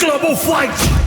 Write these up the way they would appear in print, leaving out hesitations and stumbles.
global fight.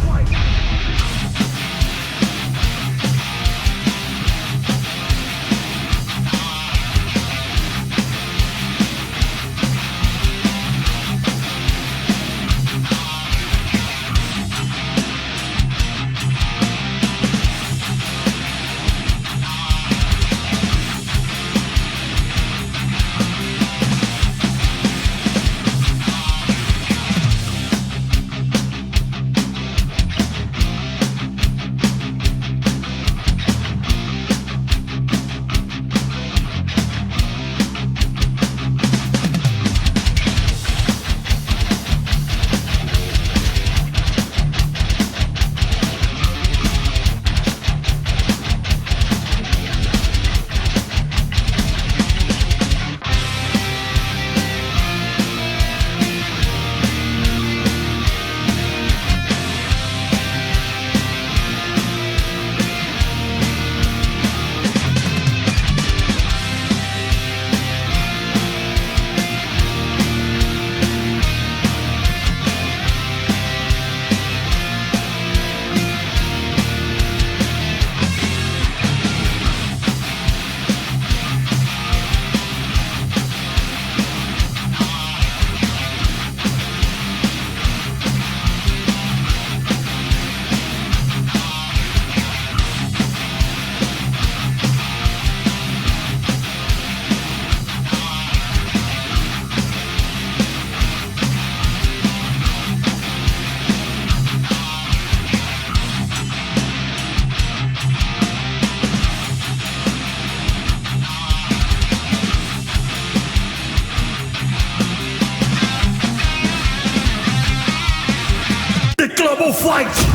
Global fight.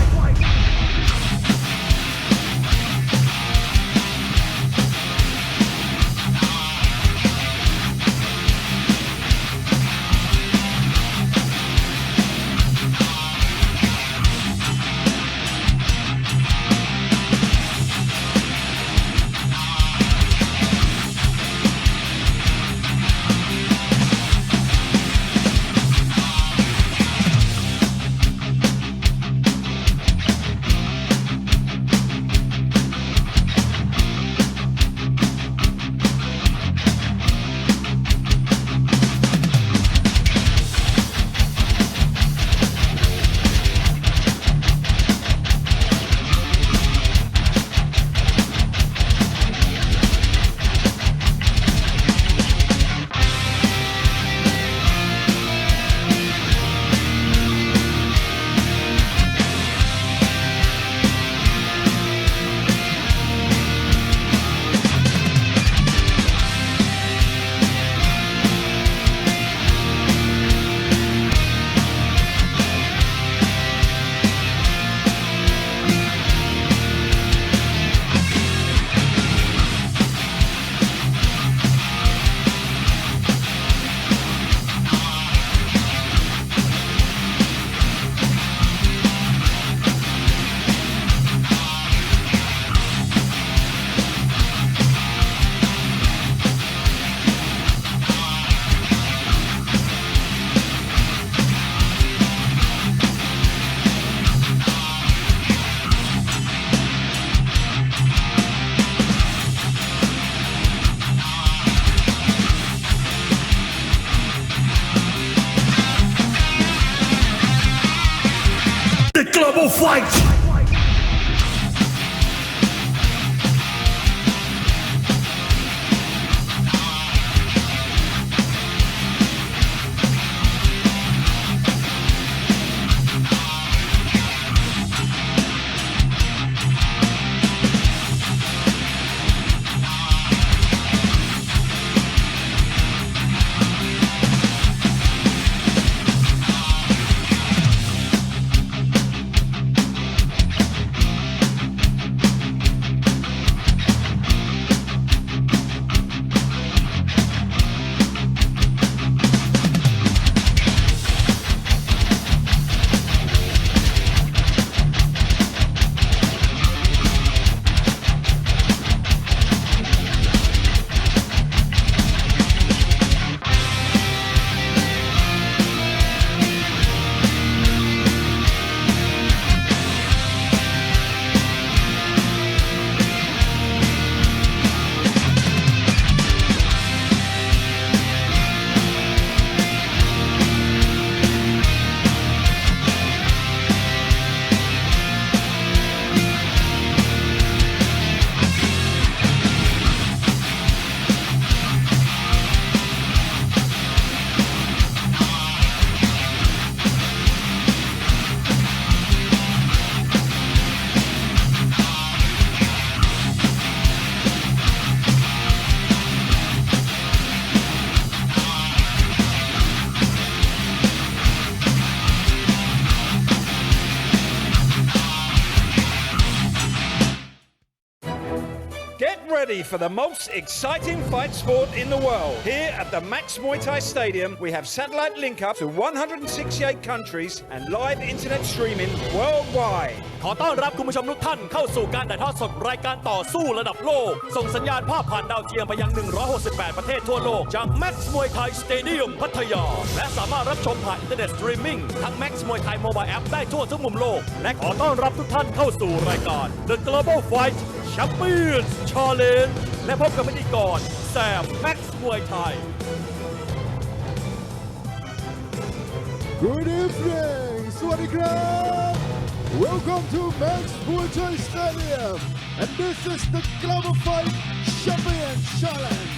Global fight. ready for the most exciting fight sport in the world. Here at the Max Muay Thai Stadium, we have satellite link up to 168 countries and live internet streaming worldwide. ขอต้อนรับคุณผู้ชมทุกท่านเข้าสู่การถ่ายทอดสดรายการต่อสู้ระดับโลกส่งสัญญาณภาพผ่านดาวเทียมไปยัง 168 ประเทศทั่วโลกจาก Max Muay Thai Stadium พัทยาและสามารถรับชมผ่านอินเทอร์เน็ตสตรีมมิ่งทั้ง Max Muay Thai Mobile App ได้ทั่วทุกมุมโลกและขอต้อนรับทุกท่านเข้าสู่รายการ The Global Fight Champions Challenge และพบกับพิธีกรแซม Max Muay Thai Good evening สวัสดีครับ Welcome to Max Muay Thai Stadium and this is the Global Fight Champion Challenge.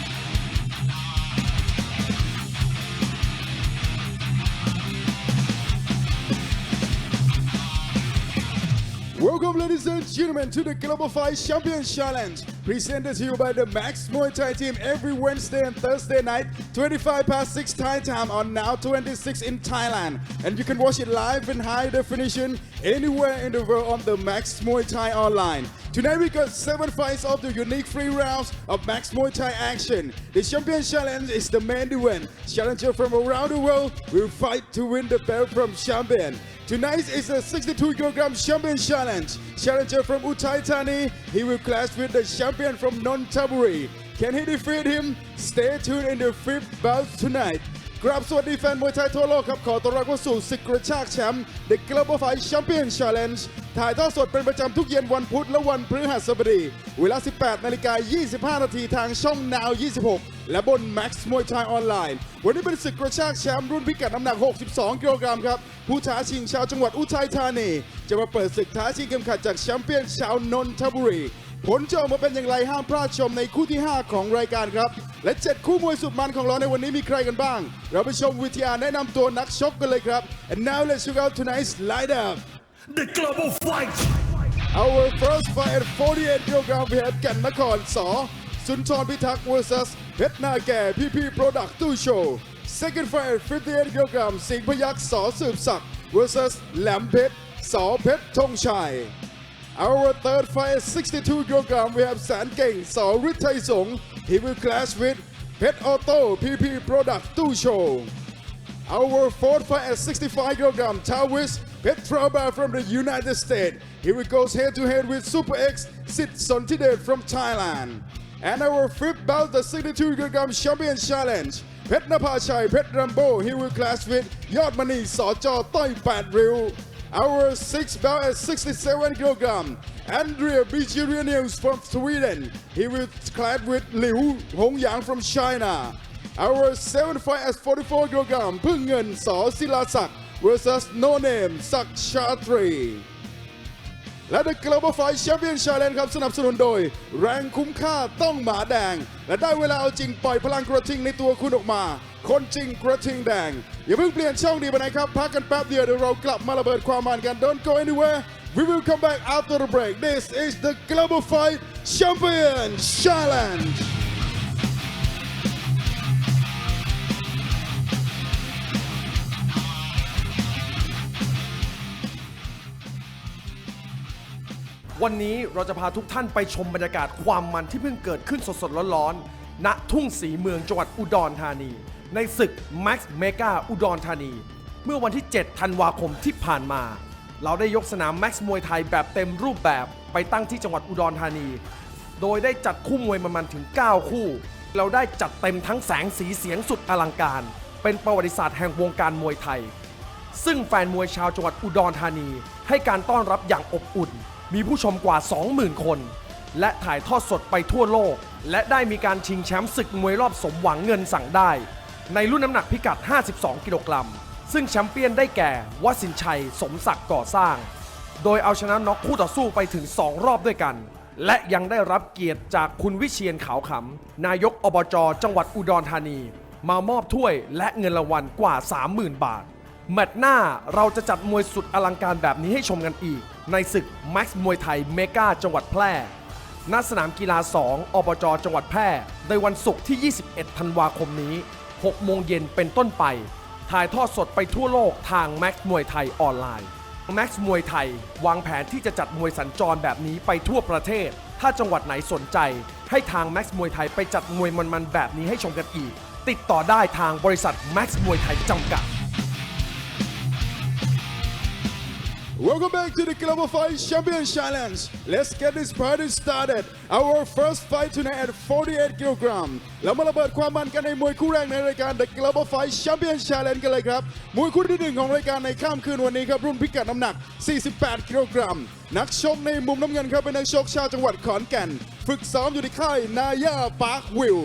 Welcome ladies and gentlemen to the Global Fight Champion Challenge presented to you by the Max Muay Thai team every Wednesday and Thursday night 25 past 6 Thai time on Now 26 in Thailand and you can watch it live in high definition anywhere in the world on the Max Muay Thai online. Tonight we got 7 fights of the unique free rounds of Max Muay Thai action. The Champion Challenge is the main event. Challenger from around the world will fight to win the belt from champion. Tonight is a 62kg Champion Challenge. Challenger from Uthai Thani, he will clash with the champion from Nonthaburi. Can he defeat him? Stay tuned in the 5th bout tonight. ครับสวัสดีแฟนมวยไทยทั่วโลกครับขอต้อนรับเข้าสู่ศึกกระชากแชมป์ The Global Fight Champion Challenge ถ่ายทอดสดเป็นประจำทุกเย็นวันพุธและวันพฤหัสบดีเวลา 18:25 นาทีทางช่อง Now 26 และบน Max Muay Thai ออนไลน์วันนี้เป็นศึกกระชากแชมป์รุ่นพิกัดน้ำหนัก 62 กิโลกรัมครับผู้ท้าชิงชาวจังหวัดอุทัยธานีจะมาเปิดศึกท้าชิงเข็มขัดจากแชมเปี้ยนชาวนนทบุรีผลจะออกมาเป็นอย่างไรห้ามพลาดชมในคู่ที่ 5 ของรายการครับและ 7 คู่มวยสุดมันของเราในวันนี้มีใครกันบ้างเราไปชมวิทยาแนะนำตัวนักชกกันเลยครับ and now let's check out tonight's lineup The Global Fight our first fight at 48 kg we have กันนครสสุนทรพิทักษ์ vs เพชรนาแก่พี่โปรดักต์ตู้โชว์ second fight at 58 kg สิงห์พยัคฆ์สสืบศักดิ์ vs แหลมเพชรเพชรธงชัยOur third fight at 62 kg we have แสนเก่งสฤทัยสงฆ์ He will clash with เพชรออโต้พี่โปรดักต์ตู้โชว์ Our fourth fight at 65 kg Taoist เพชรทราบา from the United States He will go head to head with Super X สิทธิ์สนธิเดช from Thailand and our fifth bout the 62 kg Champion Challenge เพชรนภาชัยเพชรรัมโบ้ He will clash with ยอดมณีสจต้อย8ริ้วOur sixth bout at 67 kg Andrea Bijirenius from Sweden He will clash with Liu Hongyang from China Our seventh fight at 44 kg พึ่งเงินสศิลาศักดิ์ vs No Name ศักดิ์ชาตรีและ The Global Fight Champion Challenge ครับสนับสนุนโดยแรงคุ้มค่าต้องหมาแดงและได้เวลาเอาจริงปล่อยพลังกระทิงในตัวคุณออกมาคนจริงกระทิงแดงอย่าเพิ่งเปลี่ยนช่องดีไปไหนครับพักกันแป๊บเดียวเดี๋ยวเรากลับมาระเบิดความมันกัน Don't go anywhere We will come back after the break This is the Global Fight Champion Challengeวันนี้เราจะพาทุกท่านไปชมบรรยากาศความมันที่เพิ่งเกิดขึ้นสดๆร้อนๆณทุ่งศรีเมืองจังหวัดอุดรธานีในศึก Max Mega อุดรธานีเมื่อวันที่ 7 ธันวาคมที่ผ่านมาเราได้ยกสนาม Max มวยไทยแบบเต็มรูปแบบไปตั้งที่จังหวัดอุดรธานีโดยได้จัดคู่มวยมันถึง 9 คู่เราได้จัดเต็มทั้งแสงสีเสียงสุดอลังการเป็นประวัติศาสตร์แห่งวงการมวยไทยซึ่งแฟนมวยชาวจังหวัดอุดรธานีให้การต้อนรับอย่างอบอุ่นมีผู้ชมกว่า 20,000 คนและถ่ายทอดสดไปทั่วโลกและได้มีการชิงแชมป์ศึกมวยรอบสมหวังเงินสั่งได้ในรุ่นน้ำหนักพิกัด 52 กิโลกรัมซึ่งแชมเปี้ยนได้แก่วสินชัยสมศักดิ์ก่อสร้างโดยเอาชนะน็อกคู่ต่อสู้ไปถึง 2 รอบด้วยกันและยังได้รับเกียรติจากคุณวิเชียรขาวขำนายกอบจ.จังหวัดอุดรธานีมามอบถ้วยและเงินรางวัลกว่า 30,000 บาทแมตช์หน้าเราจะจัดมวยสุดอลังการแบบนี้ให้ชมกันอีกในศึก Max มวยไทยเมกาจังหวัดแพร่ณสนามกีฬา 2 อบจ.จังหวัดแพร่ในวันศุกร์ที่ 21 ธันวาคมนี้ 6 โมงเย็นเป็นต้นไปถ่ายทอดสดไปทั่วโลกทาง Max มวยไทยออนไลน์ Max มวยไทยวางแผนที่จะจัดมวยสัญจรแบบนี้ไปทั่วประเทศ ถ้าจังหวัดไหนสนใจให้ทาง Max มวยไทยไปจัดมวยมันๆแบบนี้ให้ชมกันอีกติดต่อได้ทางบริษัท Max มวยไทยจำกัด Welcome back to the Global Fight Champion Challenge. Let's get this party started. Our first fight tonight at 48 kg. เรามาระเบิดความมันกันในมวยคู่แรกในรายการ The Global Fight Champion Challenge กันเลยครับมวยคู่ที่หนึ่งของรายการในค่ำคืนวันนี้ครับรุ่นพิกัดน้ำหนัก 48 กิโลกรัมนักชกในมุมน้ำเงินครับเป็นนักชกชาวจังหวัดขอนแก่นฝึกซ้อมอยู่ในค่ายนายาปาร์ควิว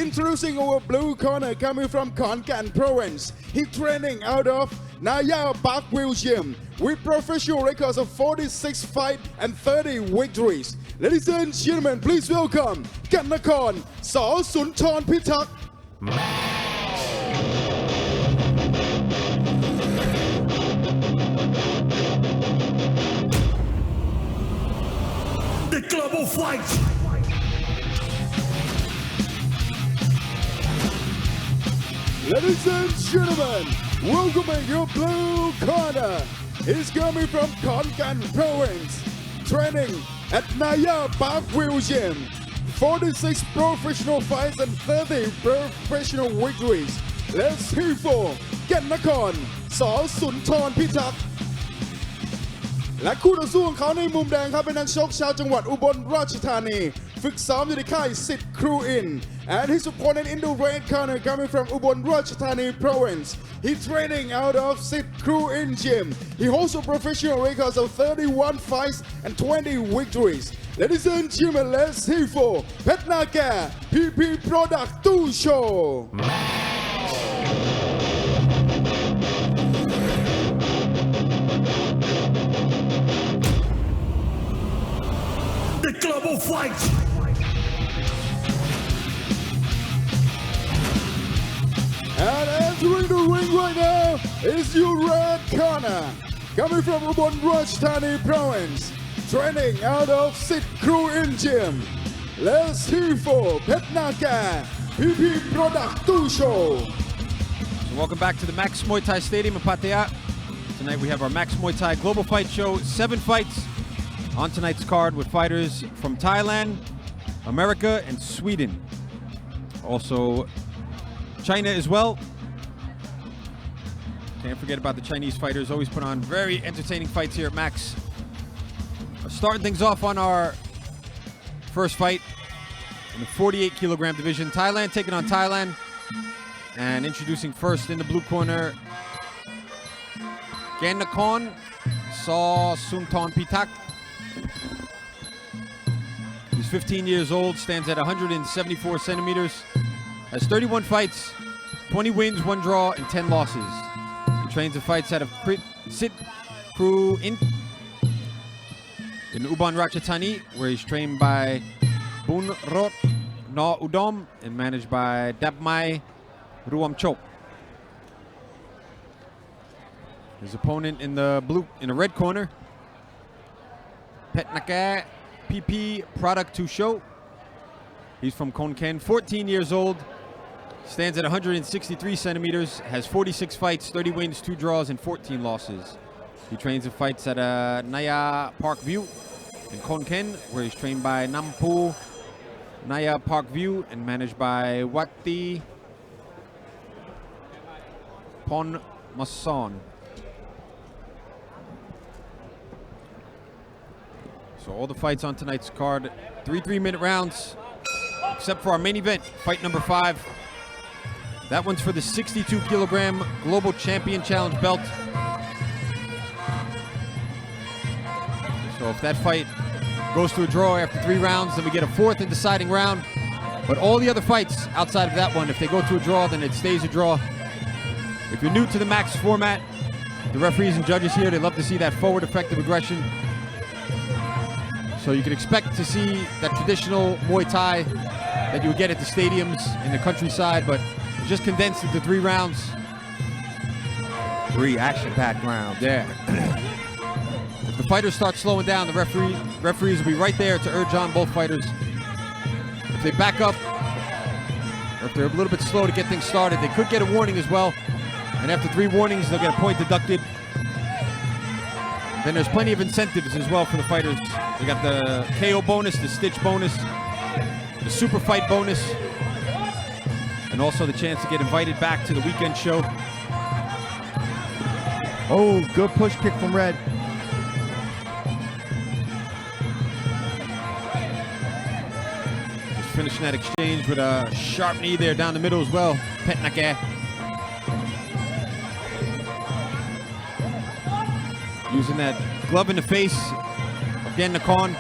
Introducing our blue corner coming from Konkan province. He training out of Naya Parkville Gym with professional records of 46 fights and 30 victories. Ladies and gentlemen, please welcome Kannakon Saw Sunthorn Pitak. The Global Fight. Ladies and gentlemen, welcoming your blue corner. He's coming from Konkan province, training at Naya Parkville Gym. 46 professional fights and 30 professional victories. Let's hear for Kannakon Saw Sunthorn Pitak. และคู่ต่อสู้ของเขาในมุมแดงครับเป็นนักชกชาวจังหวัดอุบลราชธานีฝึกซ้อมอยู่ในค่ายสิทธิ์ครูอิน and his opponent in the red corner coming from Ubon Ratchathani province. He's training out of Sit Crew In Gym. He holds a professional records of 31 fights and 20 victories. Ladies and gentlemen, let's hear for Petnaga PP Product 2 Show. The Global Fight. And entering the ring right now is your red corner. Coming from Ubon Ratchathani province. Training out of Sit Crew In Gym. Let's hear for Petnaga PP Product 2 Show. So welcome back to the Max Muay Thai Stadium in Pattaya. Tonight we have our Max Muay Thai Global Fight Show. 7 fights on tonight's card with fighters from Thailand, America, and Sweden. Also China as well. Can't forget about the Chinese fighters. Always put on very entertaining fights here at Max. Starting things off on our first fight in the 48 kilogram division. Thailand taking on Thailand. And introducing first in the blue corner, Kannakon Saw Sunthorn Pitak. He's 15 years old, stands at 174 centimeters, has 31 fights, 20 wins, 1 draw, and 10 losses. He trains and fights out of Sit Crew in Ubon Ratchathani, where he's trained by Bunrot Na Udom and managed by Dabmai Ruamchok. His opponent in the red corner, Petnaga PP Product 2 Show. He's from Konkan, 14 years old, stands at 163 centimeters, has 46 fights, 30 wins, 2 draws, and 14 losses. He trains and fights at Naya Park View in Konkan, where he's trained by Nampu Naya Park View and managed by Wati Pon Mason. So all the fights on tonight's card, 3 3-minute rounds, except for our main event, fight number 5. That one's for the 62 kilogram Global Champion Challenge belt. So if that fight goes to a draw after 3 rounds, then we get a 4th and deciding round. But all the other fights outside of that one, if they go to a draw, then it stays a draw. If you're new to the Max format, the referees and judges here, they love to see that forward effective aggression. So you can expect to see that traditional Muay Thai that you would get at the stadiums in the countryside, but it's just condensed into 3 rounds. 3 action-packed rounds. Yeah. If the fighters start slowing down, the referees will be right there to urge on both fighters. If they back up, or if they're a little bit slow to get things started, they could get a warning as well. And after 3 warnings, they'll get a point deducted. Then there's plenty of incentives as well for the fighters. We got the KO bonus, the stitch bonus, the super fight bonus, and also the chance to get invited back to the weekend show. Oh, good push kick from Red. Just finishing that exchange with a sharp knee there down the middle as well. Petnake. Using that glove in the face of Gannakorn.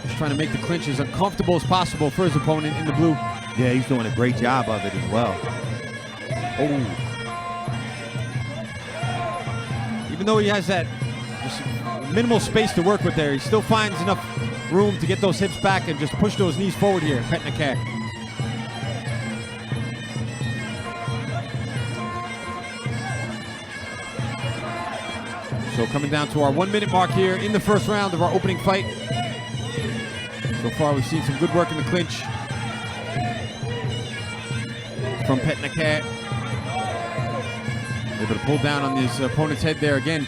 Just trying to make the clinch as uncomfortable as possible for his opponent in the blue. Yeah, he's doing a great job of it as well. Oh. Even though he has that just minimal space to work with there, he still finds enough room to get those hips back and just push those knees forward here, Petnake. So coming down to our 1 minute mark here in the first round of our opening fight. So far we've seen some good work in the clinch from Petnake. Able to pull down on his opponent's head there again.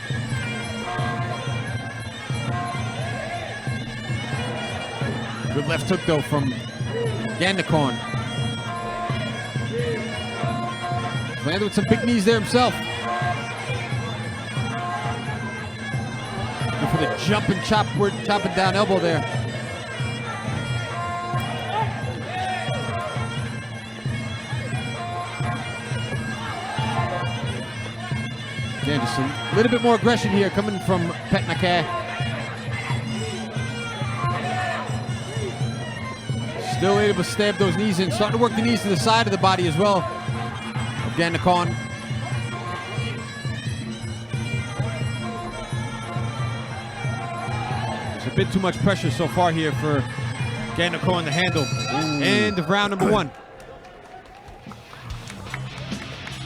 Good left hook though from Gannakorn. Landed with some big knees there himself. Good for the jumping, chopping down elbow there. Again, just a little bit more aggression here coming from Petnake. Still able to stab those knees in. Starting to work the knees to the side of the body as well of Gannakorn. There's a bit too much pressure so far here for Gannakorn to handle. End of round number 1.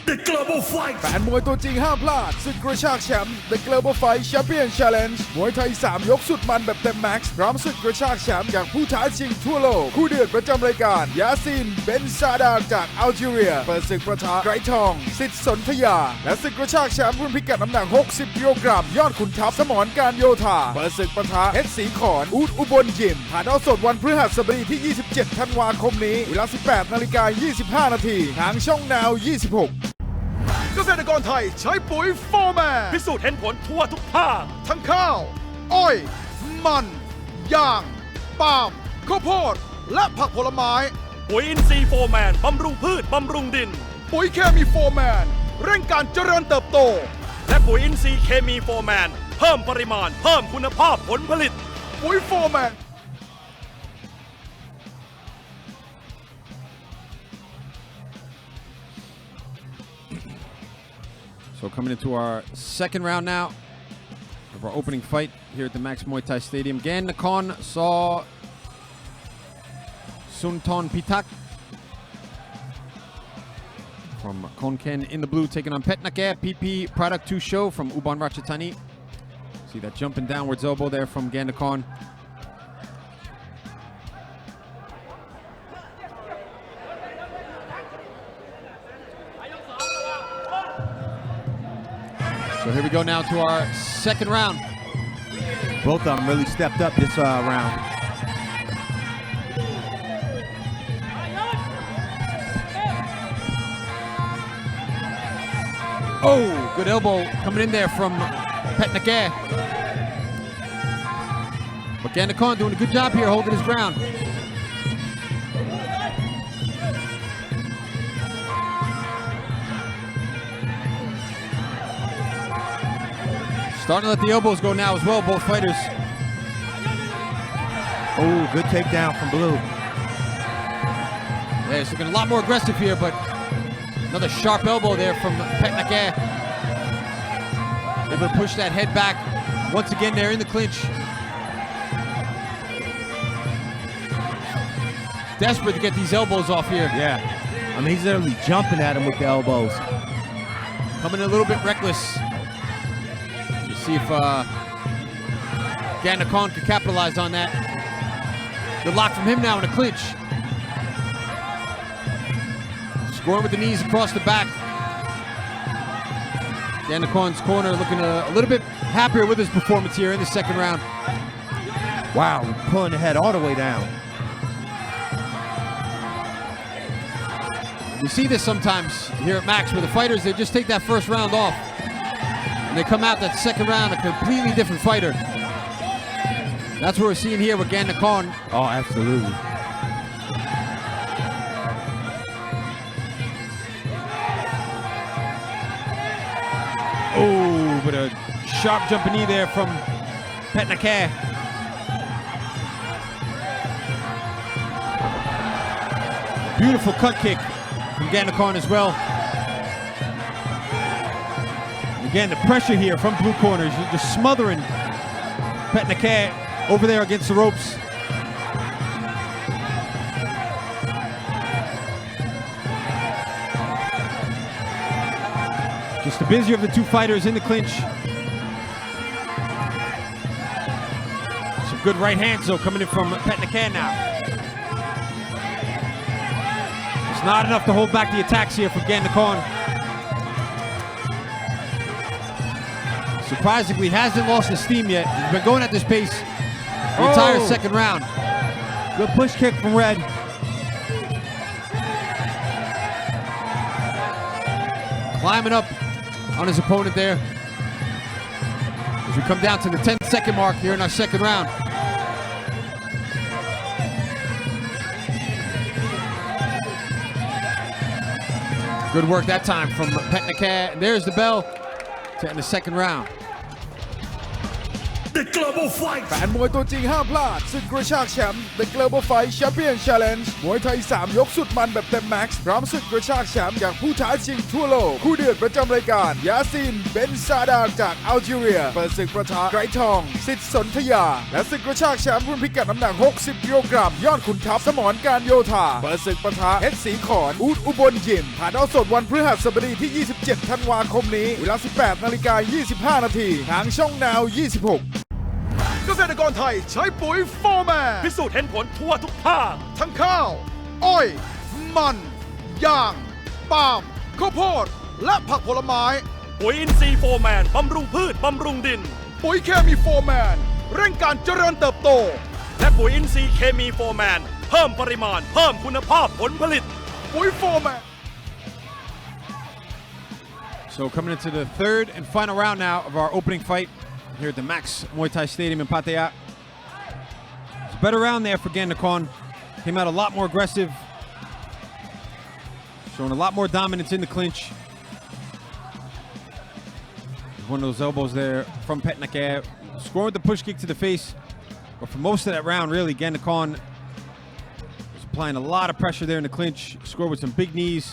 The Global Fight แฟนมวยตัวจริงห้ามพลาดศึกกระชากแชมป์ The Global Fight Champion Challenge มวยไทย 3 ยกสุดมันแบบเต็มแม็กซ์พร้อมศึกกระชากแชมป์จากผู้ท้าชิงทั่วโลกคู่เดือดประจำรายการยาซีนเบนซาดาจากอัลจีเรียเปิดศึกประทะไกรทองสิทธิ์สนธยาและศึกกระชากแชมป์รุ่นพิกัดน้ำหนัก60กิโลกรัมยอดขุนทัพสมรการโยธาเปิดศึกประทะเพชรศรีขอนอูดอุบลยิมถ่ายทอดสดวันพฤหัสบดีที่ 27 ธันวาคมนี้เวลา 18:25 น.ทางช่องนาว 26เกษตรกรไทยใช้ปุ๋ยโฟร์แมน พิสูจน์เห็นผลทั่วทุกภาค ทั้งข้าว อ้อย มันยางปาล์มข้าวโพดและผักผลไม้ ปุ๋ยอินทรีย์โฟร์แมน บำรุงพืช บำรุงดิน ปุ๋ยเคมีโฟร์แมน เร่งการเจริญเติบโต และปุ๋ยอินทรีย์เคมีโฟร์แมน เพิ่มปริมาณ เพิ่มคุณภาพผลผลิต ปุ๋ยโฟร์แมน So coming into our second round now of our opening fight here at the Max Muay Thai Stadium. Gannakorn saw Sunton Pitak from Konkan in the blue taking on Petnake, PP Product 2 Show from Ubon Ratchathani. See that jumping downwards elbow there from Gannakorn. So here we go now to our second round. Both of them really stepped up this round. Oh, good elbow coming in there from Petnake. But Gannakorn doing a good job here holding his ground. Starting to let the elbows go now as well, both fighters. Oh, good takedown from Blue. Yeah, he's looking a lot more aggressive here, but another sharp elbow there from Petnake. Able to push that head back. Once again, they're in the clinch. Desperate to get these elbows off here. Yeah. I mean, he's literally jumping at him with the elbows. Coming a little bit reckless. See if Gannakorn can capitalize on that. Good lock from him now in a clinch. Scoring with the knees across the back. Gandakon's corner looking a little bit happier with his performance here in the second round. Wow, pulling the head all the way down. We see this sometimes here at Max where the fighters, they just take that first round off and they come out that second round a completely different fighter. That's what we're seeing here with Gandakon. Oh, absolutely. Oh, but a sharp jumping knee there from Petnakar. Beautiful cut kick from Gandakon as well. Again, the pressure here from blue corners, just smothering Petnakar over there against the ropes. Just the busier of the two fighters in the clinch. Some good right hands though coming in from Petnakar now. It's not enough to hold back the attacks here from Gandakon. Surprisingly, hasn't lost his steam yet. He's been going at this pace the entire second round. Good push kick from Red. Climbing up on his opponent there. As we come down to the 10-second mark here in our second round. Good work that time from Petnakar. And there's the bell to end the second round. The Global Fight แฟนมวยตัวจริงห้ามพลาดศึกกระชากแชมป์ The Global Fight Champion Challenge มวยไทย 3 ยกสุดมันแบบเต็มแม็กซ์พร้อมศึกกระชากแชมป์จากผู้ท้าชิงทั่วโลกคู่เดือดประจำรายการยาซีนเบนซาดาจากอัลจีเรียเปิดศึกประทะไกรทองสิทธิ์สนธยาและศึกกระชากแชมป์รุ่นพิกัดน้ำหนัก 60 กิโลกรัมยอดขุนทัพสมรการโยธาเปิดศึกประทะเพชรศรีขอนอูดอุบลยิมถ่ายทอดสดวันพฤหัสบดีที่ 27 ธันวาคมนี้เวลา 18:25 น.ทางช่องนาว 26เกษตรกรไทยใช้ปุ๋ยโฟร์แมน พิสูจน์เห็นผลทั่วทุกภาค ทั้งข้าว อ้อย มันยางปาล์มข้าวโพดและผักผลไม้ ปุ๋ยอินทรีย์โฟร์แมนบำรุงพืชบำรุงดิน ปุ๋ยเคมีโฟร์แมนเร่งการเจริญเติบโต และปุ๋ยอินทรีย์เคมีโฟร์แมนเพิ่มปริมาณเพิ่มคุณภาพผลผลิต ปุ๋ยโฟร์แมน So coming into the third and final round now of our opening fight here at the Max Muay Thai Stadium in Pattaya. It's a better round there for Gandakon. Came out a lot more aggressive. Showing a lot more dominance in the clinch. One of those elbows there from Petnakar. Scored with the push kick to the face. But for most of that round, really, Gandakon was applying a lot of pressure there in the clinch. Scored with some big knees.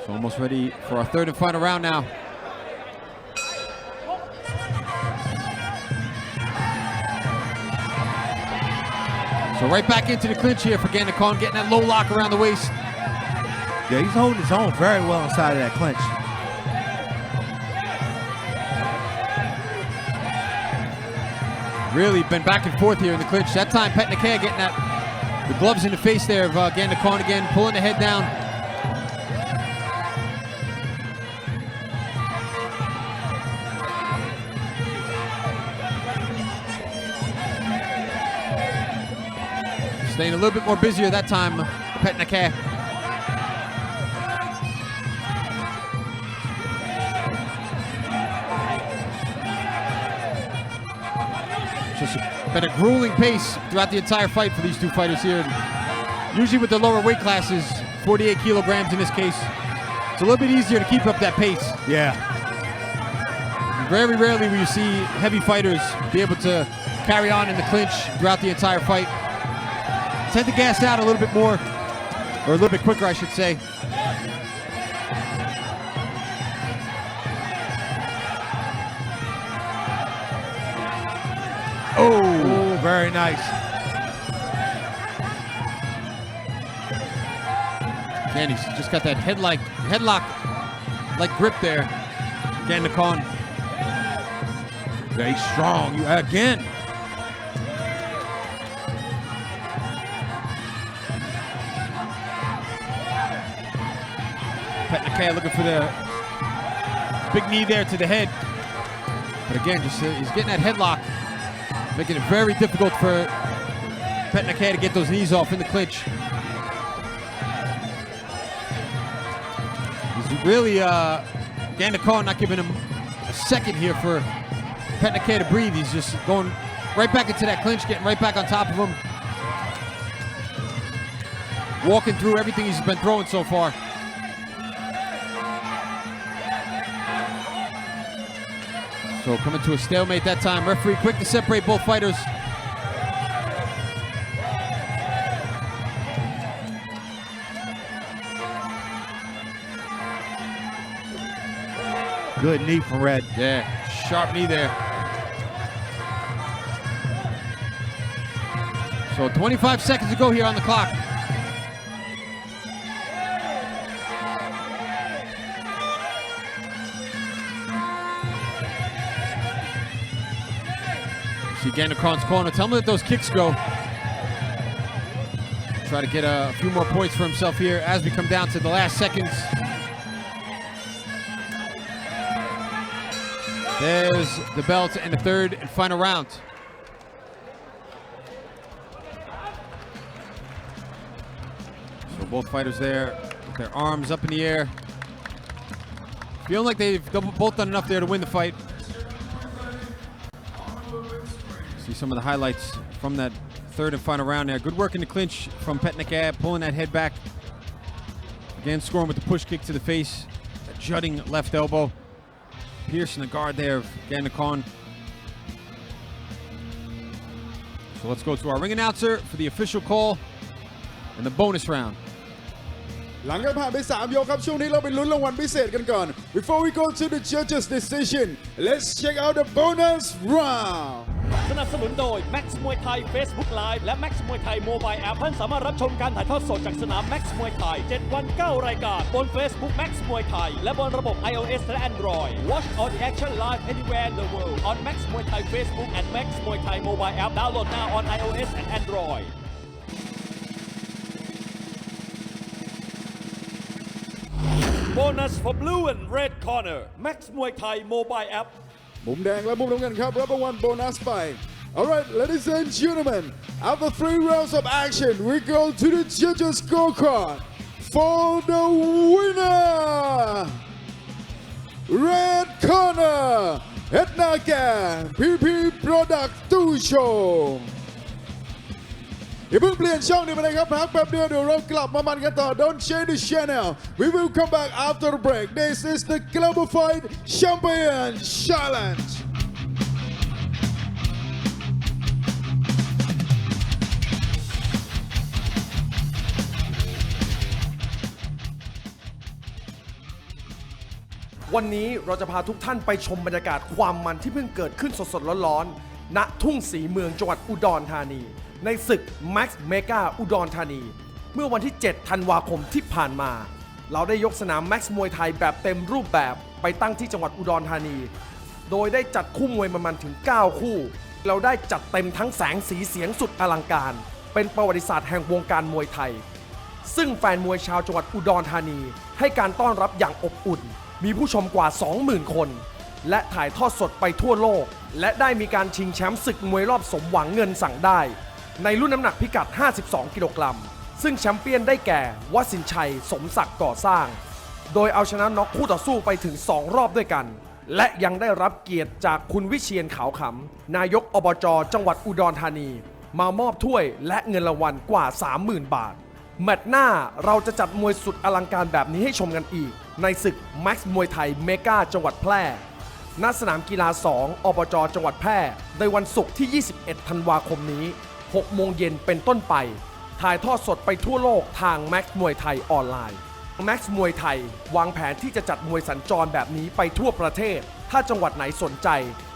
So almost ready for our third and final round now. So right back into the clinch here for Gandakon, getting that low lock around the waist. Yeah, he's holding his own very well inside of that clinch. Really been back and forth here in the clinch. That time Petnakar getting the gloves in the face there of Gandakon again, pulling the head down. Staying a little bit more busier that time, Petnakar. Just been a grueling pace throughout the entire fight for these two fighters here. Usually with the lower weight classes, 48 kilograms in this case, it's a little bit easier to keep up that pace. Yeah. Very rarely will you see heavy fighters be able to carry on in the clinch throughout the entire fight. Tend to gas out a little bit more, or a little bit quicker, I should say. Oh, very nice. Again, he's just got that headlock like grip there. Gandakon. Very strong. Again. Petnaket looking for the big knee there to the head. But again, just he's getting that headlock, making it very difficult for Petnaket to get those knees off in the clinch. He's really, Gandakon not giving him a second here for Petnaket to breathe. He's just going right back into that clinch, getting right back on top of him. Walking through everything he's been throwing so far. So coming to a stalemate that time. Referee quick to separate both fighters. Good knee from Red. Yeah, sharp knee there. So 25 seconds to go here on the clock. See Gandakon's corner. Tell him that those kicks go. Try to get a few more points for himself here as we come down to the last seconds. There's the belt and the third and final round. So both fighters there with their arms up in the air. Feeling like they've both done enough there to win the fight. See some of the highlights from that third and final round there. Good work in the clinch from Petnaket, pulling that head back. Again, scoring with the push kick to the face. That jutting left elbow. Piercing the guard there of Gandakon. So let's go to our ring announcer for the official call and the bonus round. หลังจากผ่านไป3ยกครับช่วงนี้เราไปลุ้นรางวัลพิเศษกันก่อน Before we go to the judges decision let's check out the bonus round สนับสนุนโดย Max Muay Thai Facebook Live และ Max Muay Thai Mobile App ท่านสามารถรับชมการถ่ายทอดสดจากสนาม Max Muay Thai 7 วัน 9 รายการบน Facebook Max Muay Thai และบนระบบ iOS และ Android Watch all the action live anywhere in the world on Max Muay Thai Facebook and Max Muay Thai Mobile App download now on iOS and Android Bonus for blue and red corner Max Muay Thai Mobile App มุมแดงและมุมน้ำเงินครับรับรางวัลโบนัสไป Alright ladies and gentlemen after 3 rounds of action we go to the judges scorecard for the winner red corner Petnaket PP Product 2 Show อย่าเพิ่งเปลี่ยนช่องนี้ไปเลยครับพักแป๊บเดียวเดี๋ยวเรากลับมามันกันต่อ Don't change the channel we will come back after the break this is the Global Fight Champion Challengeวันนี้เราจะพาทุกท่านไปชมบรรยากาศความมันที่เพิ่งเกิดขึ้นสดๆร้อนๆณทุ่งศรีเมืองจังหวัดอุดรธานีในศึก Max Mega อุดรธานีเมื่อวันที่ 7 ธันวาคมที่ผ่านมาเราได้ยกสนาม Max มวยไทยแบบเต็มรูปแบบไปตั้งที่จังหวัดอุดรธานีโดยได้จัดคู่มวยมันถึง 9 คู่เราได้จัดเต็มทั้งแสงสีเสียงสุดอลังการเป็นประวัติศาสตร์แห่งวงการมวยไทยซึ่งแฟนมวยชาวจังหวัดอุดรธานีให้การต้อนรับอย่างอบอุ่นมีผู้ชมกว่า 20,000 คนและถ่ายทอดสดไปทั่วโลกและได้มีการชิงแชมป์ศึกมวยรอบสมหวังเงินสั่งได้ในรุ่นน้ำหนักพิกัด 52 กิโลกรัมซึ่งแชมเปี้ยนได้แก่วสินชัยสมศักดิ์ก่อสร้างโดยเอาชนะน็อกคู่ต่อสู้ไปถึง 2 รอบด้วยกันและยังได้รับเกียรติจากคุณวิเชียรขาวขำนายกอบจ.จังหวัดอุดรธานีมามอบถ้วยและเงินรางวัลกว่า 30,000 บาทแมตช์หน้าเราจะจัดมวยสุดอลังการแบบนี้ให้ชมกันอีกในศึก Max มวยไทยเมกาจังหวัดแพร่ณสนามกีฬา 2 อบจ.จังหวัดแพร่ในวันศุกร์ที่ 21 ธันวาคมนี้ 6 โมงเย็นเป็นต้นไปถ่ายทอดสดไปทั่วโลกทาง Max มวยไทยออนไลน์ Max มวยไทยวางแผนที่จะจัดมวยสัญจรแบบนี้ไปทั่วประเทศถ้าจังหวัดไหนสนใจ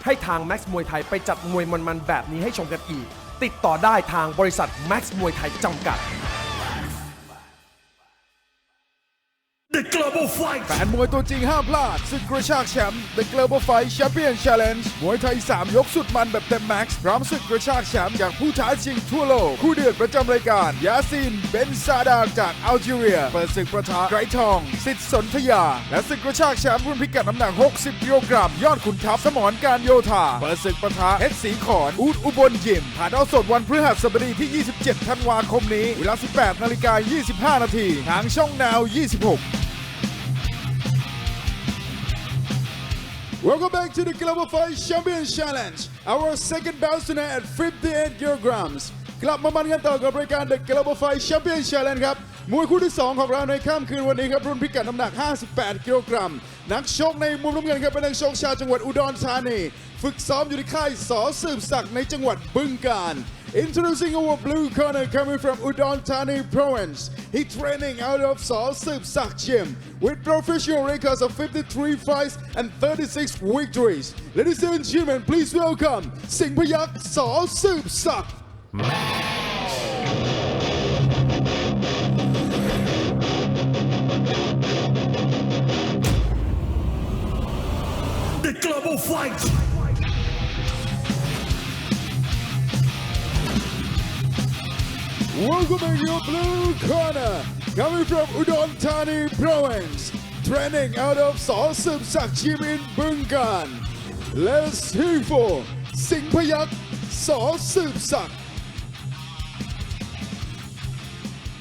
ให้ทาง Max มวยไทยไปจัดมวยมันๆแบบนี้ให้ชมกันอีกติดต่อได้ทางบริษัท Max มวยไทยจำกัด The Global แฟนมวยตัวจริงห้ามพลาดศึกกระชากแชมป์ The Global Fight Champion Challenge มวยไทย 3 ยกสุดมันแบบเต็มแม็กซ์พร้อมศึกกระชากแชมป์จากผู้ท้าชิงทั่วโลกคู่เดือดประจำรายการยาซีนเบนซาดาจากอัลจีเรียเปิดศึกประทะไกรทองสิทธิ์สนธยาและศึกกระชากแชมป์รุ่นพิกัดน้ำหนัก 60 กิโลกรัมยอดขุนทัพสมรการโยธาเปิดศึกประทะเพชรศรีขอนอูดอุบลยิมถ่ายทอดสดวันพฤหัสบดีที่ 27 ธันวาคมนี้เวลา 18:25 นาทีทางช่องนาว 26 Welcome back to the Global Fight Champion Challenge. Our second bout tonight at 58 kilograms. กลับมามันกันต่อกับรายการ The Global Fight Champion Challenge ครับมวยคู่ที่ 2 ของเราในค่ำคืนวันนี้ครับรุ่นพิกัดน้ำหนัก 58 กิโลกรัมนักชกในมุมน้ำเงินครับเป็นนักชกชาวจังหวัดอุดรธานีฝึกซ้อมอยู่ที่ค่ายสอสืบศักดิ์ในจังหวัดบึงกาฬIntroducing our blue corner coming from Udon Thani Province. He training out of Saw Sip Sak Gym with professional records of 53 fights and 36 victories. Ladies and gentlemen, please welcome Sing Payak Saw Sip Sak. The Global Fight Welcome to your blue corner, coming from Udon Thani Province, training out of Saw Sip Sak Gym in Bungan. Let's hear for Sing Payak Saw Sip Sak.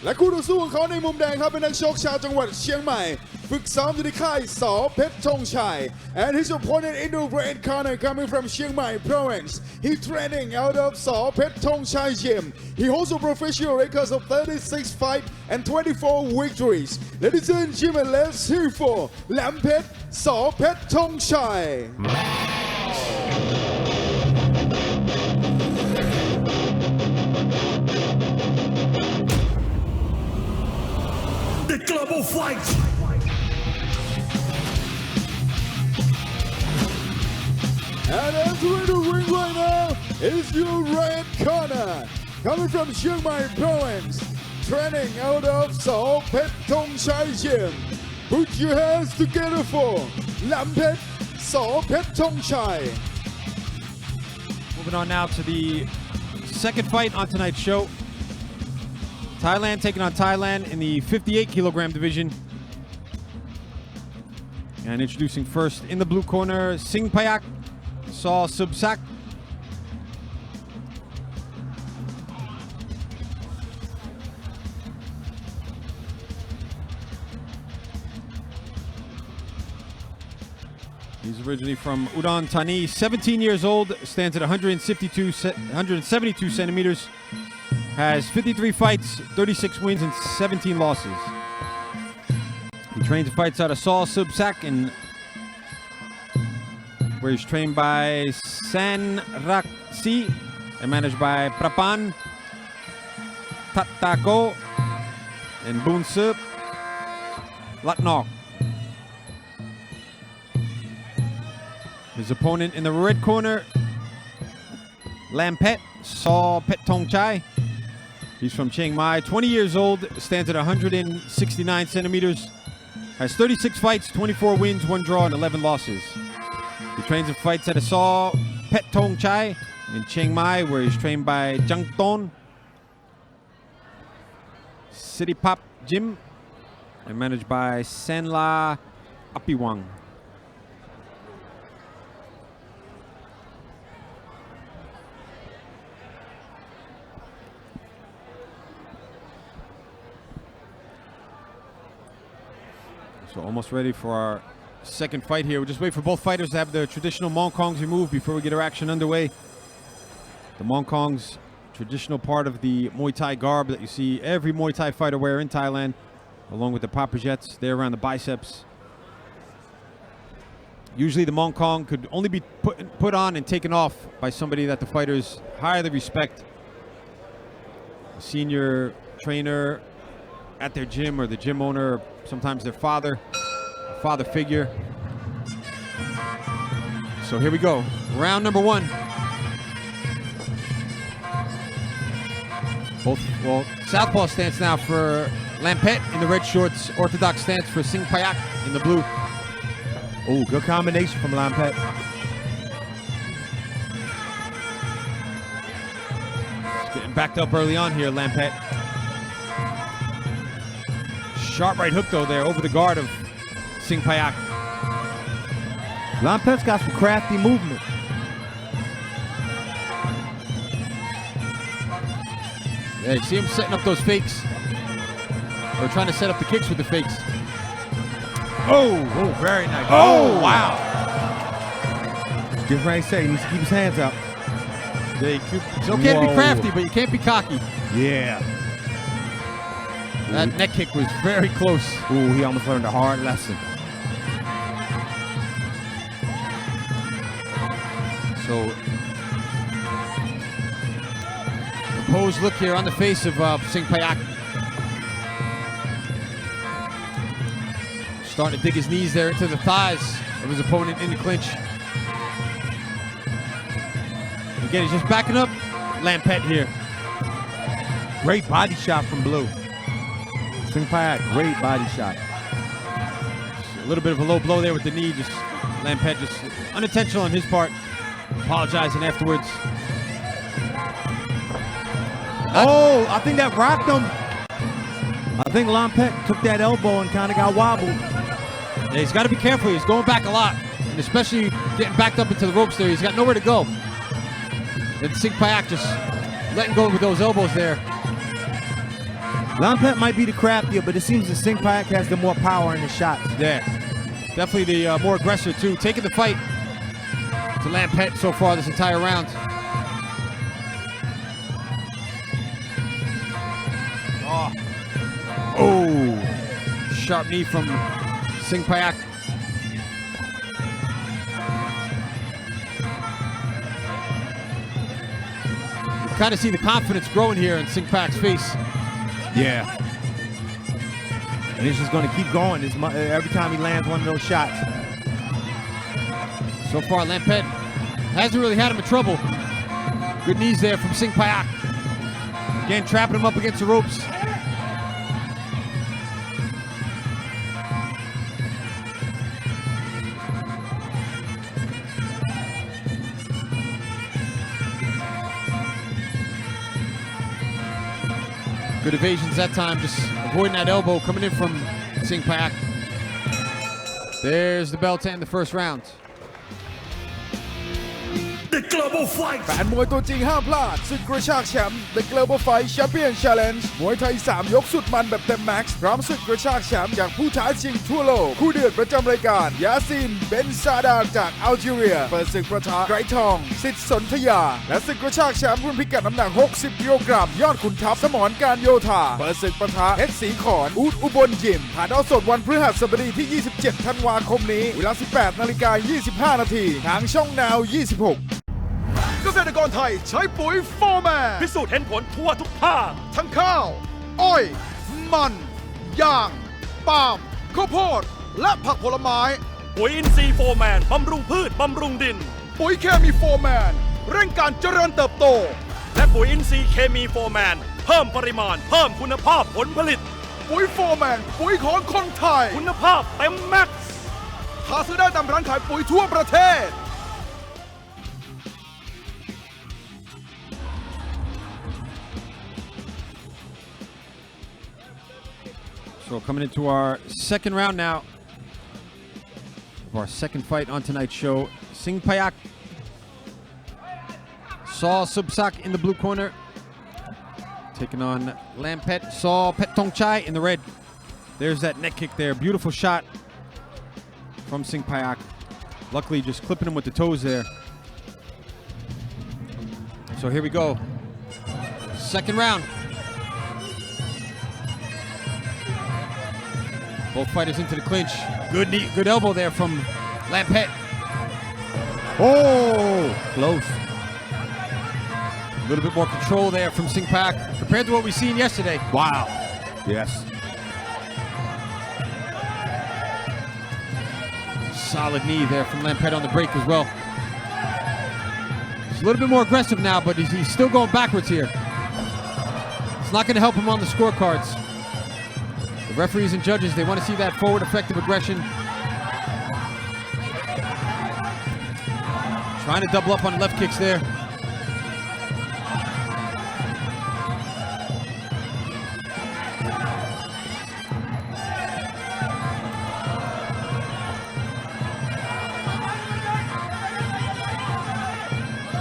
และคู่ต่อสู้ของเขาในมุมแดงครับเป็นนักชกชาวจังหวัดเชียงใหม่ฝึกซ้อมอยู่ที่ค่ายสอเพชรธงชัย and his opponent in the red corner coming from Chiang Mai Province. He training out of Saw Phet Thong Chai Gym. He holds a professional records of 36 fights and 24 victories. Ladies and gentlemen, let's hear for Lam Phet Saw Phet Thong Chai. The Global Fight And entering the ring right now is your red corner, coming from Chiang Mai Province, training out of Saw Phet Thong Chai Gym. Put your hands together for Lam Phet Saw Phet Thong Chai. Moving on now to the second fight on tonight's show. Thailand taking on Thailand in the 58 kilogram division. And introducing first in the blue corner, Sing Payak Saw Sub Sak. He's originally from Udon Thani, 17 years old, stands at 172 centimeters, has 53 fights, 36 wins, and 17 losses. He trains and fights out of Saw Sub Sak, and where he's trained by San Rak Si and managed by Prapan, Tatako, and Boon Sup, Latnok. His opponent in the red corner, Lam Phet Saw Phet Thong Chai. He's from Chiang Mai, 20 years old, stands at 169 centimeters, has 36 fights, 24 wins, 1 draw, and 11 losses. He trains and fights at a Saw Phet Thong Chai in Chiang Mai, where he's trained by Jang Ton, City Pop Gym, and managed by Sanla Apiwang. So almost ready for our second fight here. We'll just wait for both fighters to have their traditional Mongkongs removed before we get our action underway. The Mongkongs, traditional part of the Muay Thai garb that you see every Muay Thai fighter wear in Thailand, along with the papajettes there around the biceps. Usually the Mongkong could only be put on and taken off by somebody that the fighters highly respect. A senior trainer at their gym, or the gym owner, or sometimes their father, a father figure. So here we go, round number 1. Southpaw stance now for Lampet in the red shorts, orthodox stance for Singh Payak in the blue. Oh, good combination from Lampet. Getting backed up early on here, Lampet. Sharp right hook though there over the guard of Singh Payak. Lampet's got some crafty movement. Yeah, you see him setting up those fakes. Or trying to set up the kicks with the fakes. Oh, very nice. Oh, wow. Just right say, he needs to keep his hands up. It's okay to be crafty, but you can't be cocky. Yeah. That neck kick was very close. Ooh, he almost learned a hard lesson. So, composed look here on the face of Singh Payak. Starting to dig his knees there into the thighs of his opponent in the clinch. Again, he's just backing up Lampet here. Great body shot from Blue. Singh Payak, great body shot. A little bit of a low blow there with the knee. Just Lampet, just unintentional on his part. Apologizing afterwards. Oh, I think that rocked him. I think Lampet took that elbow and kind of got wobbled. Yeah, he's got to be careful. He's going back a lot. And especially getting backed up into the ropes there. He's got nowhere to go. And Singh Payak just letting go with those elbows there. Lampet might be the craftier, but it seems that Singh Payak has the more power in his shots. Yeah, definitely the more aggressor too. Taking the fight to Lampet so far this entire round. Oh, sharp knee from Singh Payak. You kind of see the confidence growing here in Singh Payak's face. Yeah. And it's just going to keep going every time he lands one of those shots. So far, Lampet hasn't really had him in trouble. Good knees there from Singh Payak. Again, trapping him up against the ropes. Good evasions that time, just avoiding that elbow coming in from Singh Payak. There's the bell to end the first round. The Global Fight แฟนมวยตัวจริงห้ามพลาดศึกกระชากแชมป์ The Global Fight Champion Challenge มวยไทย 3 ยกสุดมันแบบเต็มแม็กซ์พร้อมศึกกระชากแชมป์จากผู้ท้าชิงทั่วโลกคู่เดือดประจำรายการยาซินเบนซาดาจากอัลจีเรียเปิดศึกประทะไกรทองสิทธิ์สนธยาและศึกกระชากแชมป์รุ่นพิกัดน้ำหนัก 60 กิโลกรัมยอดขุนทัพสมรการโยธาเปิดศึกประทะเพชรศรีขอนอูดอุบลยิมถ่ายทอดสดวันพฤหัสบดีที่ 27 ธันวาคมนี้เวลา 18:25 นาทีทางช่องนาว 26เกษตรกรไทยใช้ปุ๋ยโฟร์แมน พิสูจน์เห็นผลทั่วทุกภาค ทั้งข้าว อ้อย มัน ยาง ปาล์ม ข้าวโพด และผักผลไม้ ปุ๋ยอินทรีย์โฟร์แมน บำรุงพืช บำรุงดิน ปุ๋ยเคมีโฟร์แมน เร่งการเจริญเติบโต และปุ๋ยอินทรีย์เคมีโฟร์แมน เพิ่มปริมาณ เพิ่มคุณภาพผลผลิต ปุ๋ยโฟร์แมน ปุ๋ยของคนไทย คุณภาพเต็มแม็กซ์ หาซื้อได้ตามร้านขายปุ๋ยทั่วประเทศ So coming into our second round now of our second fight on tonight's show. Singh Payak, Saw Subsak in the blue corner, taking on Lampet Saw Petongchai in the red. There's that neck kick there. Beautiful shot from Singh Payak. Luckily just clipping him with the toes there. So here we go. Second round. Both fighters into the clinch. Good knee, good elbow there from Lampet. Oh, close. A little bit more control there from Singh Payak compared to what we've seen yesterday. Wow. Yes. Solid knee there from Lampet on the break as well. He's a little bit more aggressive now, but he's still going backwards here. It's not going to help him on the scorecards. The referees and judges, they want to see that forward effective aggression. Trying to double up on left kicks there.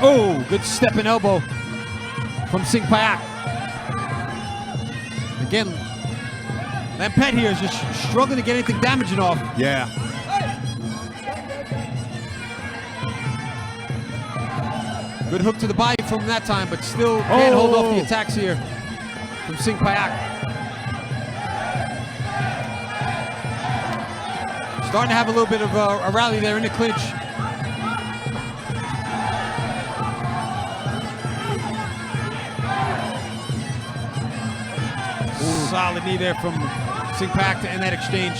Oh, good step and elbow from Singh Payak. Again, Lampet here is just struggling to get anything damaging off. Yeah. Good hook to the body from that time, but still can't hold off the attacks here from Singh Payak. Starting to have a little bit of a rally there in the clinch. Solid knee there from Singh Payak to end that exchange.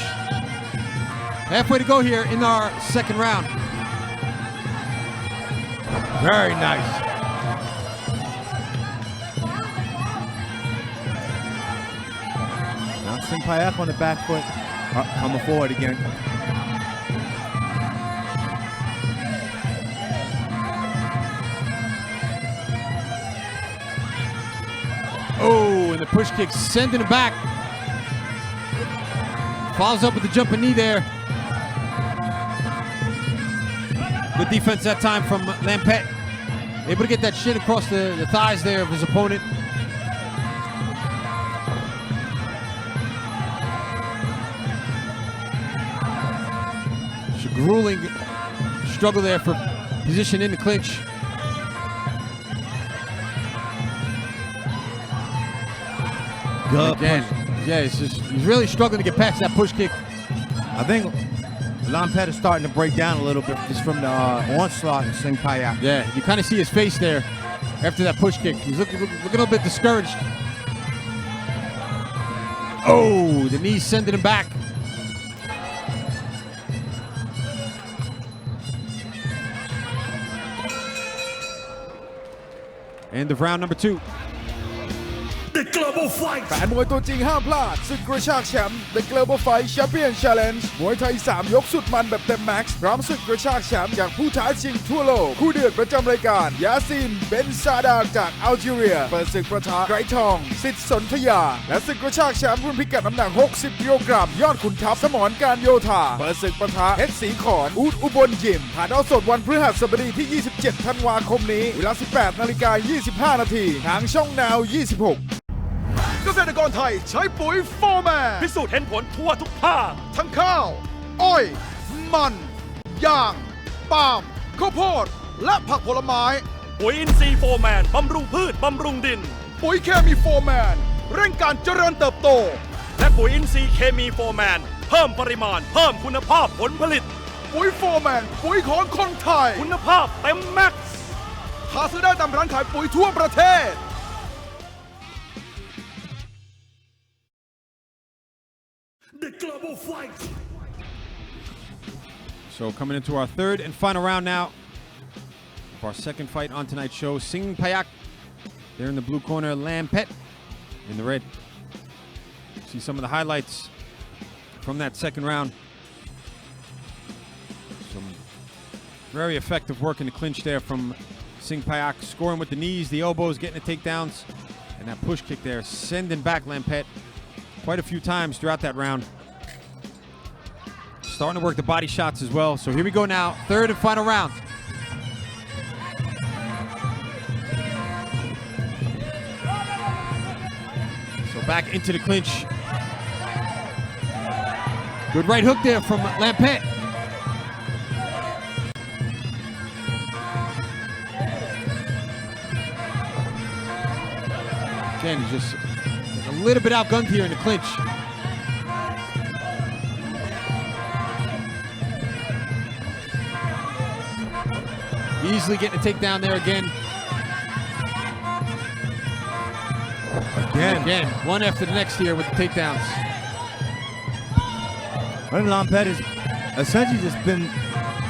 Halfway to go here in our second round. Very nice. Now Singh Payak on the back foot, coming forward again. Oh, and the push kick sending him back. Follows up with the jumping knee there. Good defense that time from Lampet. Able to get that shin across the thighs there of his opponent. It's a grueling struggle there for position in the clinch. Good Again, push. yeah, he's really struggling to get past that push kick. I think Lampet is starting to break down a little bit just from the onslaught of Singh Payak. Yeah, you kind of see his face there after that push kick. He's looking a little bit discouraged. Oh, the knee sending him back. End of round number 2. The Global Fight แฟนมวยตัวจริงห้ามพลาดศึกกระชากแชมป์ The Global Fight Champion Challenge มวยไทย 3 ยกสุดมันแบบเต็มแม็กซ์พร้อมศึกกระชากแชมป์จากผู้ท้าชิงทั่วโลกคู่เดือดประจำรายการยาซีนเบนซาดาจากอัลจีเรียเปิดศึกประทะไกรทองสิทธิ์สนธยาและศึกกระชากแชมป์รุ่นพิกัดน้ำหนัก 60 กิโลกรัมยอดขุนทัพสมรการโยธาเปิดศึกประทะเพชรศรีขอนอูดอุบลยิมถ่ายทอดสดวันพฤหัสบดีที่ 27 ธันวาคมนี้เวลา 18:25 นาทีทางช่องนาว 26เกษตรกรไทยใช้ปุ๋ยโฟร์แมน พิสูจน์เห็นผลทั่วทุกภาค ทั้งข้าว อ้อย มันยางปาล์มข้าวโพดและผักผลไม้ ปุ๋ยอินทรีย์โฟร์แมน บำรุงพืช บำรุงดิน ปุ๋ยเคมีโฟร์แมน เร่งการเจริญเติบโต และปุ๋ยอินทรีย์เคมีโฟร์แมน เพิ่มปริมาณ เพิ่มคุณภาพผลผลิต ปุ๋ยโฟร์แมน ปุ๋ยของคนไทย คุณภาพเต็มแม็กซ์ หาซื้อได้ตามร้านขายปุ๋ยทั่วประเทศ The Global Fight So coming into our third and final round now of our second fight on tonight's show. Singh Payak there in the blue corner, Lampet in the red. See some of the highlights from that second round. Some very effective work in the clinch there from Singh Payak, scoring with the knees, the elbows, getting the takedowns, and that push kick there, sending back Lampet quite a few times throughout that round. Starting to work the body shots as well. So here we go now, third and final round. So back into the clinch. Good right hook there from Lampet. Again, he's just a little bit outgunned here in the clinch. Easily getting a takedown there again. Again, one after the next here with the takedowns. I think Lampet has essentially just been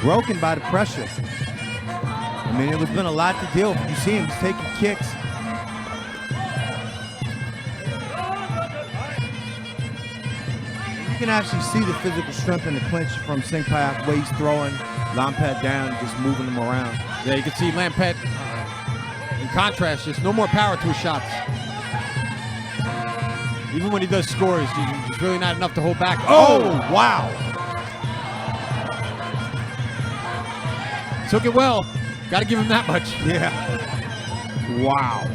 broken by the pressure. I mean, it was been a lot to deal with. You see him taking kicks. You can actually see the physical strength in the clinch from Singpack, where he's throwing Lampet down, just moving him around. Yeah, you can see Lampet, in contrast, just no more power to his shots. Even when he does score, it's really not enough to hold back. Oh, wow. Took it well. Got to give him that much. Yeah. Wow.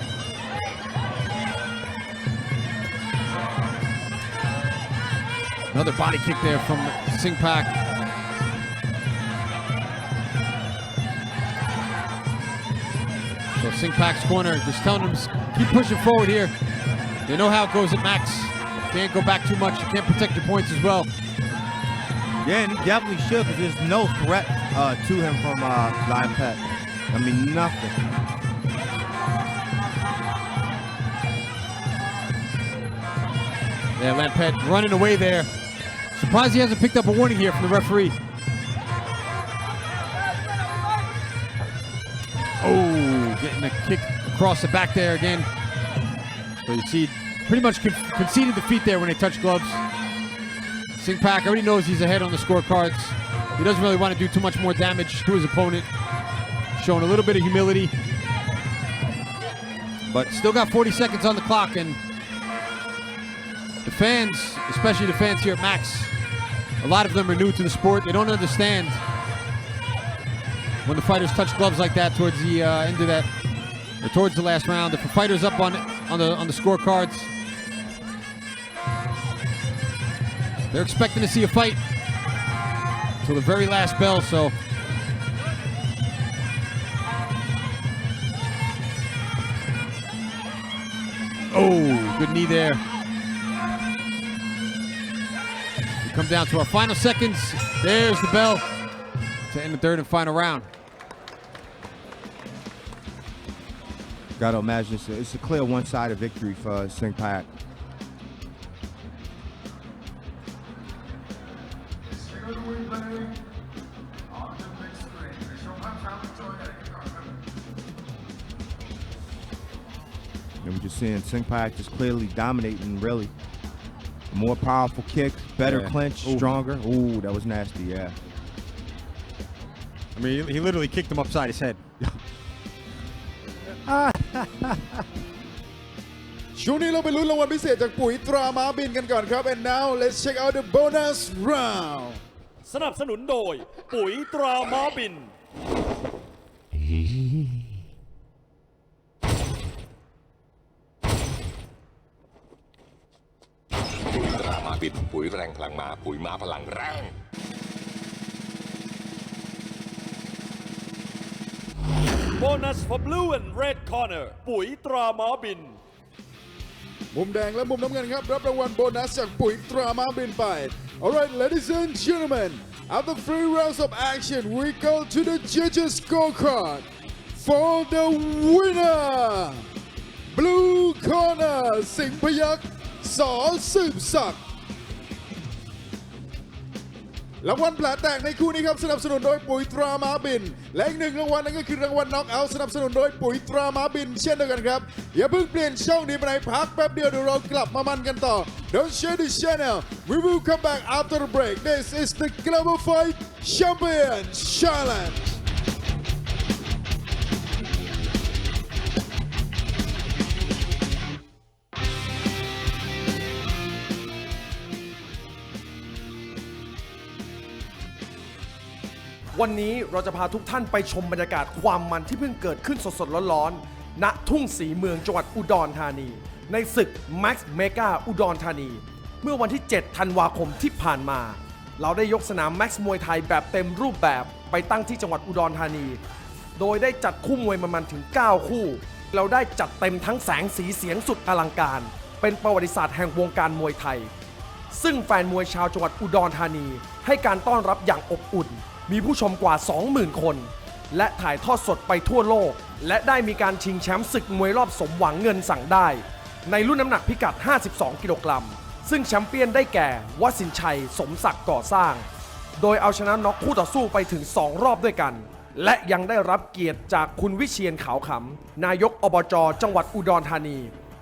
Another body kick there from Singpack. So Singpack's corner just telling him keep pushing forward here. They know how it goes at Max. Can't go back too much. You can't protect your points as well. Yeah, and he definitely should, because there's no threat to him from Lampet. I mean, nothing. Yeah, Lampet running away there. Surprised he hasn't picked up a warning here from the referee. Oh, getting a kick across the back there again. So you see, pretty much conceded defeat there when they touch gloves. Singpack already knows he's ahead on the scorecards. He doesn't really want to do too much more damage to his opponent. Showing a little bit of humility. But still got 40 seconds on the clock, and the fans, especially the fans here at Max, a lot of them are new to the sport. They don't understand when the fighters touch gloves like that towards the end of that, or towards the last round. If a fighter's up on the scorecards, they're expecting to see a fight till the very last bell. So oh, good knee there. We come down to our final seconds. There's the bell to end the third and final round. Got to imagine it's a clear one-sided victory for Singpack. And we're just seeing Singpack just clearly dominating, really. More powerful kicks, better clinch, stronger. Ooh, that was nasty, yeah. I mean, he literally kicked him upside his head. ช่วงนี้เราไปลุ้นรางวัลพิเศษจากปุ๋ยตราม้าบินกันก่อนครับ and now let's check out the bonus round สนับสนุนโดยปุ๋ยตราม้าบิน ปุ๋ยตราม้าบินปุ๋ยแรงพลังม้าปุ๋ยม้าพลังแรง Bonus for blue and red corner ปุ๋ยตราม้าบิน มุมแดงและมุมน้ำเงินครับรับรางวัลโบนัสจากปุ๋ยตราม้าบินไป Alright ladies and gentlemen after 3 rounds of action we go to the judges scorecard for the winner blue corner สิงห์พยัคฆ์สอสืบศักดิ์รางวัลแผลแตกในคู่นี้ครับสนับสนุนโดยปุ๋ยตราม้าบินและอีกหนึ่งรางวัลนั่นก็คือรางวัลน็อกเอาท์สนับสนุนโดยปุ๋ยตราม้าบินเช่นเดียวกันครับอย่าเพิ่งเปลี่ยนช่องนี้ไปไหนพักแป๊บเดียวเดี๋ยวเรากลับมามันกันต่อ Don't share the channel we will come back after the break this is the Global Fight Champion Challengeวันนี้เราจะพาทุกท่านไปชมบรรยากาศความมันที่เพิ่งเกิดขึ้นสดๆร้อนๆณทุ่งศรีเมืองจังหวัดอุดรธานี ในศึก Max Mega อุดรธานี เมื่อวันที่ 7 ธันวาคมที่ผ่านมา เราได้ยกสนาม Max มวยไทยแบบเต็มรูปแบบไปตั้งที่จังหวัดอุดรธานี โดยได้จัดคู่มวยมันถึง 9 คู่ เราได้จัดเต็มทั้งแสงสีเสียงสุดอลังการ เป็นประวัติศาสตร์แห่งวงการมวยไทย ซึ่งแฟนมวยชาวจังหวัดอุดรธานีให้การต้อนรับอย่างอบอุ่นมีผู้ชมกว่า 20,000 คน และถ่ายทอดสดไปทั่วโลก และได้มีการชิงแชมป์ศึกมวยรอบสมหวังเงินสั่งได้ ในรุ่นน้ำหนักพิกัด 52 กิโลกรัม ซึ่งแชมเปี้ยนได้แก่วสินชัย สมศักดิ์ก่อสร้าง โดยเอาชนะน็อกคู่ต่อสู้ไปถึง 2 รอบด้วยกัน และยังได้รับเกียรติจากคุณวิเชียรขาวขำ นายกอบจ.จังหวัดอุดรธานี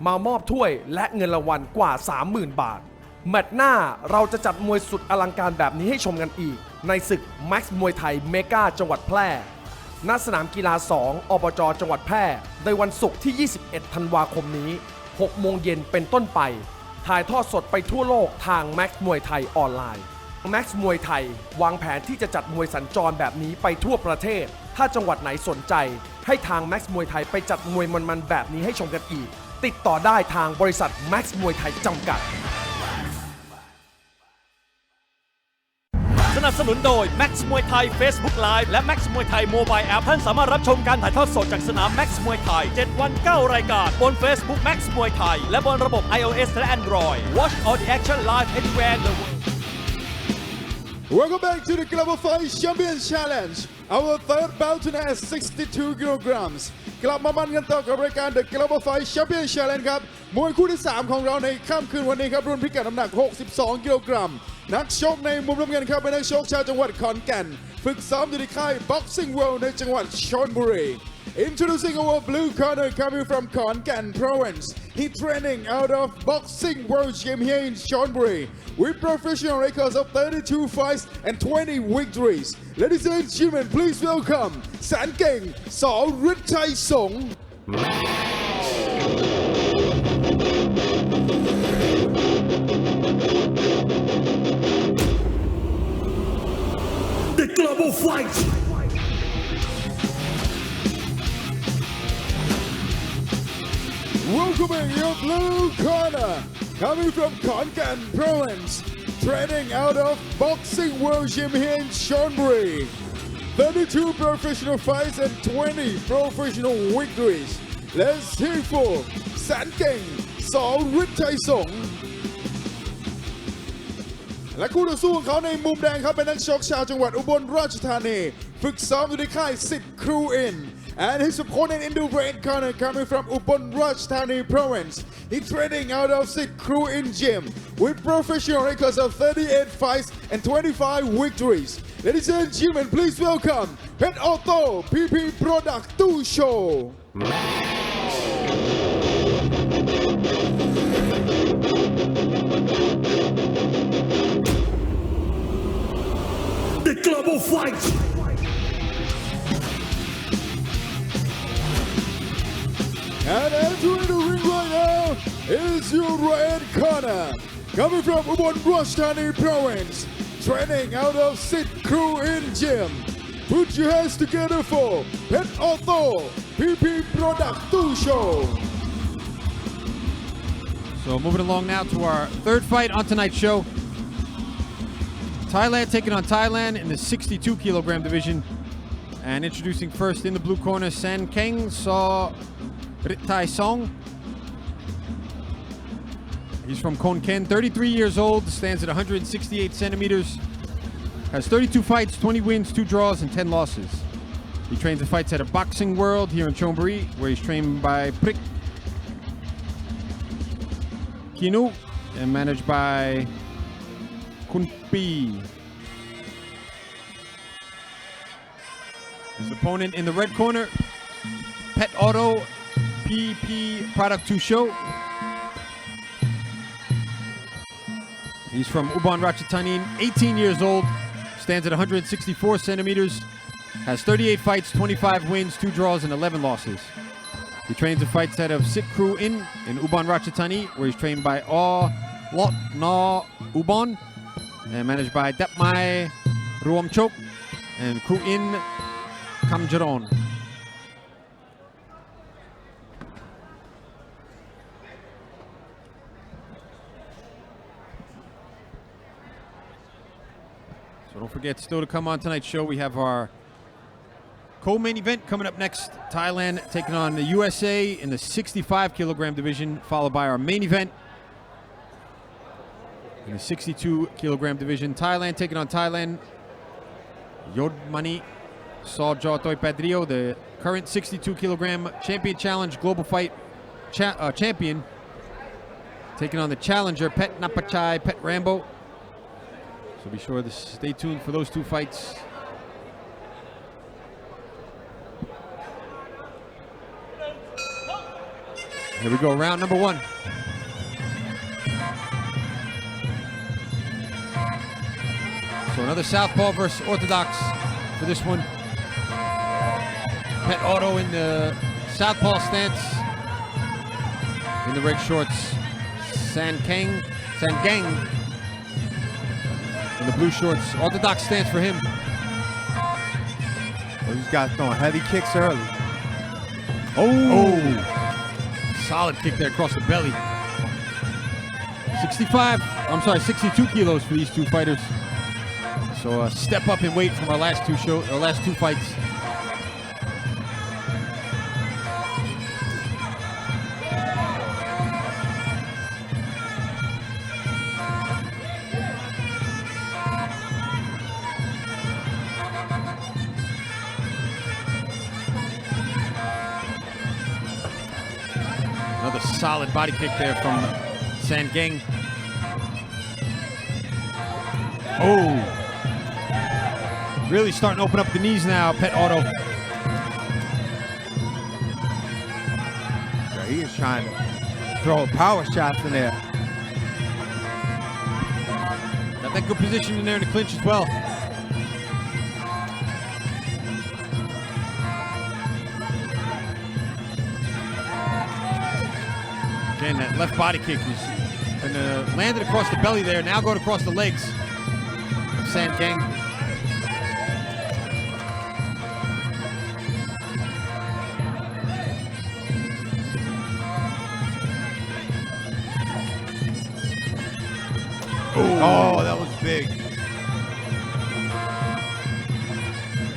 มามอบถ้วยและเงินรางวัลกว่า 30,000 บาท แมตช์หน้าเราจะจัดมวยสุดอลังการแบบนี้ให้ชมกันอีกในศึก Max มวยไทยเมกาจังหวัดแพร่ณสนามกีฬา 2 อบจ.จังหวัดแพร่ในวันศุกร์ที่ 21 ธันวาคมนี้ 6 โมงเย็นเป็นต้นไปถ่ายทอดสดไปทั่วโลกทาง Max มวยไทยออนไลน์ Max มวยไทยวางแผนที่จะจัดมวยสัญจรแบบนี้ไปทั่วประเทศถ้าจังหวัดไหนสนใจให้ทาง Max มวยไทยไปจัดมวยมันๆแบบนี้ให้ชมกันอีกติดต่อได้ทางบริษัท Max มวยไทยจำกัดสนับสนุนโดย Max มวยไทย Facebook Live และ Max มวยไทย Mobile App ท่านสามารถรับชมการถ่ายทอดสดจากสนาม Max มวยไทย 7 วัน 9 รายการบน Facebook Max มวยไทยและบนระบบ iOS และ Android Watch all the action live anywhere in the world Welcome back to the Global Fight Champion Challenge. Our third bout tonight is 62 kilograms. กลับมามันกันต่อกับรายการ The Global Fight Champion Challenge ครับมวยคู่ที่ 3 ของเราในค่ำคืนวันนี้ครับรุ่นพิกัดน้ำหนัก 62 กิโลกรัมนักชกในมุมน้ำเงินครับเป็นนักชกชาวจังหวัดขอนแก่นฝึกซ้อมอยู่ที่ค่าย Boxing World ในจังหวัดชลบุรี Introducing our blue corner coming from Khon Kaen province. He training out of Boxing World Gym here in Chonburi with professional records of 32 fights and 20 victories. Ladies and gentlemen, please welcome San Keng Saw Ritai Song. The Global Fight Welcoming your blue corner, coming from Khon Kaen province, training out of Boxing World Gym here in Chonburi. 32 professional fights and 20 professional victories. Let's hear for San Keng Saw Ritai Song. และคู่ต่อสู้ของเขาในมุมแดงครับเป็นนักชกชาวจังหวัดอุบลราชธานีฝึกซ้อมอยู่ในค่ายสิทธิ์ครูอิน and his opponent in the red corner coming from Ubon Ratchathani province. He training out of Sit Crew in Gym with professional records of 38 fights and 25 victories. Ladies and gentlemen, please welcome Pet Auto PP Product 2 Show. The Global Fight And entering the ring right now is your red corner. Coming from Ubon Ratchathani province, training out of Sit Crew in Gym. Put your hands together for Pet Auto PP Product 2 Show. So moving along now to our third fight on tonight's show. Thailand taking on Thailand in the 62 kilogram division. And introducing first in the blue corner, San Keng Saw Ritai Song. He's from Khon Kaen, 33 years old, stands at 168 centimeters, has 32 fights, 20 wins, 2 draws, and 10 losses. He trains and fights at a Boxing World here in Chonburi, where he's trained by Prik Kinu and managed by Kunpi. His opponent in the red corner, Pet Auto PP Product 2 Show. He's from Ubon Ratchathani, 18 years old, stands at 164 centimeters, has 38 fights, 25 wins, 2 draws, and 11 losses. He trains and fights out of Sit Crew in Ubon Ratchathani, where he's trained by Aw Lot Na Ubon and managed by Dapmai Ruomchok and Crew in Kamjaron. So don't forget, still to come on tonight's show, we have our co-main event coming up next. Thailand taking on the USA in the 65 kilogram division, followed by our main event in the 62 kilogram division. Thailand taking on Thailand. Yodmani Sawjaw Toi Padrio, the current 62 kilogram champion challenge global fight champion, taking on the challenger Pet Napachai Pet Rambo. So be sure to stay tuned for those two fights. Here we go, round number 1. So another southpaw versus orthodox for this one. Pet Auto in the southpaw stance. In the red shorts, Sanggang in the blue shorts. Orthodox stance for him. Well, these guys throwing heavy kicks early. Oh! Solid kick there across the belly. 62 kilos for these two fighters. So a step up in weight from our last two fights. Another solid body kick there from Sanggang. Oh! Really starting to open up the knees now, Pet Auto. Yeah, he is trying to throw power shots in there. Got that good position in there in the clinch as well. Again, that left body kick is landed across the belly there, now going across the legs of Sanggang. Oh, that was big.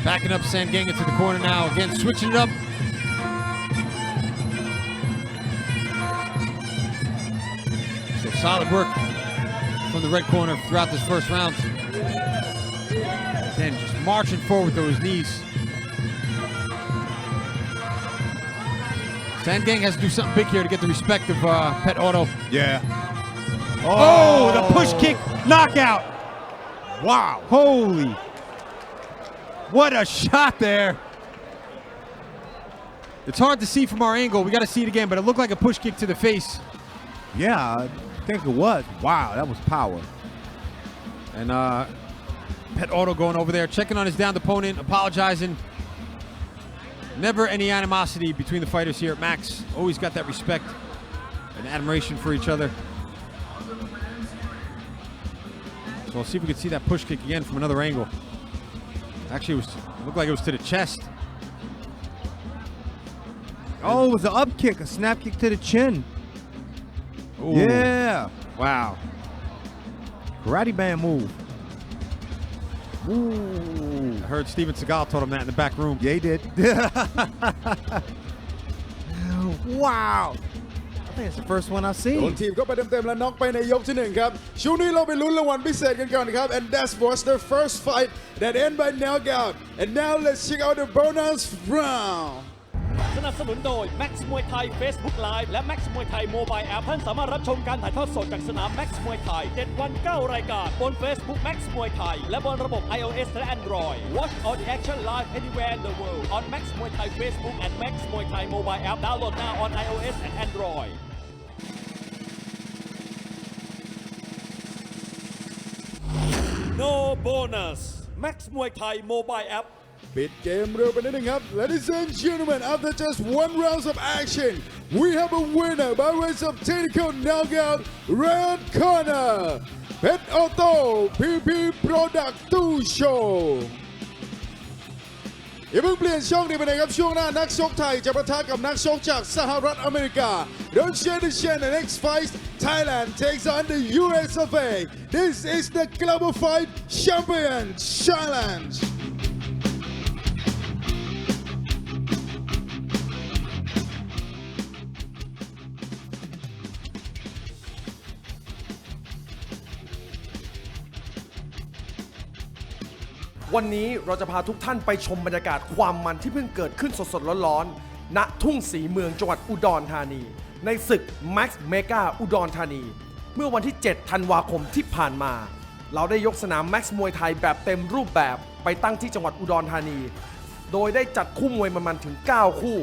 Backing up Sanggang into the corner now. Again, switching it up. So solid work from the red corner throughout this first round. Again, just marching forward with those knees. Sanggang has to do something big here to get the respect of Pet Auto. Yeah. Oh, the push kick knockout. Wow. Holy. What a shot there. It's hard to see from our angle. We got to see it again, but it looked like a push kick to the face. Yeah, I think it was. Wow, that was power. And Pet Auto going over there, checking on his downed opponent, apologizing. Never any animosity between the fighters here at Max. Always got that respect and admiration for each other. So we'll see if we can see that push kick again from another angle. Actually, it looked like it was to the chest. Oh, it was an up kick, a snap kick to the chin. Ooh. Yeah. Wow. Karate band move. Ooh. I heard Steven Seagal told him that in the back room. Yeah, he did. Wow. I think it's the first one I've โดน seen. ทีมเข้าไปเต็มๆและน็อกไปในยกที่หนึ่งครับช่วงนี้เราไปลุ้นรางวัลพิเศษกันก่อนครับ and that was the first fight that ended by knockout and now let's check out the bonus round สนับสนุนโดย Max Muay Thai Facebook Live และ Max Muay Thai Mobile App ท่านสามารถรับชมการถ่ายทอดสดจากสนาม Max Muay Thai 7 วัน 9 รายการบน Facebook Max Muay Thai และบนระบบ iOS และ Android Watch all the action live anywhere in the world on Max Muay Thai Facebook and Max Muay Thai Mobile App download now on iOS and Android No bonus Max Muay Thai Mobile App ปิดเกมเร็วไปนิดนึงครับ Ladies and gentlemen after just one round of action we have a winner by way of technical knockout red corner Pet Auto PP Product 2 Show อย่าเพิ่งเปลี่ยนช่องนี้ไปไหนครับช่วงหน้านักชกไทยจะปะทะกับนักชกจากสหรัฐอเมริกา Don't change the channel next fight Thailand takes on the US of A This is the Global Fight Champion Challengeวันนี้เราจะพาทุกท่านไปชมบรรยากาศความมันที่เพิ่งเกิดขึ้นสดๆร้อนๆณทุ่งศรีเมืองจังหวัดอุดรธานี ในศึก Max Mega อุดรธานี เมื่อวันที่ 7 ธันวาคมที่ผ่านมา เราได้ยกสนาม Max มวยไทยแบบเต็มรูปแบบไปตั้งที่จังหวัดอุดรธานี โดยได้จัดคู่มวยมันถึง 9 คู่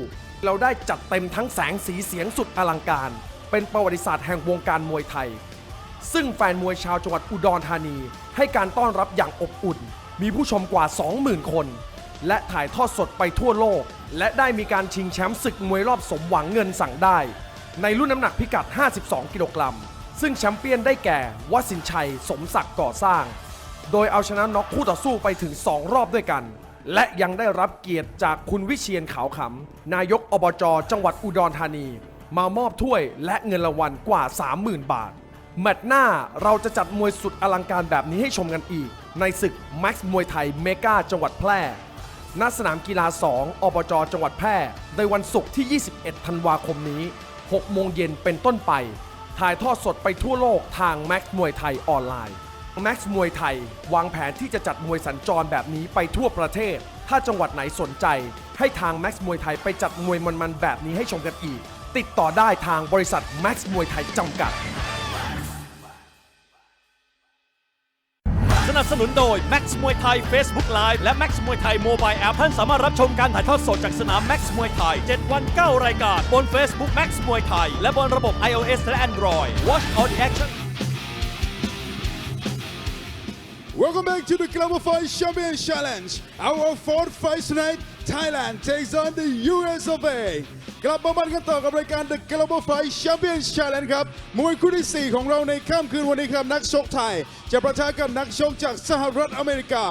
เราได้จัดเต็มทั้งแสงสีเสียงสุดอลังการ เป็นประวัติศาสตร์แห่งวงการมวยไทย ซึ่งแฟนมวยชาวจังหวัดอุดรธานีให้การต้อนรับอย่างอบอุ่นมีผู้ชมกว่า 20,000 คนและถ่ายทอดสดไปทั่วโลกและได้มีการชิงแชมป์ศึกมวยรอบสมหวังเงินสั่งได้ในรุ่นน้ำหนักพิกัด 52 กิโลกรัมซึ่งแชมป์เปี้ยนได้แก่วสินชัยสมศักดิ์ก่อสร้างโดยเอาชนะน็อกคู่ต่อสู้ไปถึง 2 รอบด้วยกันและยังได้รับเกียรติจากคุณวิเชียรขาวขำนายกอบจ.จังหวัดอุดรธานีมามอบถ้วยและเงินรางวัลกว่า 30,000 บาทแมตช์หน้าเราจะจัดมวยสุดอลังการแบบนี้ให้ชมกันอีกในศึกแม็กซ์มวยไทยเมกาจังหวัดแพร่ณสนามกีฬา 2 อบจ.จังหวัดแพร่ในวันศุกร์ที่ 21 ธันวาคมนี้ 6 โมงเย็นเป็นต้นไปถ่ายทอดสดไปทั่วโลกทางแม็กซ์มวยไทยออนไลน์แม็กซ์มวยไทยวางแผนที่จะจัดมวยสัญจรแบบนี้ไปทั่วประเทศถ้าจังหวัดไหนสนใจให้ทางแม็กซ์มวยไทยไปจัดมวยมันๆแบบนี้ให้ชมกันอีกติดต่อได้ทางบริษัทแม็กซ์มวยไทยจำกัดสนับสนุนโดย Max มวยไทย Facebook Live และ Max มวยไทย Mobile App ท่านสามารถรับชมการถ่ายทอดสดจากสนาม Max มวยไทย 7 วัน 9 รายการบน Facebook Max มวยไทยและบนระบบ iOS และ Android Watch all the action Welcome back to the Global Fight Champion Challenge. Our fourth fight tonight, Thailand takes on the US of A. กลับมาบันกันต่อกับรายการ The Global Fight Champion Challenge ครับมวยคู่ที่ 4 ของเราในค่ำคืนวันนี้ครับนักชกไทยจะประทะกับนักชกจากสหรัฐอเมริกา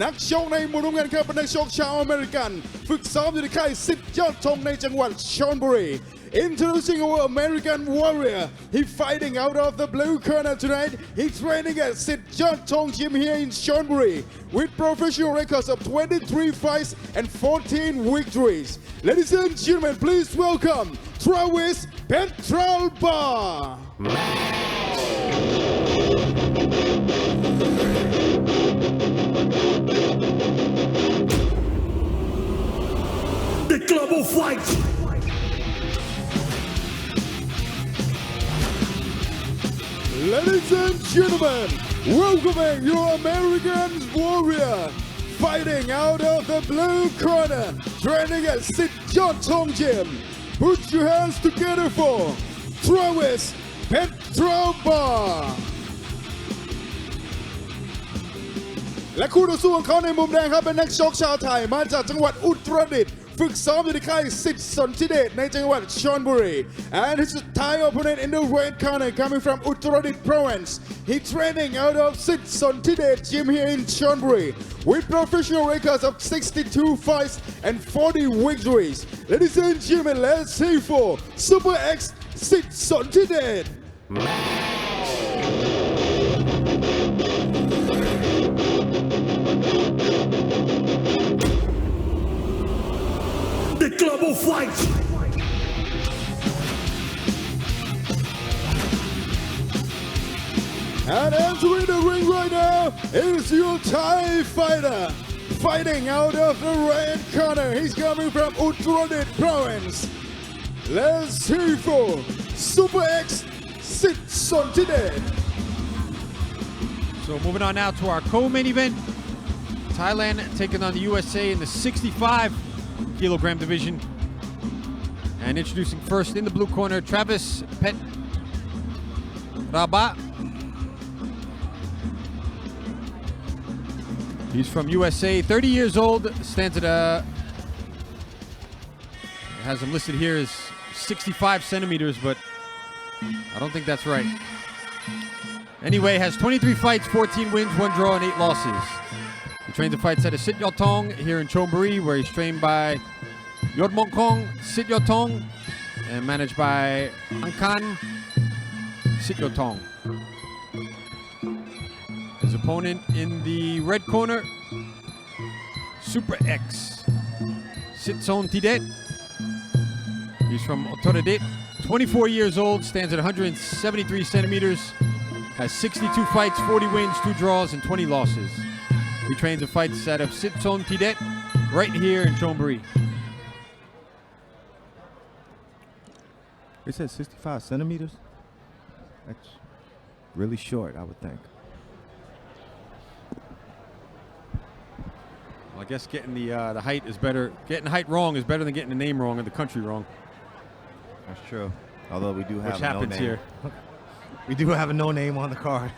นักชกในมุมน้ำเงินครับเป็นนักชกชาวอเมริกันฝึกซ้อมอยู่ในค่ายสิทธิ์ยอดธงในจังหวัดชลบุรีIntroducing our American warrior. He fighting out of the blue corner tonight. He's training at Sit Jot Tong Gym here in Chonburi with professional records of 23 fights and 14 victories. Ladies and gentlemen, please welcome Travis Petralba. The Global Fight Ladies and gentlemen, welcoming your American warrior, fighting out of the blue corner, training at Sit Jot Tong Gym. Put your hands together for Travis Petralba. และคู่ต่อสู้ของเขาในมุมแดงครับเป็นนักชกชาวไทยมาจากจังหวัดอุตรดิตถ์ฝึกซ้อมอยู่ในค่ายสิทธิ์สนธิเดชในจังหวัดชลบุรี and his Thai opponent in the red corner coming from Uttaradit province. He training out of Sit Sontidet gym here in Chonburi with professional records of 62 fights and 40 victories. Ladies and gentlemen, let's see for Super X Sit Sontidet. The Global Fight And entering the ring right now is your Thai fighter. Fighting out of the red corner. He's coming from Uttaradit province. Let's hear for Super X Sit Sontidet. So moving on now to our co-main event. Thailand taking on the USA in the 65 kilogram division. And introducing first in the blue corner, Travis Petralba. He's from USA, 30 years old, stands at has him listed here as 65 centimeters, but I don't think that's right. Anyway, has 23 fights, 14 wins, 1 draw, and 8 losses. He trains and fights at a Sit Yot Tong here in Chonburi, where he's trained by Yod Mong Kong, Sit Yot Tong, and managed by Angkan Sit Yot Tong. His opponent in the red corner, Super X Sitson Tidet. He's from Uttaradit, 24 years old, stands at 173 centimeters, has 62 fights, 40 wins, 2 draws, and 20 losses. He trains and fights out of Sitson Tidet, right here in Chonburi. They said 65 centimeters? That's really short, I would think. Well, I guess getting the height is better. Getting the height wrong is better than getting the name wrong or the country wrong. That's true. Although we do have Which no happens name. here. We do have a no name on the card.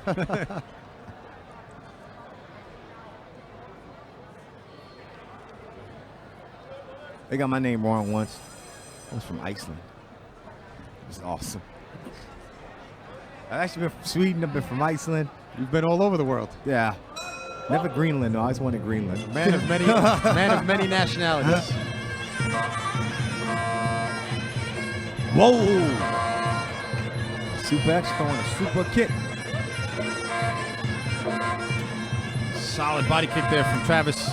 They got my name wrong once. I was from Iceland. It was awesome. I've actually been from Sweden. I've been from Iceland. You've been all over the world. Yeah. Never Greenland, though. I just wanted Greenland. Man of many, nationalities. Whoa! Super X throwing a super kick. Solid body kick there from Travis.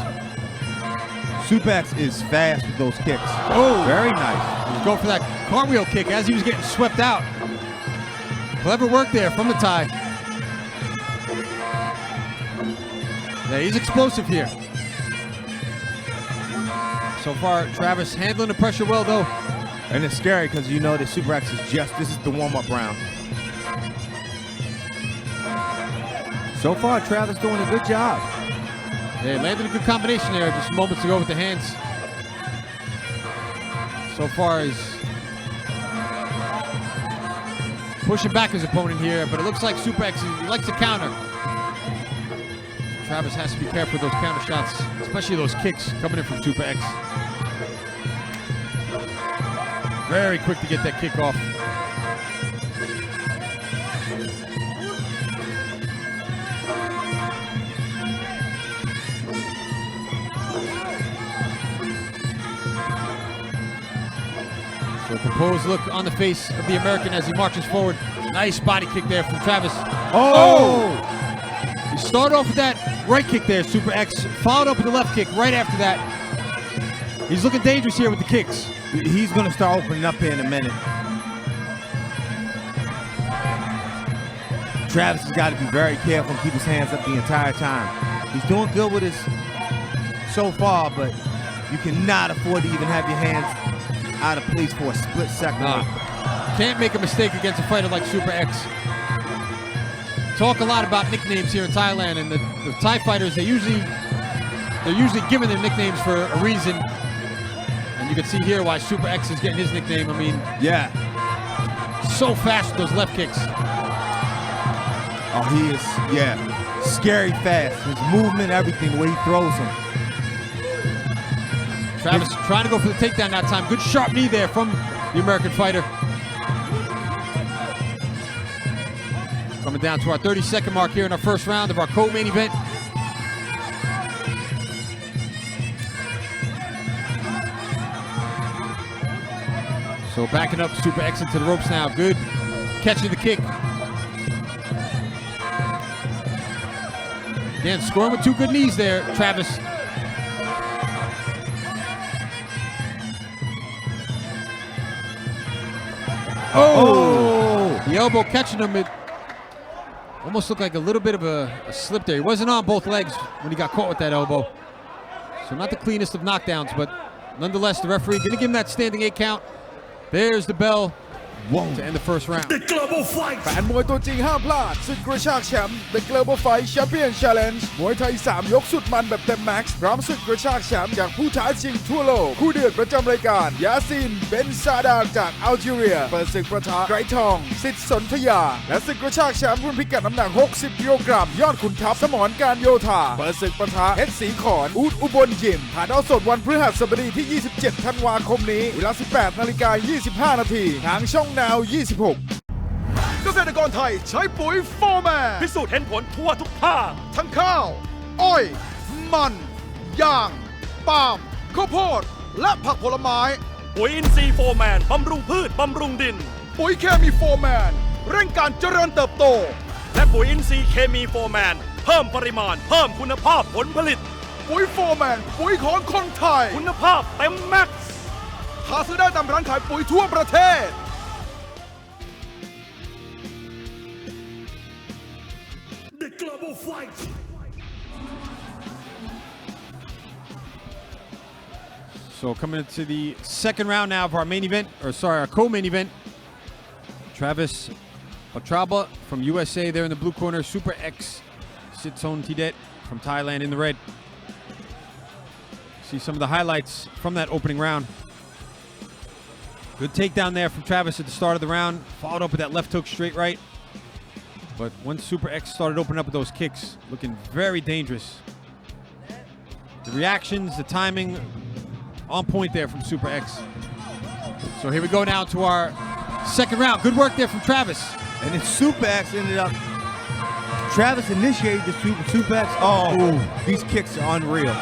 Super X is fast with those kicks. Oh, very nice. He's going for that cartwheel kick as he was getting swept out. Clever work there from the tie. Yeah, he's explosive here. So far, Travis handling the pressure well, though. And it's scary because you know that Super X is this is the warm-up round. So far, Travis doing a good job. Yeah, landed a good combination there just moments ago with the hands. So far, he's pushing back his opponent here, but it looks like Super X, he likes to counter. Travis has to be careful with those counter shots, especially those kicks coming in from Super X. Very quick to get that kick off. So a composed look on the face of the American as he marches forward. Nice body kick there from Travis. Oh! He started off with that right kick there, Super X. Followed up with the left kick right after that. He's looking dangerous here with the kicks. He's going to start opening up here in a minute. Travis has got to be very careful and keep his hands up the entire time. He's doing good with his so far, but you cannot afford to even have your hands out of place for a split second. Can't make a mistake against a fighter like Super X. Talk a lot about nicknames here in Thailand, and the Thai fighters, they're usually given their nicknames for a reason. And you can see here why Super X is getting his nickname. I mean, yeah, so fast with those left kicks. Oh, he is, yeah, scary fast. His movement, everything, the way he throws him. Travis trying to go for the takedown that time. Good sharp knee there from the American fighter. Coming down to our 30-second mark here in our first round of our co-main event. So backing up Super X into the ropes now. Good catching the kick. Again, scoring with two good knees there, Travis. Oh! The elbow catching him. It almost looked like a little bit of a slip there. He wasn't on both legs when he got caught with that elbow. So not the cleanest of knockdowns, but nonetheless, the referee going to give him that standing 8 count. There's the bell. To end the first round. แฟนมวยตัวจริงห้ามพลาดศึกกระชากแชมป์ The Global Fight Champion Challenge มวยไทย3ยกสุดมันแบบเต็มแม็กซ์พร้อมศึกกระชากแชมป์จากผู้ท้าชิงทั่วโลกคู่เดือดประจำรายการยาซีนเบนซาดาจากอัลจีเรียเปิดศึกประทะไกรทองสิทธิ์สนธยาและศึกกระชากแชมป์รุ่นพิกัดน้ำหนัก60 กิโลกรัมยอดขุนทัพสมรการโยธาเปิดศึกประทะเพชรศรีขอนอูดอุบลยิมถ่ายทอดสดวันพฤหัสบดีที่27 ธันวาคมนี้เวลา 18:25 นาทีทางช่องนาว 26เกษตรกรไทยใช้ปุ๋ยโฟร์แมน พิสูจน์เห็นผลทั่วทุกภาค ทั้งข้าว อ้อย มันยางปาล์มข้าวโพดและผักผลไม้ ปุ๋ยอินทรีย์โฟร์แมนบำรุงพืชบำรุงดิน ปุ๋ยเคมีโฟร์แมนเร่งการเจริญเติบโต และปุ๋ยอินทรีย์เคมีโฟร์แมนเพิ่มปริมาณเพิ่มคุณภาพผลผลิต ปุ๋ยโฟร์แมนปุ๋ยของคนไทย คุณภาพเต็มแม็กซ์ หาซื้อได้ตามร้านขายปุ๋ยทั่วประเทศ The Global Fight. So coming into the second round now of our main event, our co-main event. Travis Patraba from USA there in the blue corner. Super X Sitson Tidet from Thailand in the red. See some of the highlights from that opening round. Good takedown there from Travis at the start of the round. Followed up with that left hook straight right. But once Super X started opening up with those kicks, looking very dangerous. The reactions, the timing, on point there from Super X. So here we go now to our second round. Good work there from Travis. And then Super X ended up, Travis initiated the Super X. Oh, these kicks are unreal.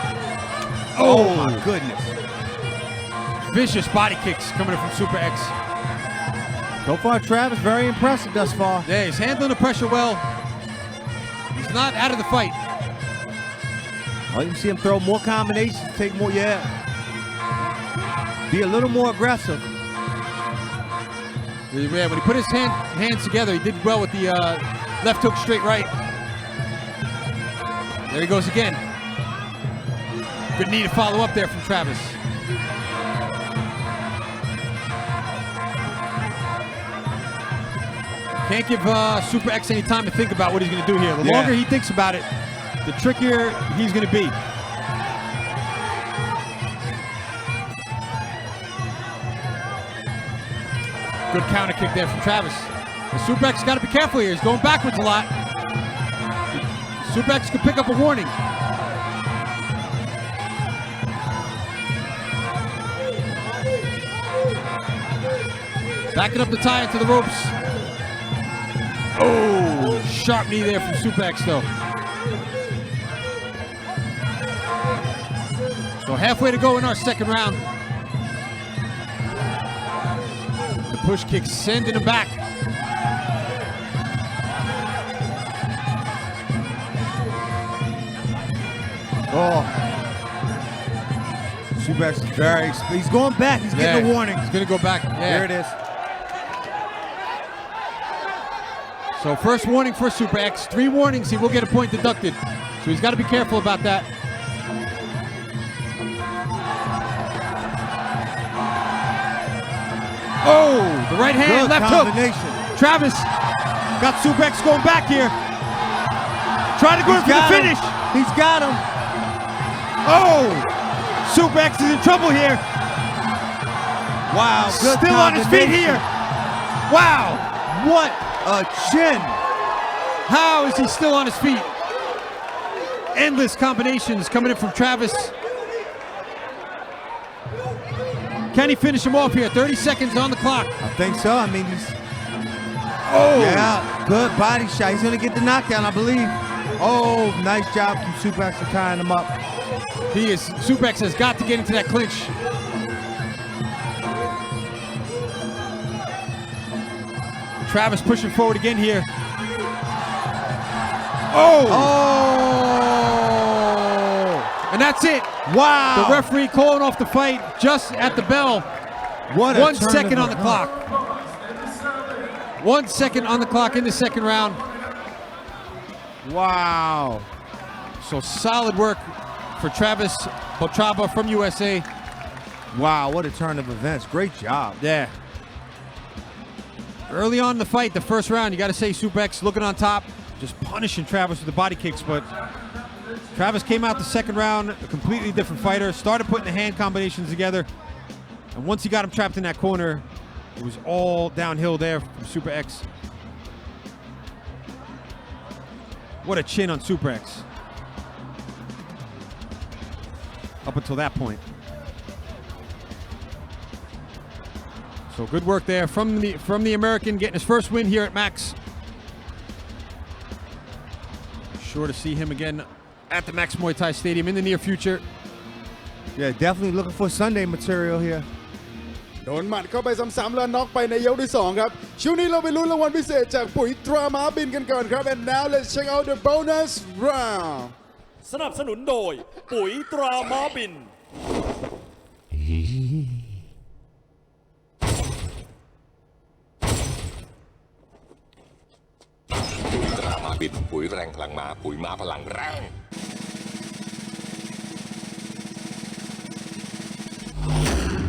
Oh my goodness. Vicious body kicks coming in from Super X. So far, Travis, very impressive thus far. Yeah, he's handling the pressure well. He's not out of the fight. Oh, you can see him throw more combinations, take more, be a little more aggressive. Yeah, when he put his hands together, he did well with the left hook straight right. There he goes again. Good knee to follow up there from Travis. Can't give Super X any time to think about what he's going to do here. The longer he thinks about it, the trickier he's going to be. Good counter kick there from Travis. And Super X got to be careful here. He's going backwards a lot. Super X could pick up a warning. Backing up the tie into the ropes. Oh, sharp knee there from Super X though. So halfway to go in our second round. The push kick sending him back. Oh. Super X is he's going back. He's getting a warning. He's gonna go back. Yeah. There it is. So first warning for Super X. 3 warnings, he will get a point deducted. So he's got to be careful about that. Oh, the right hand, left hook. Travis got Super X going back here. Trying to go in for the finish. He's got him. Oh, Super X is in trouble here. Wow, good Still on his feet here. Wow. What a chin. How is he still on his feet? Endless combinations coming in from Travis. Can he finish him off here? 30 seconds on the clock. I think so. I mean, he's... Oh! Yeah, good body shot. He's going to get the knockdown, I believe. Oh, nice job from Super X for tying him up. Super X has got to get into that clinch. Travis pushing forward again here. Oh! Oh! And that's it. Wow! The referee calling off the fight just at the bell. What a 1 second on the clock. 1 second on the clock in the second round. Wow. So solid work for Travis Botrava from USA. Wow, what a turn of events. Great job. Yeah. Early on in the fight, the first round, you got to say Super X looking on top, just punishing Travis with the body kicks, but Travis came out the second round, a completely different fighter, started putting the hand combinations together, and once he got him trapped in that corner, it was all downhill there from Super X. What a chin on Super X. Up until that point. So good work there from the American, getting his first win here at Max. Sure to see him again at the Max Muay Thai Stadium in the near future. Yeah, definitely looking for Sunday material here. โดนหมัดเข้าไปซ้ำๆแล้วน็อกไปในยกที่ 2 ครับ ช่วงนี้เราไปลุ้นรางวัลพิเศษจากปุ๋ยตราม้าบินกันก่อนครับ and now let's check out the bonus round สนับสนุนโดยปุ๋ยตราม้าบิน ปุ๋ยตราม้าบินปุ๋ยแรงพลังม้าปุ๋ยม้าพลังแรง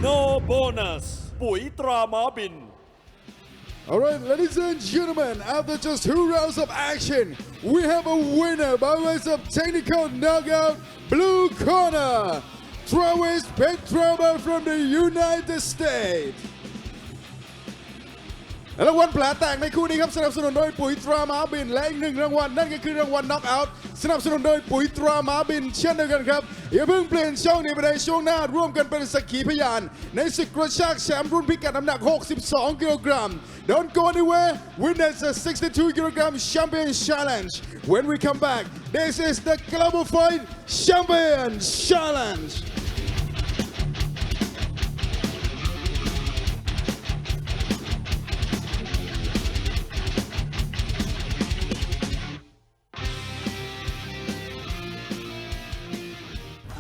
No bonus ปุ๋ยตราม้าบิน Alright, ladies and gentlemen, after just 2 rounds of action, we have a winner by way of technical knockout, blue corner, Travis Petrova from the United States. และรางวัลแผลแตกในคู่นี้ครับสนับสนุนโดยปุ๋ยตราม้าบินและอีกหนึ่งรางวัลนั่นก็คือรางวัลน็อกเอาท์สนับสนุนโดยปุ๋ยตราม้าบินเช่นเดียวกันครับอย่าเพิ่งเปลี่ยนช่องนี้ไปในช่วงหน้าร่วมกันเป็นสักขีพยานในศึกกระชากแชมป์รุ่นพิกัดน้ำหนัก62กิโลกรัม Don't go anywhere witness the 62 kilogram champion challenge when we come back this is the Global Fight Champion Challenge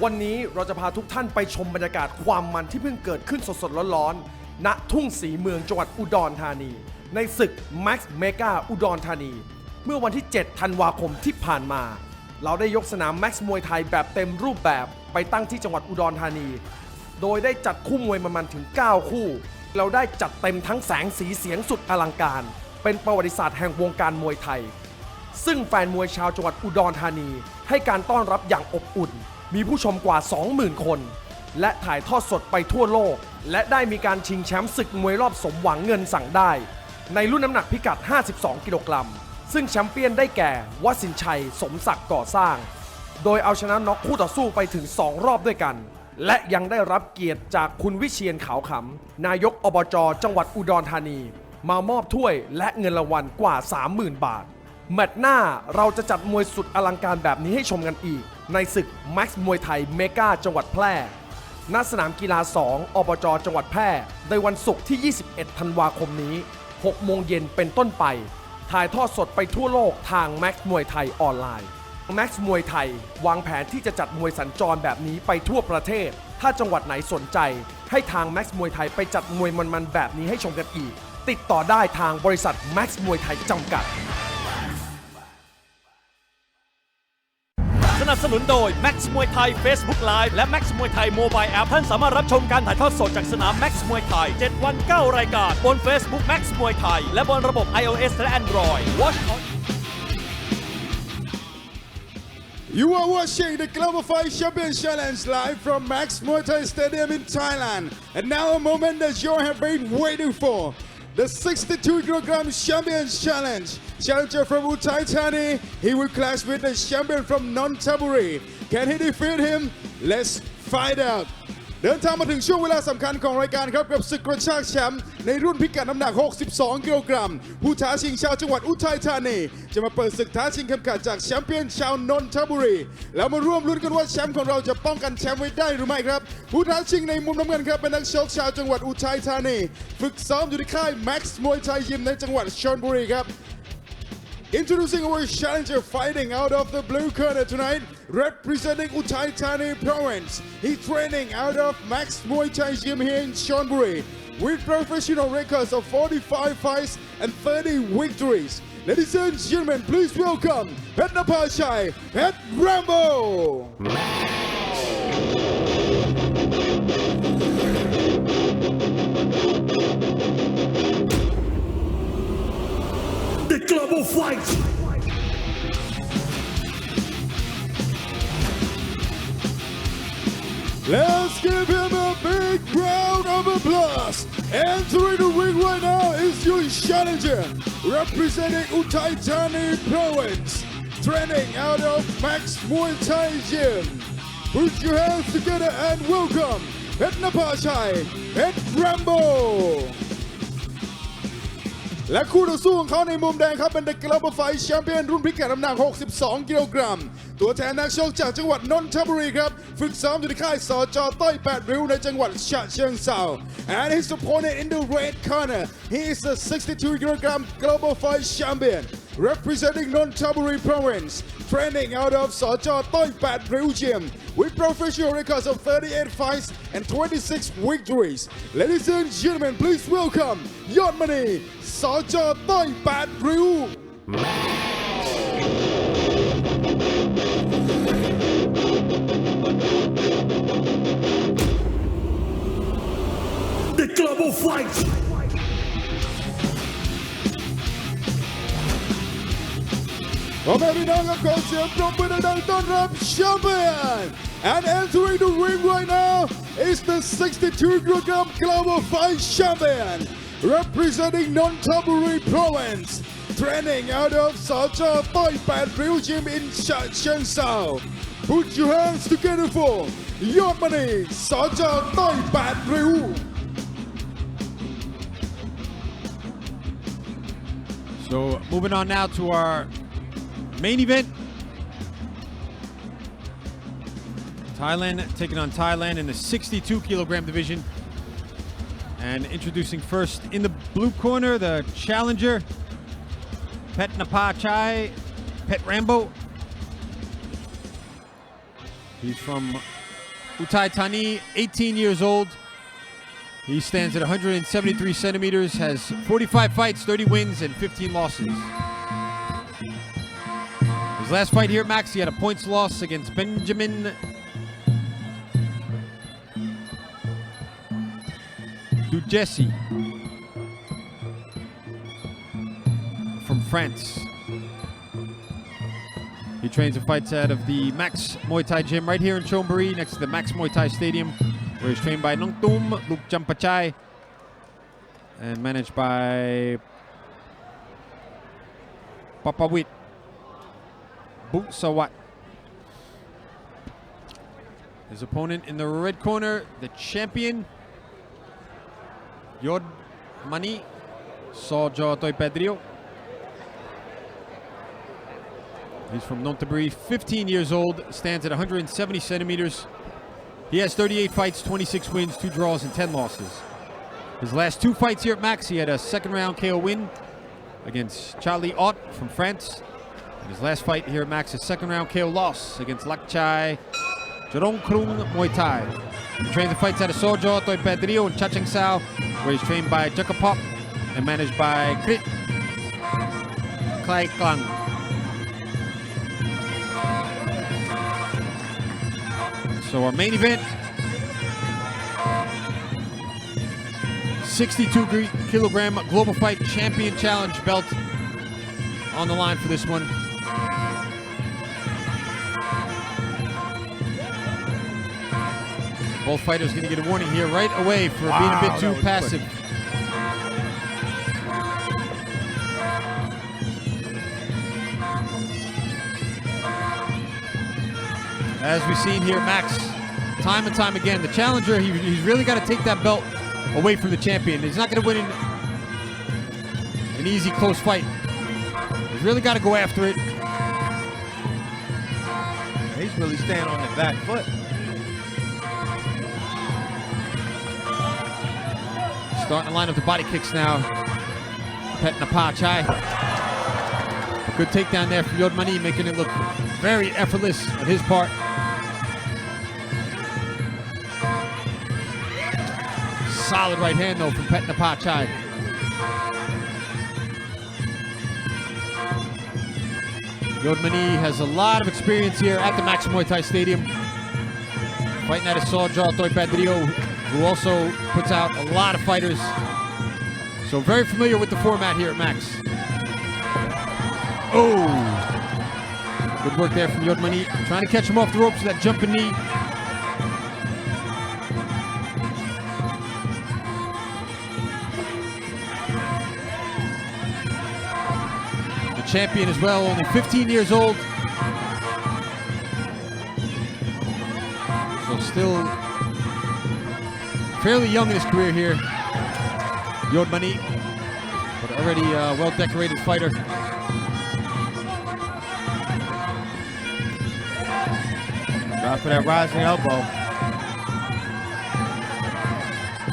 วันนี้เราจะพาทุกท่านไปชมบรรยากาศความมันที่เพิ่งเกิดขึ้นสดๆร้อนๆณทุ่งศรีเมืองจังหวัดอุดรธานีในศึก Max Mega อุดรธานีเมื่อวันที่ 7 ธันวาคมที่ผ่านมาเราได้ยกสนาม Max มวยไทยแบบเต็มรูปแบบไปตั้งที่จังหวัดอุดรธานีโดยได้จัดคู่มวยมันถึง 9 คู่เราได้จัดเต็มทั้งแสงสีเสียงสุดอลังการเป็นประวัติศาสตร์แห่งวงการมวยไทยซึ่งแฟนมวยชาวจังหวัดอุดรธานีให้การต้อนรับอย่างอบอุ่นมีผู้ชมกว่า 20,000 คนและถ่ายทอดสดไปทั่วโลกและได้มีการชิงแชมป์ศึกมวยรอบสมหวังเงินสั่งได้ในรุ่นน้ำหนักพิกัด 52 กิโลกรัมซึ่งแชมเปี้ยนได้แก่วสินชัยสมศักดิ์ก่อสร้างโดยเอาชนะน็อกคู่ต่อสู้ไปถึง 2 รอบด้วยกันและยังได้รับเกียรติจากคุณวิเชียรขาวขำนายกอบจ.จังหวัดอุดรธานีมามอบถ้วยและเงินรางวัลกว่า 30,000 บาทแมตช์หน้าเราจะจัดมวยสุดอลังการแบบนี้ให้ชมกันอีกในศึก Max มวยไทยเมกาจังหวัดแพร่ณสนามกีฬา 2 อบจ.จังหวัดแพร่ในวันศุกร์ที่ 21 ธันวาคมนี้ 6 โมงเย็นเป็นต้นไปถ่ายทอดสดไปทั่วโลกทาง Max มวยไทยออนไลน์ Max มวยไทยวางแผนที่จะจัดมวยสัญจรแบบนี้ไปทั่วประเทศถ้าจังหวัดไหนสนใจให้ทาง Max มวยไทยไปจัดมวยมันๆแบบนี้ให้ชมกันอีกติดต่อได้ทางบริษัท Max มวยไทยจำกัดสนับสนุนโดย Max มวยไทย Facebook Live และ Max มวยไทย Mobile App ท่านสามารถรับชมการถ่ายทอดสดจากสนาม Max มวยไทย 7 วัน 9 รายการบน Facebook Max มวยไทยและบนระบบ iOS และ Android Watch You are watching the Global Fight Champion Challenge live from Max Muay Thai Stadium in Thailand. And now a moment that you have been waiting for. The 62 kilogram Champion Challenge. Challenger from Uthai Thani. He will clash with the champion from Nonthaburi. Can he defeat him? Let's find out. เดินทางมาถึงช่วงเวลาสำคัญของรายการครับกับศึกกระชากแชมป์ในรุ่นพิกัดน้ำหนัก62กิโลกรัมผู้ท้าชิงชาวจังหวัดอุทัยธานีจะมาเปิดศึกท้าชิงเข็มขัดจากแชมเปี้ยนชาวนนทบุรีแล้วมาร่วมลุ้นกันว่าแชมป์ของเราจะป้องกันแชมป์ไว้ได้หรือไม่ครับผู้ท้าชิงในมุมน้ำเงินครับเป็นนักชกชาวจังหวัดอุทัยธานีฝึกซ้อมอยู่ที่ค่าย Max มวยไทยยิมในจังหวัดชลบุรีครับIntroducing our challenger fighting out of the blue corner tonight, representing Uthai Thani province. He's training out of Max Muay Thai Gym here in Chonburi with professional records of 45 fights and 30 victories. Ladies and gentlemen, please welcome Pet Napachai, Pet Rambo. The Global Fight Let's give him a big round of applause. Entering the ring right now is your challenger, representing Uthai Thani province, training out of Max Muay Thai Gym. Put your hands together and welcome Pet Napachai, Pet Rambo. และคู่ต่อสู้ของเขาในมุมแดงครับเป็น The Global Fight Champion รุ่นพิกัดน้ำหนัก62กิโลกรัมตัวแทนนักชกจากจังหวัดนนทบุรีครับฝึกซ้อมอยู่ที่ค่ายสจ.ต้อย8ริ้วในจังหวัดฉะเชิงเทรา and his opponent in the red corner he is the 62 kilogram Global Fight Champion representing Nonthaburi province training out of สจ.ต้อย8ริ้ว Gym with professional records of 38 fights and 26 victories. Ladies and gentlemen, please welcome ยอดมณีสจ.ต้อย8ริ้วThe Global Fightพ่อแม่พี่น้องครับขอเสียงปรบมือดังๆต้อนรับแชมเปี้ยน and entering the ring right now is the 62 kilogram Global Fight Champion representing Nonthaburi Province, training out of Saja Thoi Pat Ryu Gym in Changsha. Put your hands together for Yodmani Saja Thoi Pat Ryu. So moving on now to our main event. Thailand taking on Thailand in the 62 kilogram division. And introducing first in the blue corner, the challenger, Pet Napa Chai, Pet Rambo. He's from Uthai Thani, 18 years old. He stands at 173 centimeters, has 45 fights, 30 wins, and 15 losses. His last fight here at Max, he had a points loss against Benjamin Jesse from France. He trains and fights out of the Max Muay Thai gym right here in Chonburi, next to the Max Muay Thai Stadium, where he's trained by Nongtum Lup Champachai and managed by Papawit Butsawat. His opponent in the red corner, the champion, Yod Mani Sojo Toy Pedrio. He's from Nonthaburi, 15 years old, stands at 170 centimeters. He has 38 fights, 26 wins, 2 draws, and 10 losses. His last 2 fights here at Max, he had a second round KO win against Charlie Ott from France. And his last fight here at Max, a second round KO loss against Lakchai Jarong Krung Muay Thai. He trains and fights out of Sojo Toy Pedrio in Chachangsao, where he's trained by Jakapop and managed by Krit Klai Klang. So our main event, 62 kilogram global fight champion challenge belt on the line for this one. Both fighters going to get a warning here right away for being a bit too passive. As we've seen here, Max, time and time again, the challenger, he's really got to take that belt away from the champion. He's not going to win an easy, close fight. He's really got to go after it. He's really staying on the back foot. Starting to line up the body kicks now. Pet Napa Chai. A good takedown there for Yod Mani, making it look very effortless on his part. Solid right hand though from Pet Napa Chai. Yod Mani has a lot of experience here at the Max Muay Thai Stadium. Fighting out of Sojo Toy Pedrio, who also puts out a lot of fighters. So very familiar with the format here at Max. Oh! Good work there from Yod Mani. Trying to catch him off the ropes with that jumping knee. The champion as well, only 15 years old. So still fairly young in his career here, Yod Mani, but already a well-decorated fighter. Drop for that rising elbow.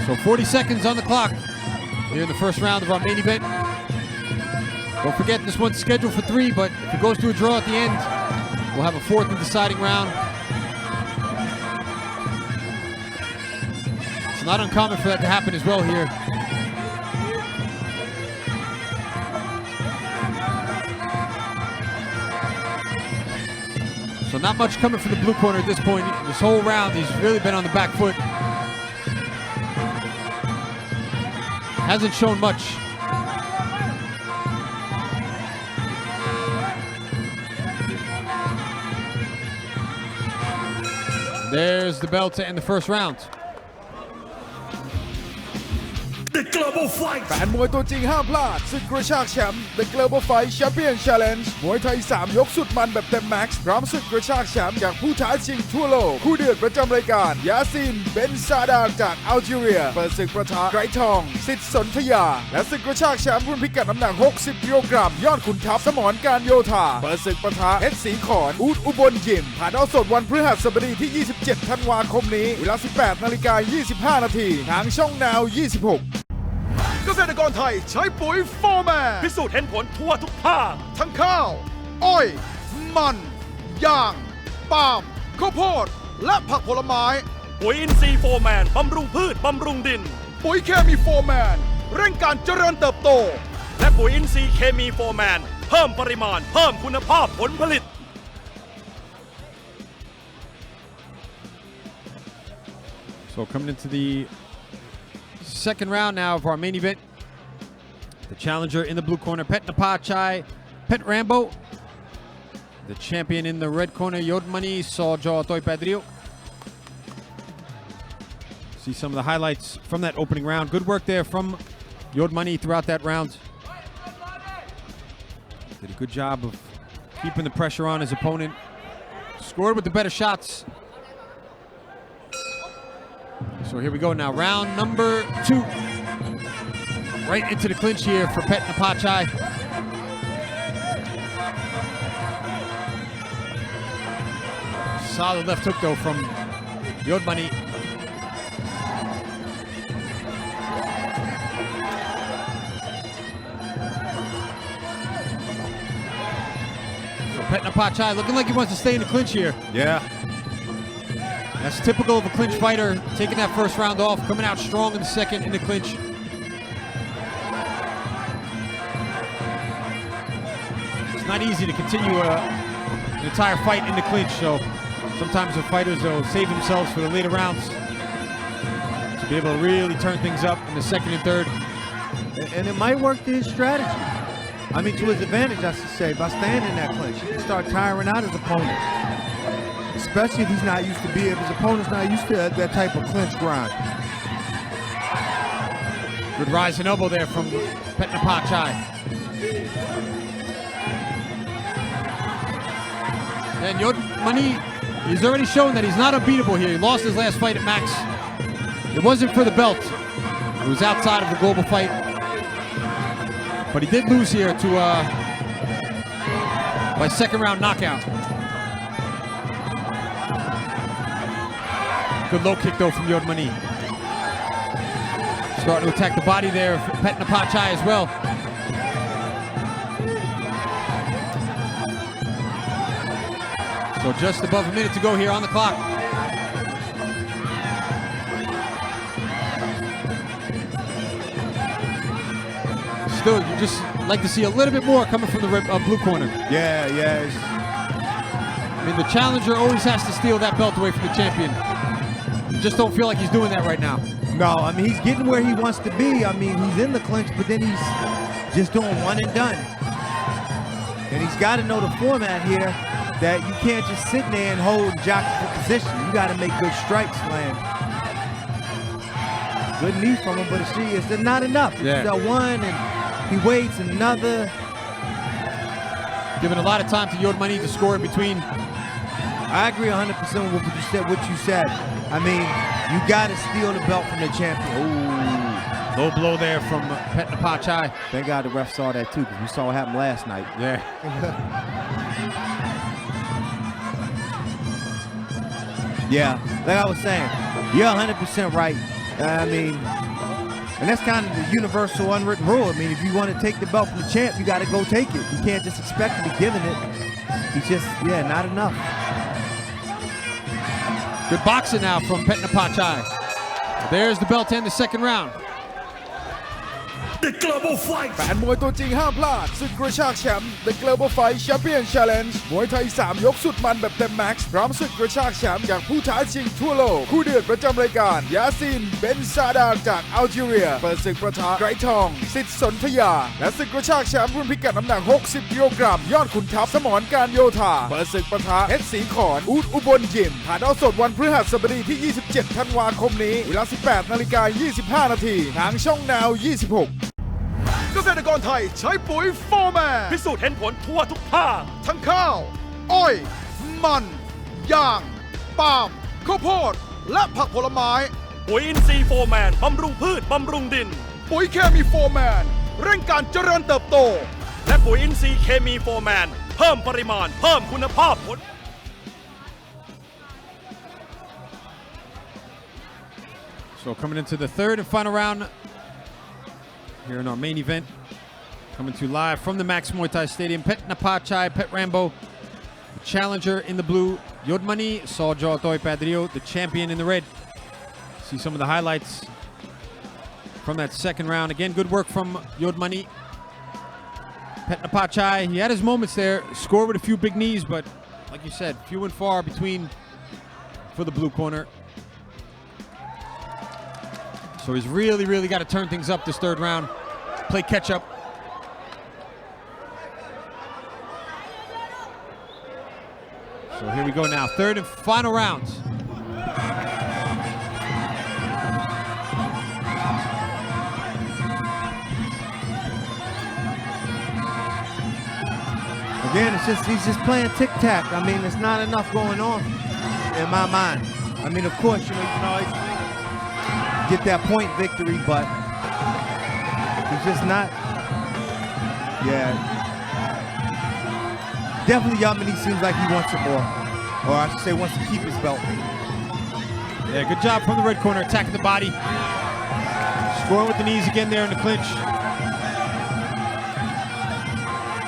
So 40 seconds on the clock here in the first round of our main event. Don't forget, this one's scheduled for 3, but if it goes to a draw at the end, we'll have a 4th and deciding round. It's not uncommon for that to happen as well here. So not much coming from the blue corner at this point. This whole round, he's really been on the back foot. Hasn't shown much. There's the bell to end the first round. The Global Fight แฟนมวยตัวจริงห้ามพลาดศึกกระชากแชมป์ The Global Fight Champion Challenge มวยไทย 3 ยกสุดมันแบบเต็มแม็กซ์พร้อมศึกกระชากแชมป์จากผู้ท้าชิงทั่วโลกคู่เดือดประจำรายการยาซินเบนซาดาจากอัลจีเรียเปิดศึกประทะไกรทองสิทธิ์สนธยาและศึกกระชากแชมป์รุ่นพิกัดน้ำหนัก60กิโลกรัมยอดขุนทัพสมรการโยธาเปิดศึกประทะเพชรศรีขอนอูดอุบลยิมถ่ายทอดสดวันพฤหัสบดีที่ 27 ธันวาคมนี้เวลา 18:25 น.ทางช่องนาว 26 เกษตรกรไทยใช้ปุ๋ยโฟร์แมน พิสูจน์เห็นผลทั่วทุกภาค ทั้งข้าว อ้อย มันยางปาล์มข้าวโพดและผักผลไม้ ปุ๋ยอินทรีย์โฟร์แมนบำรุงพืชบำรุงดิน ปุ๋ยเคมีโฟร์แมนเร่งการเจริญเติบโต และปุ๋ยอินทรีย์เคมีโฟร์แมนเพิ่มปริมาณเพิ่มคุณภาพผลผลิต So coming into the second round now of our main event, the challenger in the blue corner, Pet Napachai, Pet Rambo. The champion in the red corner, Yodmani Sojo Toy Padrio. See some of the highlights from that opening round. Good work there from Yodmani throughout that round. Did a good job of keeping the pressure on his opponent. Scored with the better shots. So here we go now, round number 2. Right into the clinch here for Pet Napachai. Solid left hook though from Yodmani. So Pet Napachai looking like he wants to stay in the clinch here. Yeah. That's typical of a clinch fighter, taking that first round off, coming out strong in the second in the clinch. It's not easy to continue an entire fight in the clinch, so sometimes the fighters will save themselves for the later rounds to be able to really turn things up in the second and third. And it might work to his strategy. I mean, to his advantage, I should say, by staying in that clinch. He can start tiring out his opponents. Especially if he's not used to be, if his opponent's not used to that type of clinch grind. Good rising elbow there from Pet Napachai. And Yodmani, he's already shown that he's not unbeatable here. He lost his last fight at Max. It wasn't for the belt. It was outside of the global fight. But he did lose here to by second round knockout. Good low kick though from Yodmani. Starting to attack the body there of Pet Napachai as well. So just above a minute to go here on the clock. Still, you just like to see a little bit more coming from the blue corner. Yeah. I mean, the challenger always has to steal that belt away from the champion. You just don't feel like he's doing that right now. No, I mean, he's getting where he wants to be. I mean, he's in the clinch, but then he's just doing one and done. And he's got to know the format here, that you can't just sit there and hold and jockey for position. You got to make good strikes land. Good knee from him, but it's not enough. Yeah. It's that one, and he waits another. Giving a lot of time to Yodmani to score in between. I agree 100% with what you said. I mean, you got to steal the belt from the champion. Ooh, low blow there from Pet Napachai. Thank God the ref saw that too, because we saw what happened last night. Yeah. Yeah, like I was saying, you're 100% right. I mean, and that's kind of the universal unwritten rule. I mean, if you want to take the belt from the champ, you got to go take it. You can't just expect to be given it. He's just, not enough. Good boxing now from Pet Napachai. There's the belt to end the second round. The Global Fight แฟนมวยตัวจริงห้ามพลาดศึกกระชากแชมป์ The Global Fight Champion Challenge มวยไทย 3 ยกสุดมันแบบเต็มแม็กซ์พร้อมศึกกระชากแชมป์จากผู้ท้าชิงทั่วโลกคู่เดือดประจำรายการยาซินเบนซาดาจากอัลจีเรียเปิดศึกประทะไกรทองสิทธิ์สนธยาและศึกกระชากแชมป์รุ่นพิกัดน้ำหนัก60กิโลกรัมยอดขุนทัพสมรการโยธาเปิดศึกประทะเพชรศรีขอนอูดอุบลยิมถ่ายทอดสดวันพฤหัสบดีที่ 27 ธันวาคมนี้เวลา 18:25 นาทีทางช่องนาว 26 เกษตรกรไทยใช้ปุ๋ยโฟร์แมน พิสูจน์เห็นผลทั่วทุกภาค ทั้งข้าว อ้อย มัน ยาง ปาล์ม ข้าวโพด และผักผลไม้ ปุ๋ยอินทรีย์โฟร์แมน บำรุงพืช บำรุงดิน ปุ๋ยเคมีโฟร์แมน เร่งการเจริญเติบโต และปุ๋ยอินทรีย์เคมีโฟร์แมน เพิ่มปริมาณ เพิ่มคุณภาพผล So coming into the third and final round here in our main event, coming to live from the Max Muay Thai Stadium, Pet Napachai, Pet Rambo, the challenger in the blue, Yodmani, Soljo Toy Padrio, the champion in the red. See some of the highlights from that second round. Again, good work from Yodmani. Pet Napachai, he had his moments there, scored with a few big knees, but like you said, few and far between for the blue corner. So he's really got to turn things up this third round, play catch up. So here we go now, third and final rounds. Again, he's just playing tic-tac. I mean, there's not enough going on in my mind. I mean, of course, you can always get that point victory, but it's just not. Yeah. Definitely Yamini seems like he wants it more. Or I should say wants to keep his belt. Yeah, good job from the red corner, attacking the body. Scoring with the knees again there in the clinch.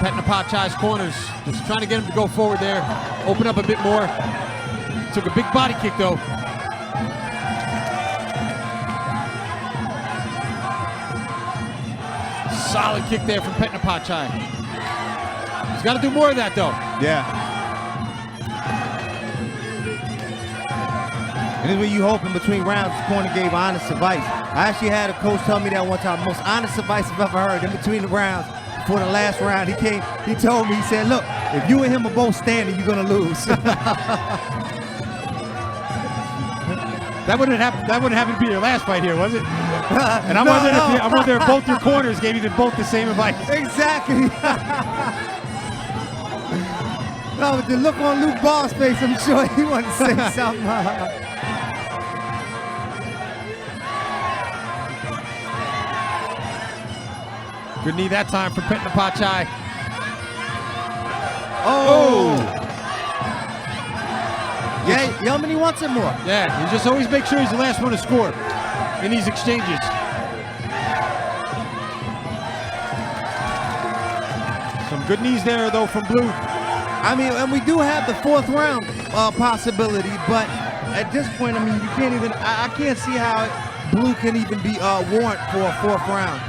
Pet Napachai's corners, just trying to get him to go forward there. Open up a bit more. Took a big body kick though. Solid kick there from Pet Napachai. He's got to do more of that though. Yeah. And this is what you hope in between rounds. The corner gave honest advice. I actually had a coach tell me that one time. Most honest advice I've ever heard in between the rounds. For the last round, he told me, he said, look, if you and him are both standing, you're gonna lose. That wouldn't happen to be your last fight here, was it? And I'm wondering if both your corners gave you both the same advice. Exactly. No, with the look on Luke Ball's face, I'm sure he wanted to say something. Good knee that time for Pet Napachai. Oh! Yeah, Yamini wants it more. Yeah, he just always makes sure he's the last one to score in these exchanges. Some good knees there though from Blue. I mean, and we do have the fourth round possibility, but at this point, I mean, you can't even, I can't see how Blue can even be warrant for a fourth round.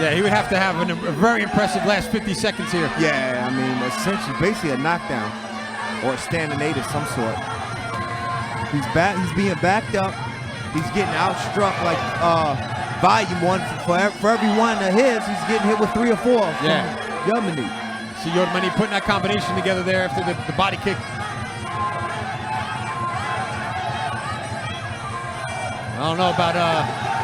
Yeah, he would have to have a very impressive last 50 seconds here. Yeah, I mean, essentially, basically a knockdown or a standing eight of some sort. He's being backed up. He's getting outstruck like volume one. For every one of his, he's getting hit with 3 or 4. Yeah. Yodmani. See Yodmani putting that combination together there after the body kick. I don't know about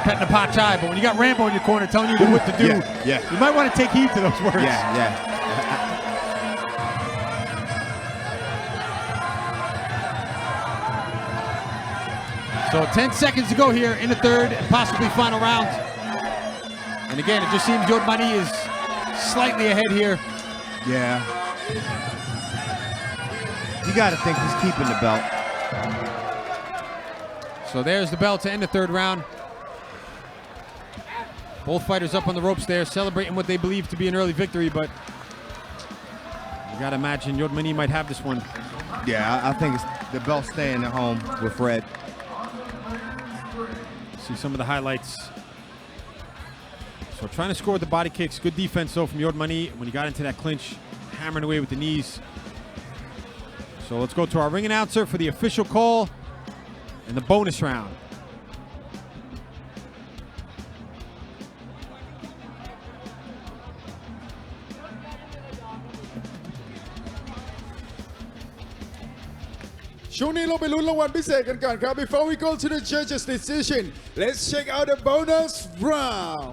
Pet Napachai, but when you got Rambo in your corner telling you what to do, yeah. You might want to take heed to those words. Yeah. So 10 seconds to go here in the third and possibly final round. And again, it just seems Yodmani is slightly ahead here. Yeah. You got to think he's keeping the belt. So there's the bell to end the third round. Both fighters up on the ropes there, celebrating what they believe to be an early victory, but you gotta imagine Yodmani might have this one. Yeah, I think it's the belt staying at home with Red. See some of the highlights trying to score with the body kicks. Good defense, though, from Yordmani when he got into that clinch, hammering away with the knees. So let's go to our ring announcer for the official call in the bonus round.ช่วงนี้เราไปลุ้นรางวัลพิเศษกันก่อนครับ Before we go to the judges decision let's check out the bonus round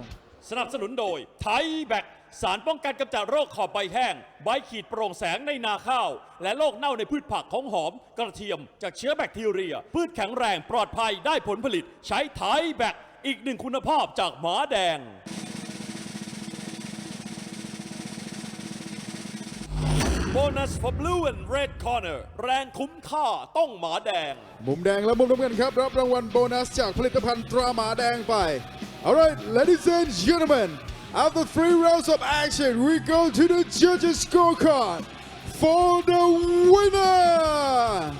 สนับสนุนโดยไทยแบคสารป้องกันกำจัดโรคขอบใบแห้งใบขีดโปร่งแสงในนาข้าวและโรคเน่าในพืชผักของหอมกระเทียมจากเชื้อแบคทีเรียพืชแข็งแรงปลอดภัยได้ผลผลิตใช้ไทยแบคอีกหนึ่งคุณภาพจากหมาแดงBonus for blue and red corner แรงคุ้มค่าต้องหมาแดงมุมแดงและมุมน้ำเงินครับรับรางวัลโบนัสจากผลิตภัณฑ์ตราหมาแดงไป Alright ladies and gentlemen after 3 rounds of action we go to the judges scorecard for the winner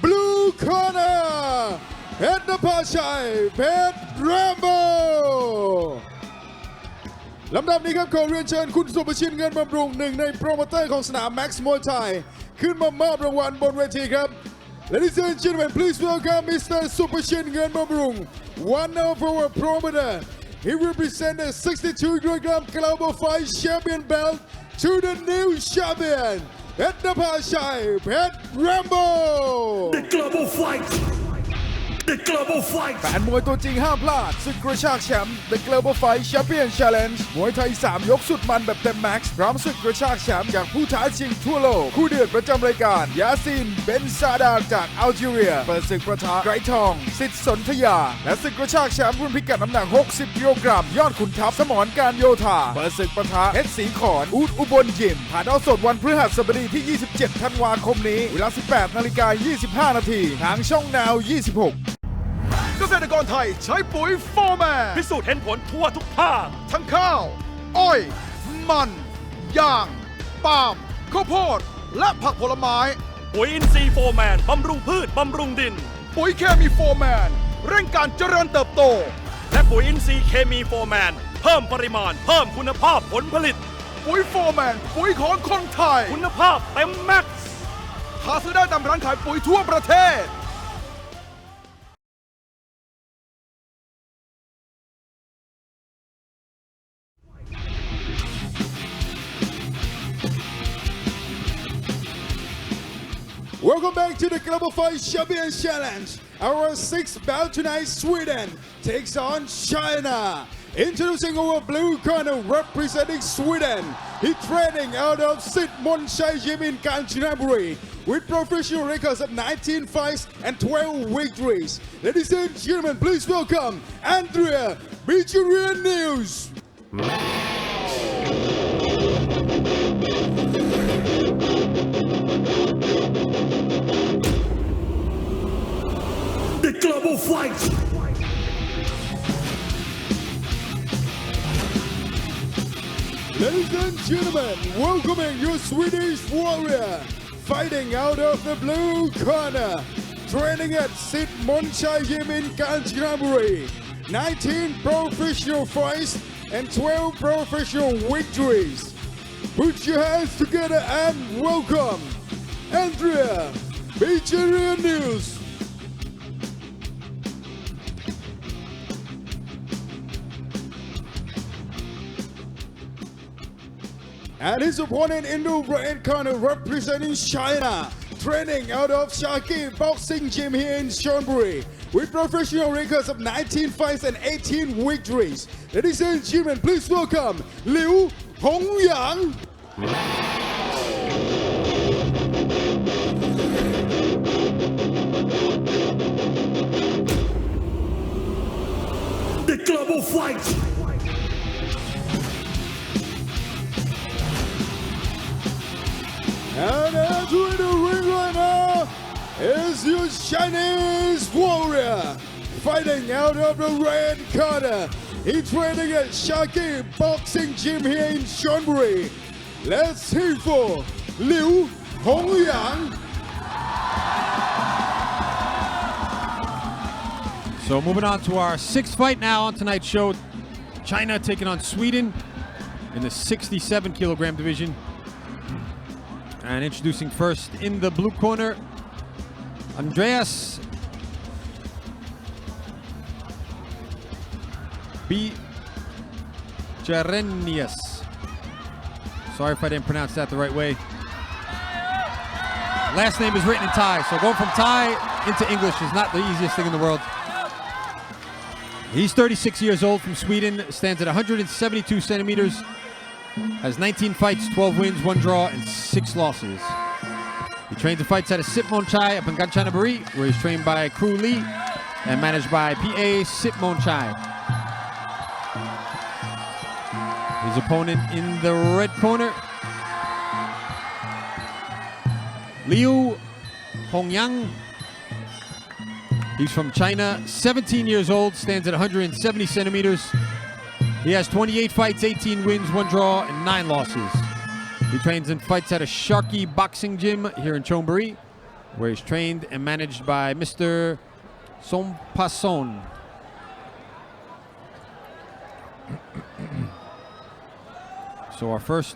blue corner เพชรนภาชัยเพชรแรมโบลำดับนี้ครับขอเรียนเชิญคุณสุภชินเงินบำรุงหนึ่งในโปรโมเตอร์ของสนาม Max Muay Thai ขึ้นมามอบรางวัลบนเวทีครับ Ladies and gentlemen please welcome Mr. Supachin Ngan Bamrung one of our promoter he represents the 62 kg global fight champion belt to the new champion เพชรนภาชัยเพชรแรมโบ The Global Fight The Global Fight แฟนมวยตัวจริงห้ามพลาดศึกกระชากแชมป์ The Global Fight Champion Challenge มวยไทย3ยกสุดมันแบบเต็มแม็กซ์พร้อมศึกกระชากแชมป์จากผู้ท้าชิงทั่วโลกคู่เดือดประจำรายการยาซินเบนซาดาจากอัลจีเรียเปิดศึกประทะไกรทองสิทธิ์สนธยาและศึกกระชากแชมป์รุ่นพิกัดน้ำหนัก60กิโลกรัมยอดขุนทัพสมรการโยธาเปิดศึกประทะเพชรศรีขอนอูดอุบลยิมผ่านเอาสดวันพฤหัสบดีที่27ธันวาคมนี้เวลา 18:25 น.ทางช่องนาว 26เกษตรกรไทยใช้ปุ๋ยโฟร์แมนพิสูจน์เห็นผลทั่วทุกภาคทั้งข้าว อ้อย มันยางปาล์มข้าวโพดและผักผลไม้ปุ๋ยอินทรีย์โฟร์แมนบำรุงพืชบำรุงดินปุ๋ยเคมีโฟร์แมนเร่งการเจริญเติบโตและปุ๋ยอินทรีย์เคมีโฟร์แมนเพิ่มปริมาณเพิ่มคุณภาพผลผลิตปุ๋ยโฟร์แมนปุ๋ยของคนไทยคุณภาพเต็มแม็กซ์หาซื้อได้ตามร้านขายปุ๋ยทั่วประเทศWelcome back to the Global Fight Champion Challenge. Our sixth bout tonight, Sweden takes on China. Introducing our blue corner representing Sweden. He's training out of Sit Monchai Gym in Kanchanaburi with professional records of 19 fights and 12 victories. Ladies and gentlemen, please welcome Andrea Bijurian News. The Global Fight Ladies and gentlemen, welcoming your Swedish warrior, fighting out of the blue corner, training at Sit Monchai Gym in Kanchanaburi, 19 professional fights and 12 professional victories. Put your hands together and welcome Andrea Bijurian News. And his opponent in the red corner representing China, training out of Shaki Boxing Gym here in Chonburi, with professional records of 19 fights and 18 victories. Ladies and gentlemen, please welcome Liu Hongyang. The Global Fight And entering the ring right now is your Chinese warrior, fighting out of the red corner. He's training at Shaki Boxing Gym here in Chonburi. Let's hear for Liu Hongyang. So moving on to our sixth fight now on tonight's show. China taking on Sweden in the 67 kilogram division. And introducing first in the blue corner, Andreas Jarenius. Sorry if I didn't pronounce that the right way. Last name is written in Thai, so going from Thai into English is not the easiest thing in the world. He's 36 years old, from Sweden, stands at 172 centimeters, has 19 fights, 12 wins, 1 draw, and 6 losses. He trains and fights out of Sipmonchai up in Kanchanaburi, where he's trained by Kru Lee and managed by PA Sipmonchai. His opponent in the red corner, Liu Hongyang. He's from China, 17 years old, stands at 170 centimeters. He has 28 fights, 18 wins, 1 draw, and 9 losses. He trains and fights at a Sharky Boxing Gym here in Chonburi, where he's trained and managed by Mr. Sompasson. So our first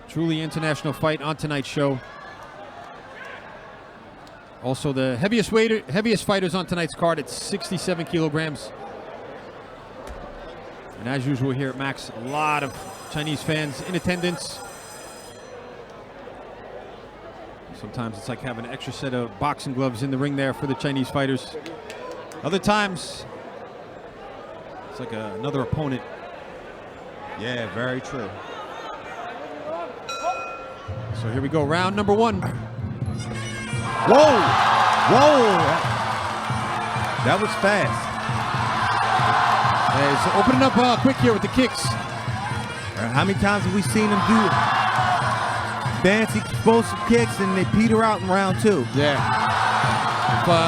truly international fight on tonight's show. Also the heaviest fighters on tonight's card at 67 kilograms. And as usual here at Max, a lot of Chinese fans in attendance. Sometimes it's like having an extra set of boxing gloves in the ring there for the Chinese fighters. Other times, it's like another opponent. Yeah, very true. So here we go, round number 1. Whoa! Whoa! That was fast. He's opening up quick here with the kicks. How many times have we seen him do fancy explosive kicks and they peter out in round 2? Yeah.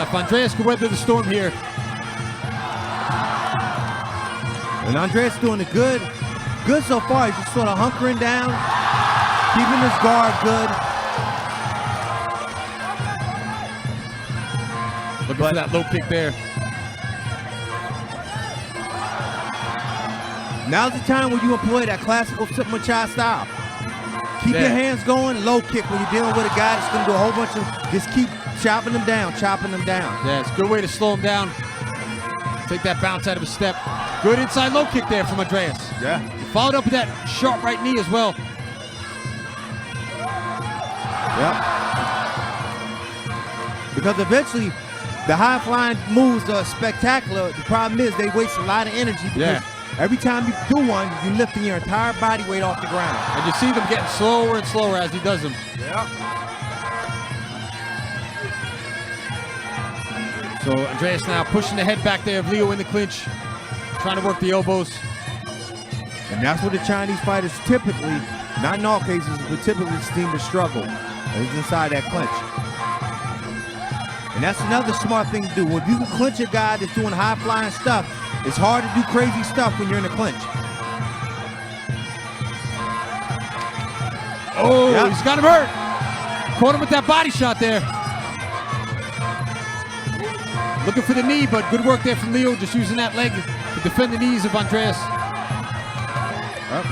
If Andreas could weather the storm here. And Andreas doing it good so far. He's just sort of hunkering down, keeping his guard good. Looking for that low kick there. Now's the time when you employ that classical Sipmonchai style. Keep your hands going, low kick when you're dealing with a guy that's going to do a whole bunch of, just keep chopping them down, chopping them down. Yeah, it's a good way to slow him down. Take that bounce out of his step. Good inside low kick there from Andreas. Yeah. He followed up with that sharp right knee as well. Yep. Because eventually, the high-flying moves are spectacular. The problem is they waste a lot of energy because every time you do one, you're lifting your entire body weight off the ground. And you see them getting slower and slower as he does them. Yeah. So Andreas now pushing the head back there of Leo in the clinch, trying to work the elbows. And that's what the Chinese fighters typically, not in all cases, but typically seem to struggle, is inside that clinch. And that's another smart thing to do. When you can clinch a guy that's doing high-flying stuff, it's hard to do crazy stuff when you're in the clinch. Oh, he's got him hurt. Caught him with that body shot there. Looking for the knee, but good work there from Leo, just using that leg to defend the knees of Andreas.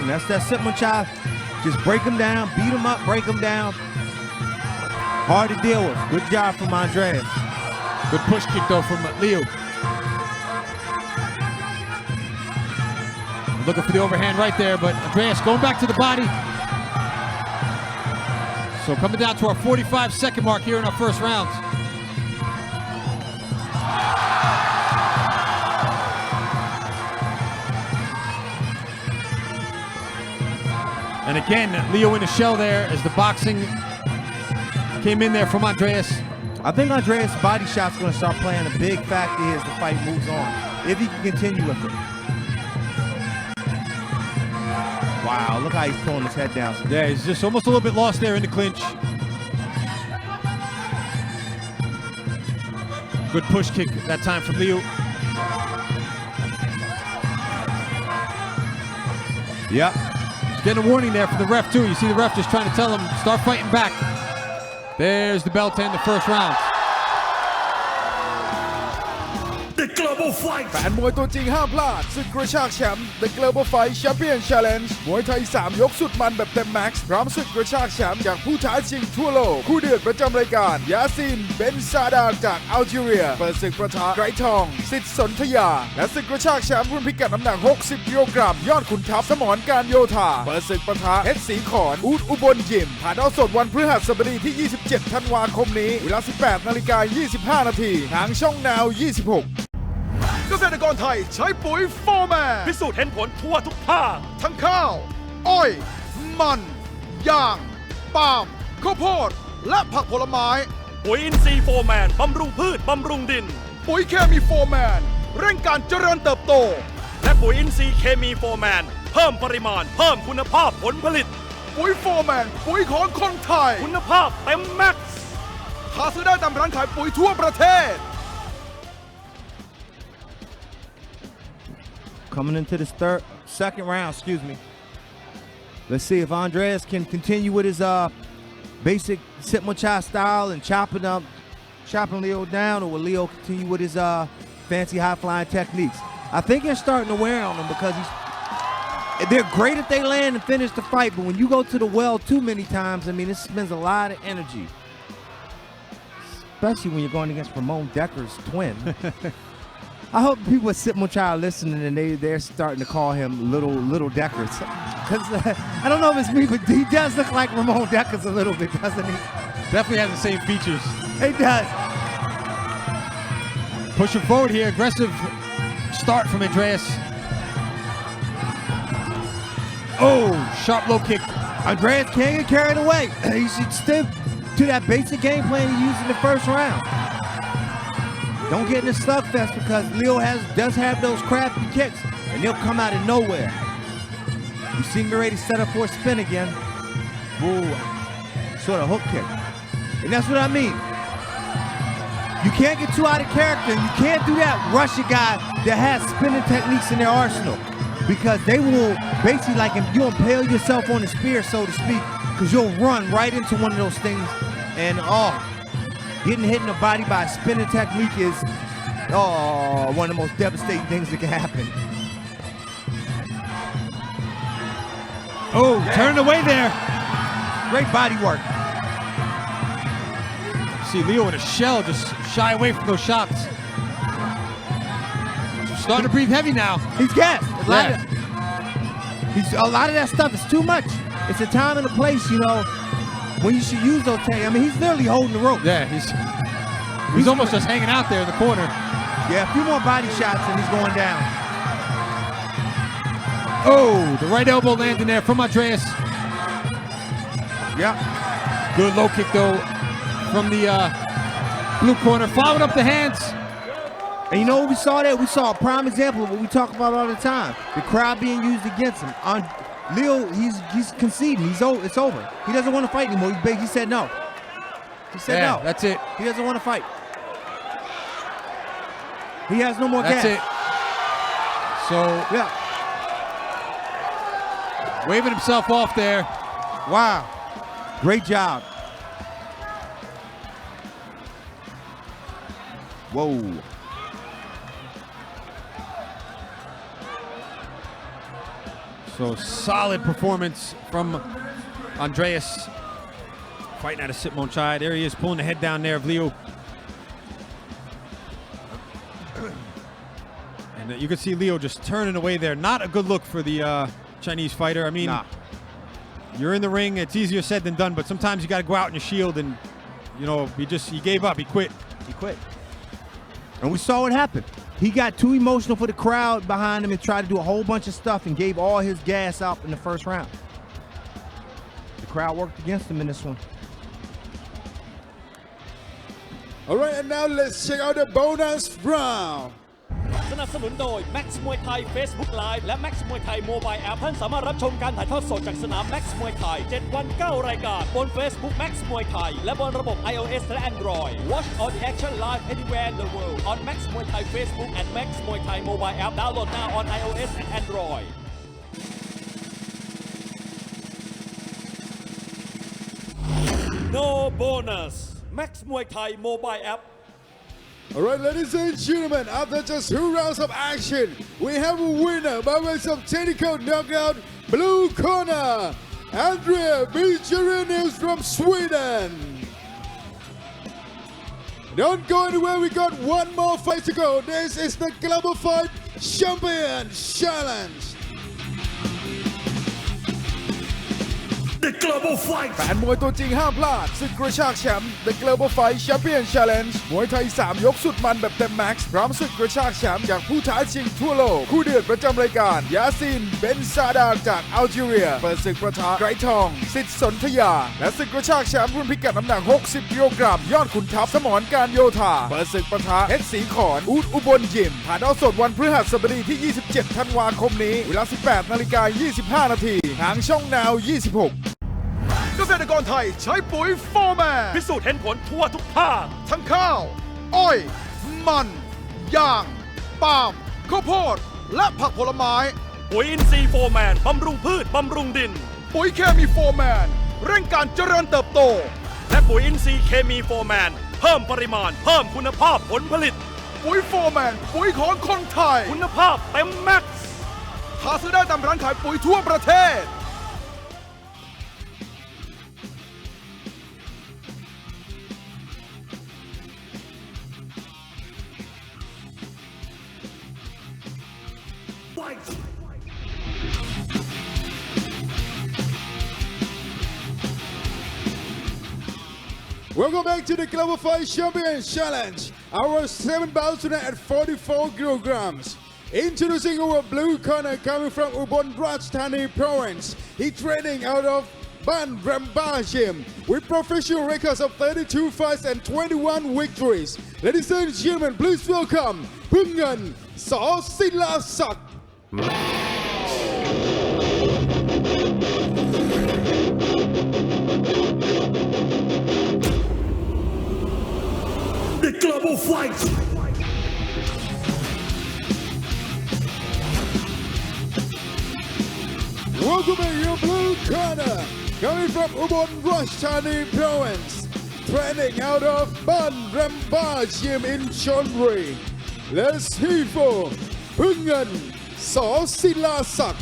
And that's that Sipmonchai. Just break him down, beat him up, break him down. Hard to deal with. Good job from Andreas. Good push kick though from Leo. Looking for the overhand right there, but Andreas going back to the body. So coming down to our 45-second mark here in our first round. And again, Leo in the shell there as the boxing came in there from Andreas. I think Andreas' body shot's going to start playing a big factor as the fight moves on, if he can continue with it. Wow, look how he's pulling his head down. Yeah, he's just almost a little bit lost there in the clinch. Good push kick that time from Leo. Yep. He's getting a warning there from the ref too. You see the ref just trying to tell him, start fighting back. There's the bell to end the first round. The global แฟนมวยตัวจริงห้ามพลาดศึกกระชากแชมป์ The Global Fight Champion Challenge มวยไทย 3 ยกสุดมันแบบเต็มแม็กซ์พร้อมศึกกระชากแชมป์จากผู้ท้าชิงทั่วโลกคู่เดือดประจำรายการยาซินเบนซาดาจากอัลจีเรียเปิดศึกประทะไกรทองสิทธิ์สนธยาและศึกกระชากแชมป์รุ่นพิกัดน้ำหนัก60กิโลกรัมยอดขุนทัพสมรการโยธาเปิดศึกประทะเพชรศรีขอนอูดอุบลยิมถ่ายทอดสดวันพฤหัสบดีที่ 27 ธันวาคมนี้เวลา 18:25 น.ทางช่องนาว 26 เกษตรกรไทยใช้ปุ๋ยโฟร์แมน พิสูจน์เห็นผลทั่วทุกภาค ทั้งข้าว อ้อย มันยางปาล์มข้าวโพดและผักผลไม้ ปุ๋ยอินทรีย์โฟร์แมน บำรุงพืช บำรุงดิน ปุ๋ยเคมีโฟร์แมน เร่งการเจริญเติบโต และปุ๋ยอินทรีย์เคมีโฟร์แมน เพิ่มปริมาณ เพิ่มคุณภาพผลผลิต ปุ๋ยโฟร์แมน ปุ๋ยของคนไทย คุณภาพเต็มแม็กซ์ หาซื้อได้ตามร้านขายปุ๋ยทั่วประเทศ Coming into this second round, excuse me. Let's see if Andreas can continue with his basic sit Muay style and chopping Leo down, or will Leo continue with his fancy high flying techniques? I think they're starting to wear on him because they're great if they land and finish the fight, but when you go to the well too many times, I mean, it spends a lot of energy, especially when you're going against Ramon Decker's twin. I hope people at Sit Muay are listening and they're starting to call him Little Deckers. Because I don't know if it's me, but he does look like Ramon Deckers a little bit, doesn't he? Definitely has the same features. He does. Pushing forward here, aggressive start from Andreas. Oh, sharp low kick. Andreas can't get carried away. He should stick to that basic game plan he used in the first round. Don't get in the slugfest because Leo does have those crafty kicks, and they'll come out of nowhere. You see me ready to set up for a spin again. Ooh, sort of hook kick. And that's what I mean. You can't get too out of character. You can't do that rush a guy that has spinning techniques in their arsenal, because they will basically, like, you'll impale yourself on the spear, so to speak, because you'll run right into one of those things, and getting hit in the body by a spinning technique is one of the most devastating things that can happen. Oh, turned away there. Great body work. See Leo in a shell, just shy away from those shots. Starting to breathe heavy now. He's gassed. A lot of that stuff is too much. It's a time and a place, you know, when you should use those techniques. I mean, he's literally holding the rope. Yeah, he's almost just hanging out there in the corner. Yeah, a few more body shots and he's going down. Oh, the right elbow landing there from Andreas. Yeah. Good low kick though from the blue corner. Following up the hands. And you know what we saw there? We saw a prime example of what we talk about all the time. The crowd being used against him. Leo, he's conceding. It's over. He doesn't want to fight anymore. He said no. He said no. That's it. He doesn't want to fight. He has no more gas. That's it. So, yeah. Waving himself off there. Wow. Great job. Whoa. So solid performance from Andreas. Fighting out of Sit Muay. There he is, pulling the head down there of Leo. And you can see Leo just turning away there. Not a good look for the Chinese fighter. I mean, you're in the ring. It's easier said than done, but sometimes you got to go out in your shield, and, you know, he gave up. He quit. He quit. And we saw what happened. He got too emotional for the crowd behind him and tried to do a whole bunch of stuff and gave all his gas out in the first round. The crowd worked against him in this one. All right, and now let's check out the bonus round. สนับสนุนโดย Max Muay Thai Facebook Live และ Max Muay Thai Mobile App ท่านสามารถรับชมการถ่ายทอดสดจากสนาม Max Muay Thai 7 วัน 9 รายการบน Facebook Max Muay Thai และบนระบบ iOS และ Android. Watch all the action live anywhere in the world on Max Muay Thai Facebook and Max Muay Thai Mobile App. Download now on iOS and Android. No bonus. Max Muay Thai Mobile App. All right, ladies and gentlemen, after just 2 rounds of action, we have a winner by way of technical knockout, blue corner, Andrea Bijarinius from Sweden. Don't go anywhere, we got one more fight to go. This is the Global Fight Champion Challenge. The Global Fight แฟนมวยตัวจริงห้ามพลาดศึกกระชากแชมป์ The Global Fight Champion Challenge มวยไทย 3 ยกสุดมันแบบเต็มแม็กซ์พร้อมศึกกระชากแชมป์จากผู้ท้าชิงทั่วโลกคู่เดือดประจำรายการยาซินเบนซาดาจากอัลจีเรียเปิดศึกประทะไกรทองสิทธิ์สนธยาและศึกกระชากแชมป์รุ่นพิกัดน้ำหนัก 60 กิโลกรัมยอดขุนทัพสมรการโยธาเปิดศึกประทะเพชรศรีขอนอูดอุบลยิมถ่ายทอดสดวันพฤหัสบดีที่ 27 ธันวาคมนี้เวลา 18:25 นาทีทางช่องนาว 26เกษตรกรไทยใช้ปุ๋ยโฟร์แมน พิสูจน์เห็นผลทั่วทุกภาค ทั้งข้าว อ้อย มัน ยาง ปาล์ม ข้าวโพด และผักผลไม้ ปุ๋ยอินทรีย์โฟร์แมนบำรุงพืชบำรุงดิน ปุ๋ยเคมีโฟร์แมน เร่งการเจริญเติบโต และปุ๋ยอินทรีย์เคมีโฟร์แมนเพิ่มปริมาณเพิ่มคุณภาพผลผลิต ปุ๋ยโฟร์แมน ปุ๋ยของคนไทย คุณภาพเต็มแม็กซ์ หาซื้อได้ตามร้านขายปุ๋ยทั่วประเทศWelcome back to the Global Fight Champion Challenge. Our 7 bouts tonight at 44 kilograms. Introducing our blue corner coming from Ubon Rajthani Province. He's training out of Ban Ramba Gym with professional records of 32 fights and 21 victories. Ladies and gentlemen, please welcome Pungan Sosilasak. The Global Fight Welcome your blue corner coming from Ubon Rajthani Province, training out of Ban Ramba Gym in Chonburi. Let's hear for Pungan Sosilasak.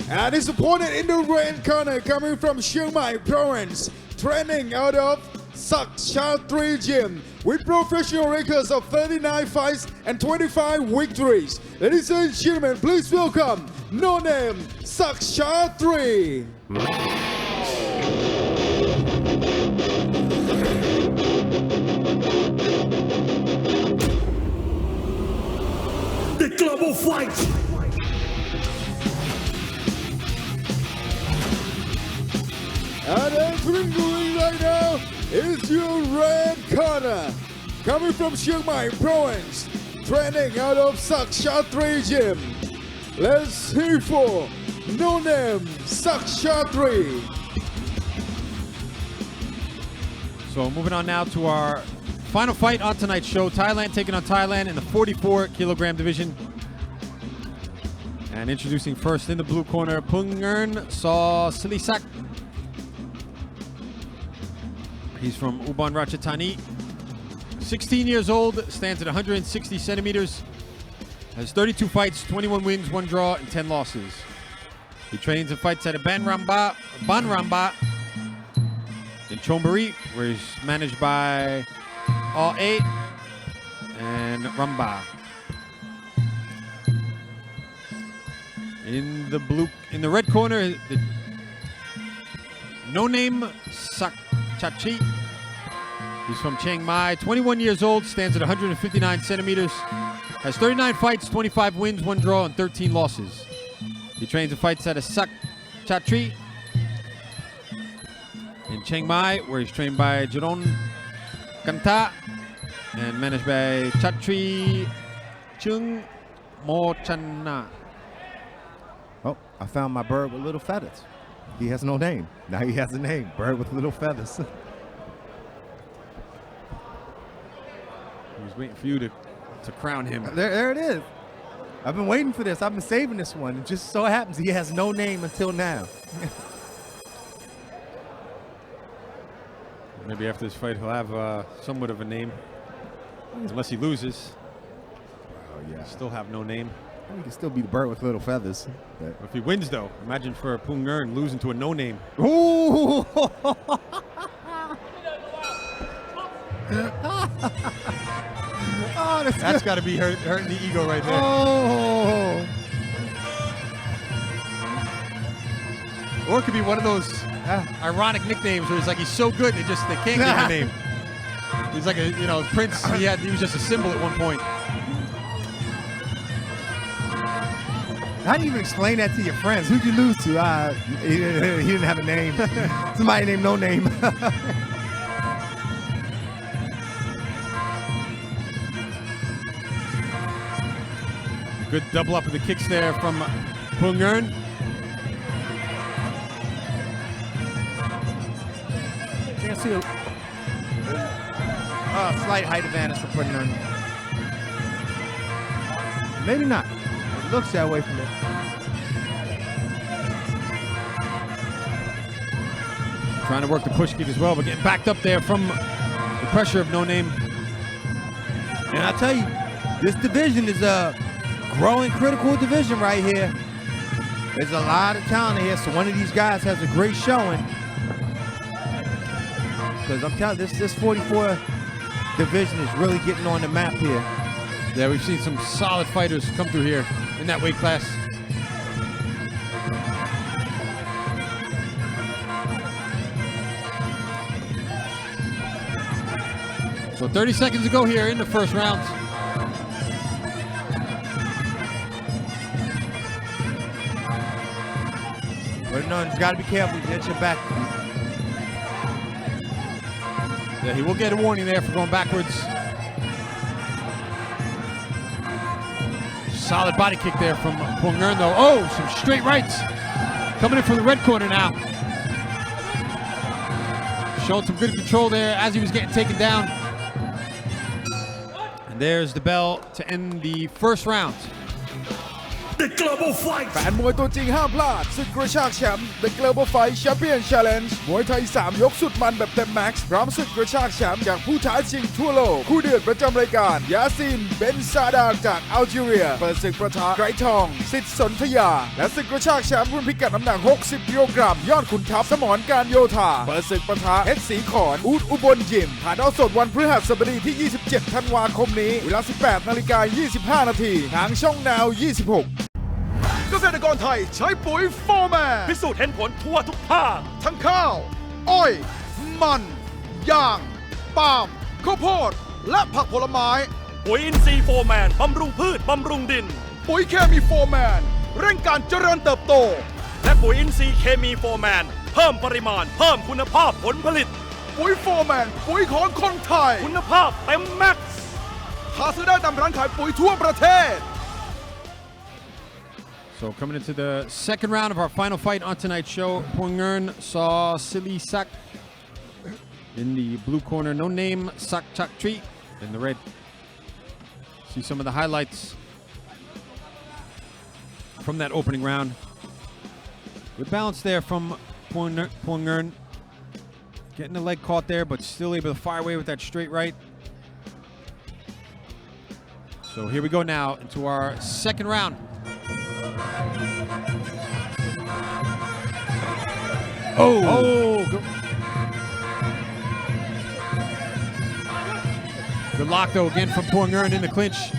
And his opponent in the red corner coming from Chiang Mai Province, training out of Sakshatri Gym with professional records of 39 fights and 25 victories. Ladies and gentlemen, please welcome No Name Sakshatri. The Global Fight And entering the ring right now is your red corner, coming from Chiang Mai Province, training out of Sakshatri Gym. Let's hear for No Name Sakshatri. So moving on now to our final fight on tonight's show. Thailand taking on Thailand in the 44 kilogram division. And introducing first in the blue corner, Pungern Sosilasak. He's from Ubon Ratchathani. 16 years old, stands at 160 centimeters, has 32 fights, 21 wins, 1 draw, and 10 losses. He trains and fights at a Ban Ramba in Chonburi, where he's managed by A and Ramba. In the red corner, the No Name Sakchachi. He's from Chiang Mai, 21 years old, stands at 159 centimeters, has 39 fights, 25 wins, 1 draw, and 13 losses. He trains and fights at a Sakchatri in Chiang Mai, where he's trained by Jaron Kanta and managed by Chatri Chung Mochana. Oh, I found my bird with little feathers. He has no name. Now he has a name, bird with little feathers. He was waiting for you to crown him. There it is. I've been waiting for this. I've been saving this one. It just so happens he has no name until now. Maybe after this fight he'll have somewhat of a name. Unless he loses. Oh, yeah. Still have no name. He can still be the bird with little feathers. But If he wins, though, imagine for Pung Nguyen losing to a no-name. ooh! Oh, That's got to be hurting the ego right there. Oh! Or it could be one of those ironic nicknames where it's like he's so good they can't give him a name. He's like a Prince. He was just a symbol at one point. How do you even explain that to your friends? Who'd you lose to? He didn't have a name. Somebody named No Name. Good double up of the kicks there from Pung Nguyen. Can't see a slight height advantage for Pung Nguyen. Maybe not. It looks that way from it. Trying to work the push kick as well, but getting backed up there from the pressure of No Name. And I tell you, this division is a growing critical division right here. There's a lot of talent here, so one of these guys has a great showing. Because I'm telling you, this 44 division is really getting on the map here. Yeah, we've seen some solid fighters come through here in that weight class. So 30 seconds to go here in the first round. But no, you gotta be careful, you get your back. Yeah, he will get a warning there for going backwards. Solid body kick there from Pung Nguyen though. Oh, some straight rights. Coming in from the red corner now. Showing some good control there as he was getting taken down. And there's the bell to end the first round. The Global Fight แฟนมวยตัวจริงห้ามพลาดศึกกระชากแชมป์ The Global Fight Champion Challenge มวยไทย 3 ยกสุดมันแบบเต็มแม็กซ์พร้อมศึกกระชากแชมป์จากผู้ท้าชิงทั่วโลกคู่เดือดประจำรายการยาซีนเบนซาดาจากอัลจีเรียเปิดศึกประทะไกรทองสิทธิ์สนธยาและศึกกระชากแชมป์รุ่นพิกัดน้ำหนัก 60 กิโลกรัมยอดขุนทัพสมรการโยธาเปิดศึกประทะเพชรศรีขอนอูดอุบลยิมถ่ายทอดสดวันพฤหัสบดีที่ 27 ธันวาคมนี้เวลา 18:25 นาทีทางช่องนาว 26เกษตรกรไทยใช้ปุ๋ยโฟร์แมน พิสูจน์เห็นผลทั่วทุกภาค ทั้งข้าว อ้อย มัน ยาง ปาล์ม ข้าวโพด และผักผลไม้ ปุ๋ยอินทรีย์โฟร์แมน บำรุงพืช บำรุงดิน ปุ๋ยเคมีโฟร์แมน เร่งการเจริญเติบโต และปุ๋ยอินทรีย์เคมีโฟร์แมน เพิ่มปริมาณ เพิ่มคุณภาพผลผลิต ปุ๋ยโฟร์แมน ปุ๋ยของคนไทย คุณภาพเต็มแม็กซ์ หาซื้อได้ตามร้านขายปุ๋ยทั่วประเทศ So coming into the second round of our final fight on tonight's show, Pung Nguyen saw Silly Sak in the blue corner, No Name Sak Chak Tri in the red. See some of the highlights from that opening round. Good balance there from Pung Nguyen. Getting the leg caught there, but still able to fire away with that straight right. So here we go now into our second round. Oh! Good lock though again from Pung Nguyen in the clinch.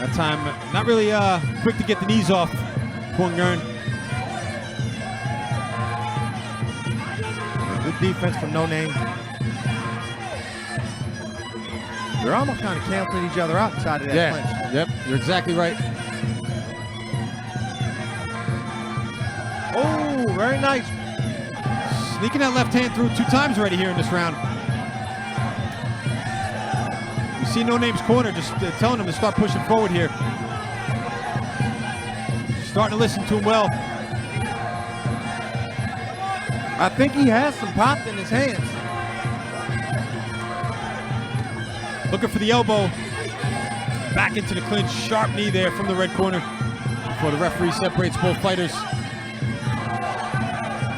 That time, not really quick to get the knees off Pung Nguyen. Good defense from No Name. They're almost kind of canceling each other out inside of that clinch. Yep, you're exactly right. Oh, very nice. Sneaking that left hand through 2 times already here in this round. You see No Name's corner just telling him to start pushing forward here. Starting to listen to him well. I think he has some pop in his hands. Looking for the elbow. back into the clinch. Sharp knee there from the red corner before the referee separates both fighters.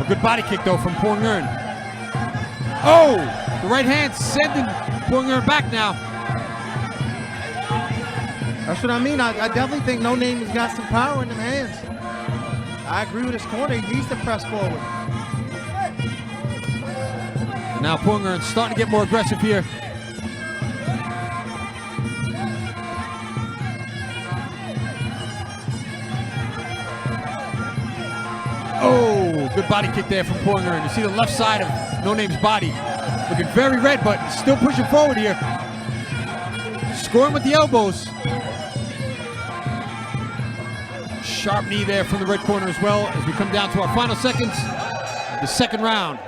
A good body kick though from Poong Earn. Oh, the right hand sending Poong Earn back now. That's what I mean. I definitely think No Name has got some power in them hands. I agree with his corner. He needs to press forward. And now Poong Earn starting to get more aggressive here. Oh, good body kick there from Poong Earn. You see the left side of No Name's body. Looking very red, but still pushing forward here. Scoring with the elbows. Sharp knee there from the red corner as well as we come down to our final seconds, the second round.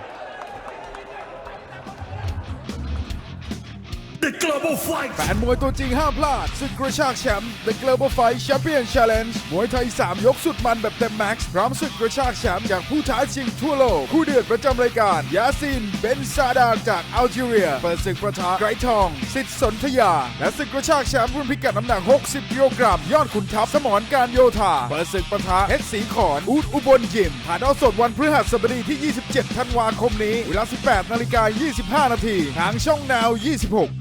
The Global Fight แฟนมวยตัวจริงห้ามพลาดศึกกระชากแชมป์ The Global Fight Champion Challenge มวยไทย 3 ยกสุดมันแบบเต็มแม็กซ์พร้อมศึกกระชากแชมป์จากผู้ท้าชิงทั่วโลกคู่เดือดประจำรายการยาซินเบนซาดาจากอัลจีเรียเปิดศึกประทะไกรทองสิทธิ์สนธยาและศึกกระชากแชมป์รุ่นพิกัดน้ำหนัก 60 กิโลกรัมยอดขุนทัพสมรการโยธาเปิดศึกประทะเพชรศรีขอนอูดอุบลยิมถ่ายทอดสดวันพฤหัสบดีที่ 27 ธันวาคมนี้เวลา 18:25 นาทีทางช่อง Now 26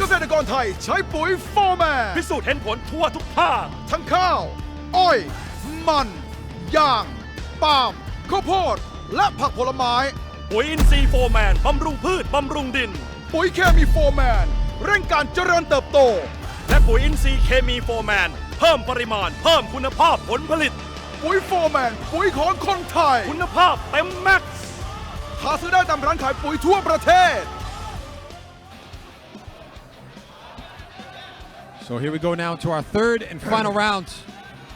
เกษตรกรไทยใช้ปุ๋ยโฟร์แมน พิสูจน์เห็นผลทั่วทุกภาค ทั้งข้าว อ้อย มัน ยาง ปาล์ม ข้าวโพด และผักผลไม้ ปุ๋ยอินทรีย์โฟร์แมน บำรุงพืช บำรุงดิน ปุ๋ยเคมีโฟร์แมน เร่งการเจริญเติบโต และปุ๋ยอินทรีย์เคมีโฟร์แมน เพิ่มปริมาณ เพิ่มคุณภาพผลผลิต ปุ๋ยโฟร์แมน ปุ๋ยของคนไทย คุณภาพเต็มแม็กซ์ หาซื้อได้ตามร้านขายปุ๋ยทั่วประเทศ So here we go now to our third and final round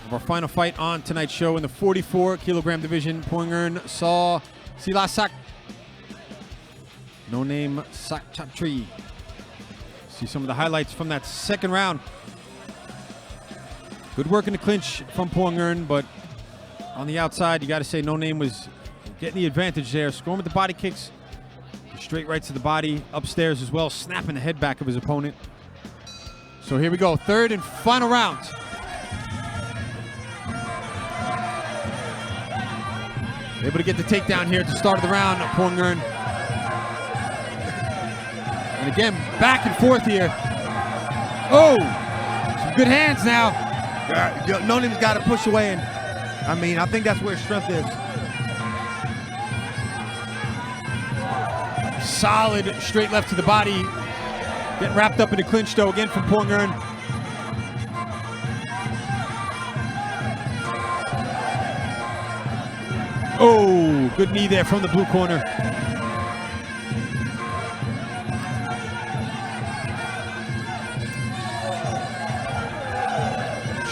of our final fight on tonight's show in the 44 kilogram division. Poong Earn saw Silasak. No Name Sak Chatri. See some of the highlights from that second round. Good work in the clinch from Poong Earn, but on the outside, you got to say No Name was getting the advantage there. Scoring with the body kicks, straight right to the body, upstairs as well, snapping the head back of his opponent. So here we go, third and final round. Able to get the takedown here at the start of the round, Poong Earn. And again, back and forth here. Oh, some good hands now. No Name's got to push away, and I mean, I think that's where his strength is. Solid straight left to the body. Getting wrapped up in the clinch though again from Poong Earn. Oh, good knee there from the blue corner.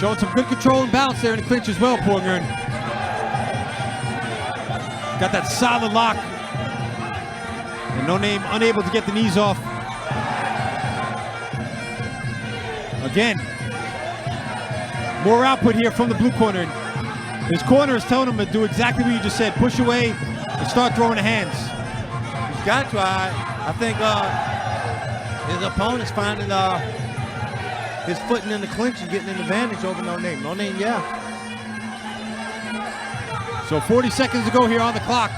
Showing some good control and balance there in the clinch as well, Poong Earn. Got that solid lock. And No Name unable to get the knees off. Again, more output here from the blue corner. His corner is telling him to do exactly what you just said. Push away and start throwing the hands. He's got to. I think his opponent's finding his footing in the clinch and getting an advantage over No Name. No Name, yeah. So 40 seconds to go here on the clock.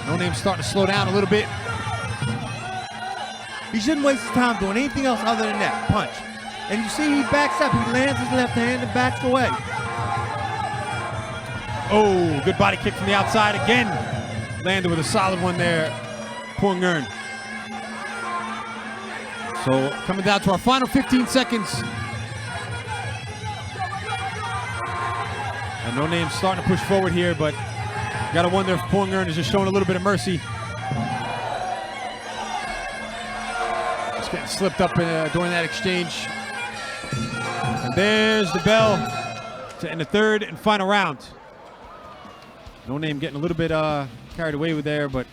No Name starting to slow down a little bit. He shouldn't waste his time doing anything else other than that punch. And you see he backs up. He lands his left hand and backs away. Oh, good body kick from the outside again. Landed with a solid one there, Poong Earn. So coming down to our final 15 seconds. And No Name starting to push forward here, but you gotta wonder if Poong Earn is just showing a little bit of mercy. Just getting slipped up during that exchange. And there's the bell to end the third and final round. No Name getting a little bit carried away with there, but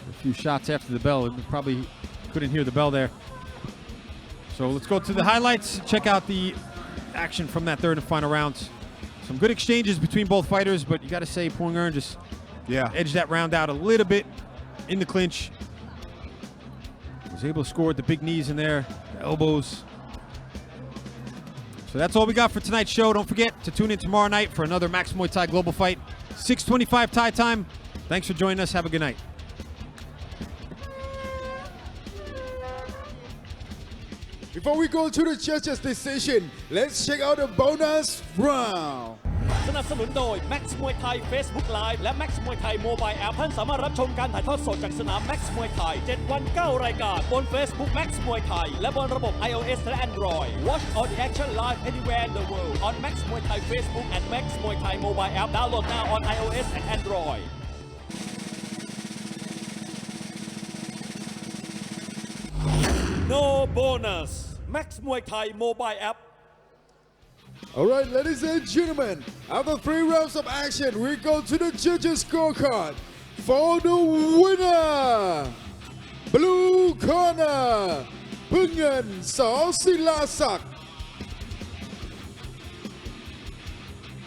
a few shots after the bell. We probably couldn't hear the bell there. So let's go to the highlights. Check out the action from that third and final round. Some good exchanges between both fighters, but you got to say Poong Earn just edged that round out a little bit. in the clinch. Was able to score with the big knees in there, the elbows. So that's all we got for tonight's show. Don't forget to tune in tomorrow night for another Max Muay Thai Global Fight, 6:25 Thai time. Thanks for joining us. Have a good night. Before we go to the judges' decision, let's check out the bonus round. สนับสนุนโดย Max Muay Thai Facebook Live และ Max Muay Thai Mobile App ท่านสามารถรับชมการถ่ายทอดสดจากสนาม Max Muay Thai 7 วัน 9 รายการบน Facebook Max Muay Thai และบนระบบ iOS และ Android. Watch all the action live anywhere in the world on Max Muay Thai Facebook and Max Muay Thai Mobile App. Download now on iOS and Android. No bonus. Max Muay Thai Mobile App. All right, ladies and gentlemen, after 3 rounds of action, we go to the judges' scorecard. For the winner, blue corner, Pungan Silasak.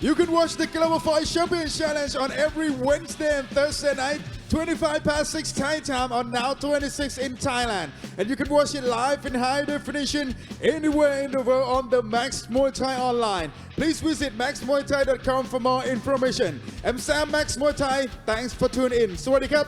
You can watch the Global Fight Champion Challenge on every Wednesday and Thursday night, 25 past 6 Thai time on Now 26 in Thailand. And you can watch it live in high definition anywhere in the world on the Max Muay Thai online. Please visit maxmuaythai.com for more information. I'm Sam Max Muay Thai. Thanks for tuning in. สวัสดีครับ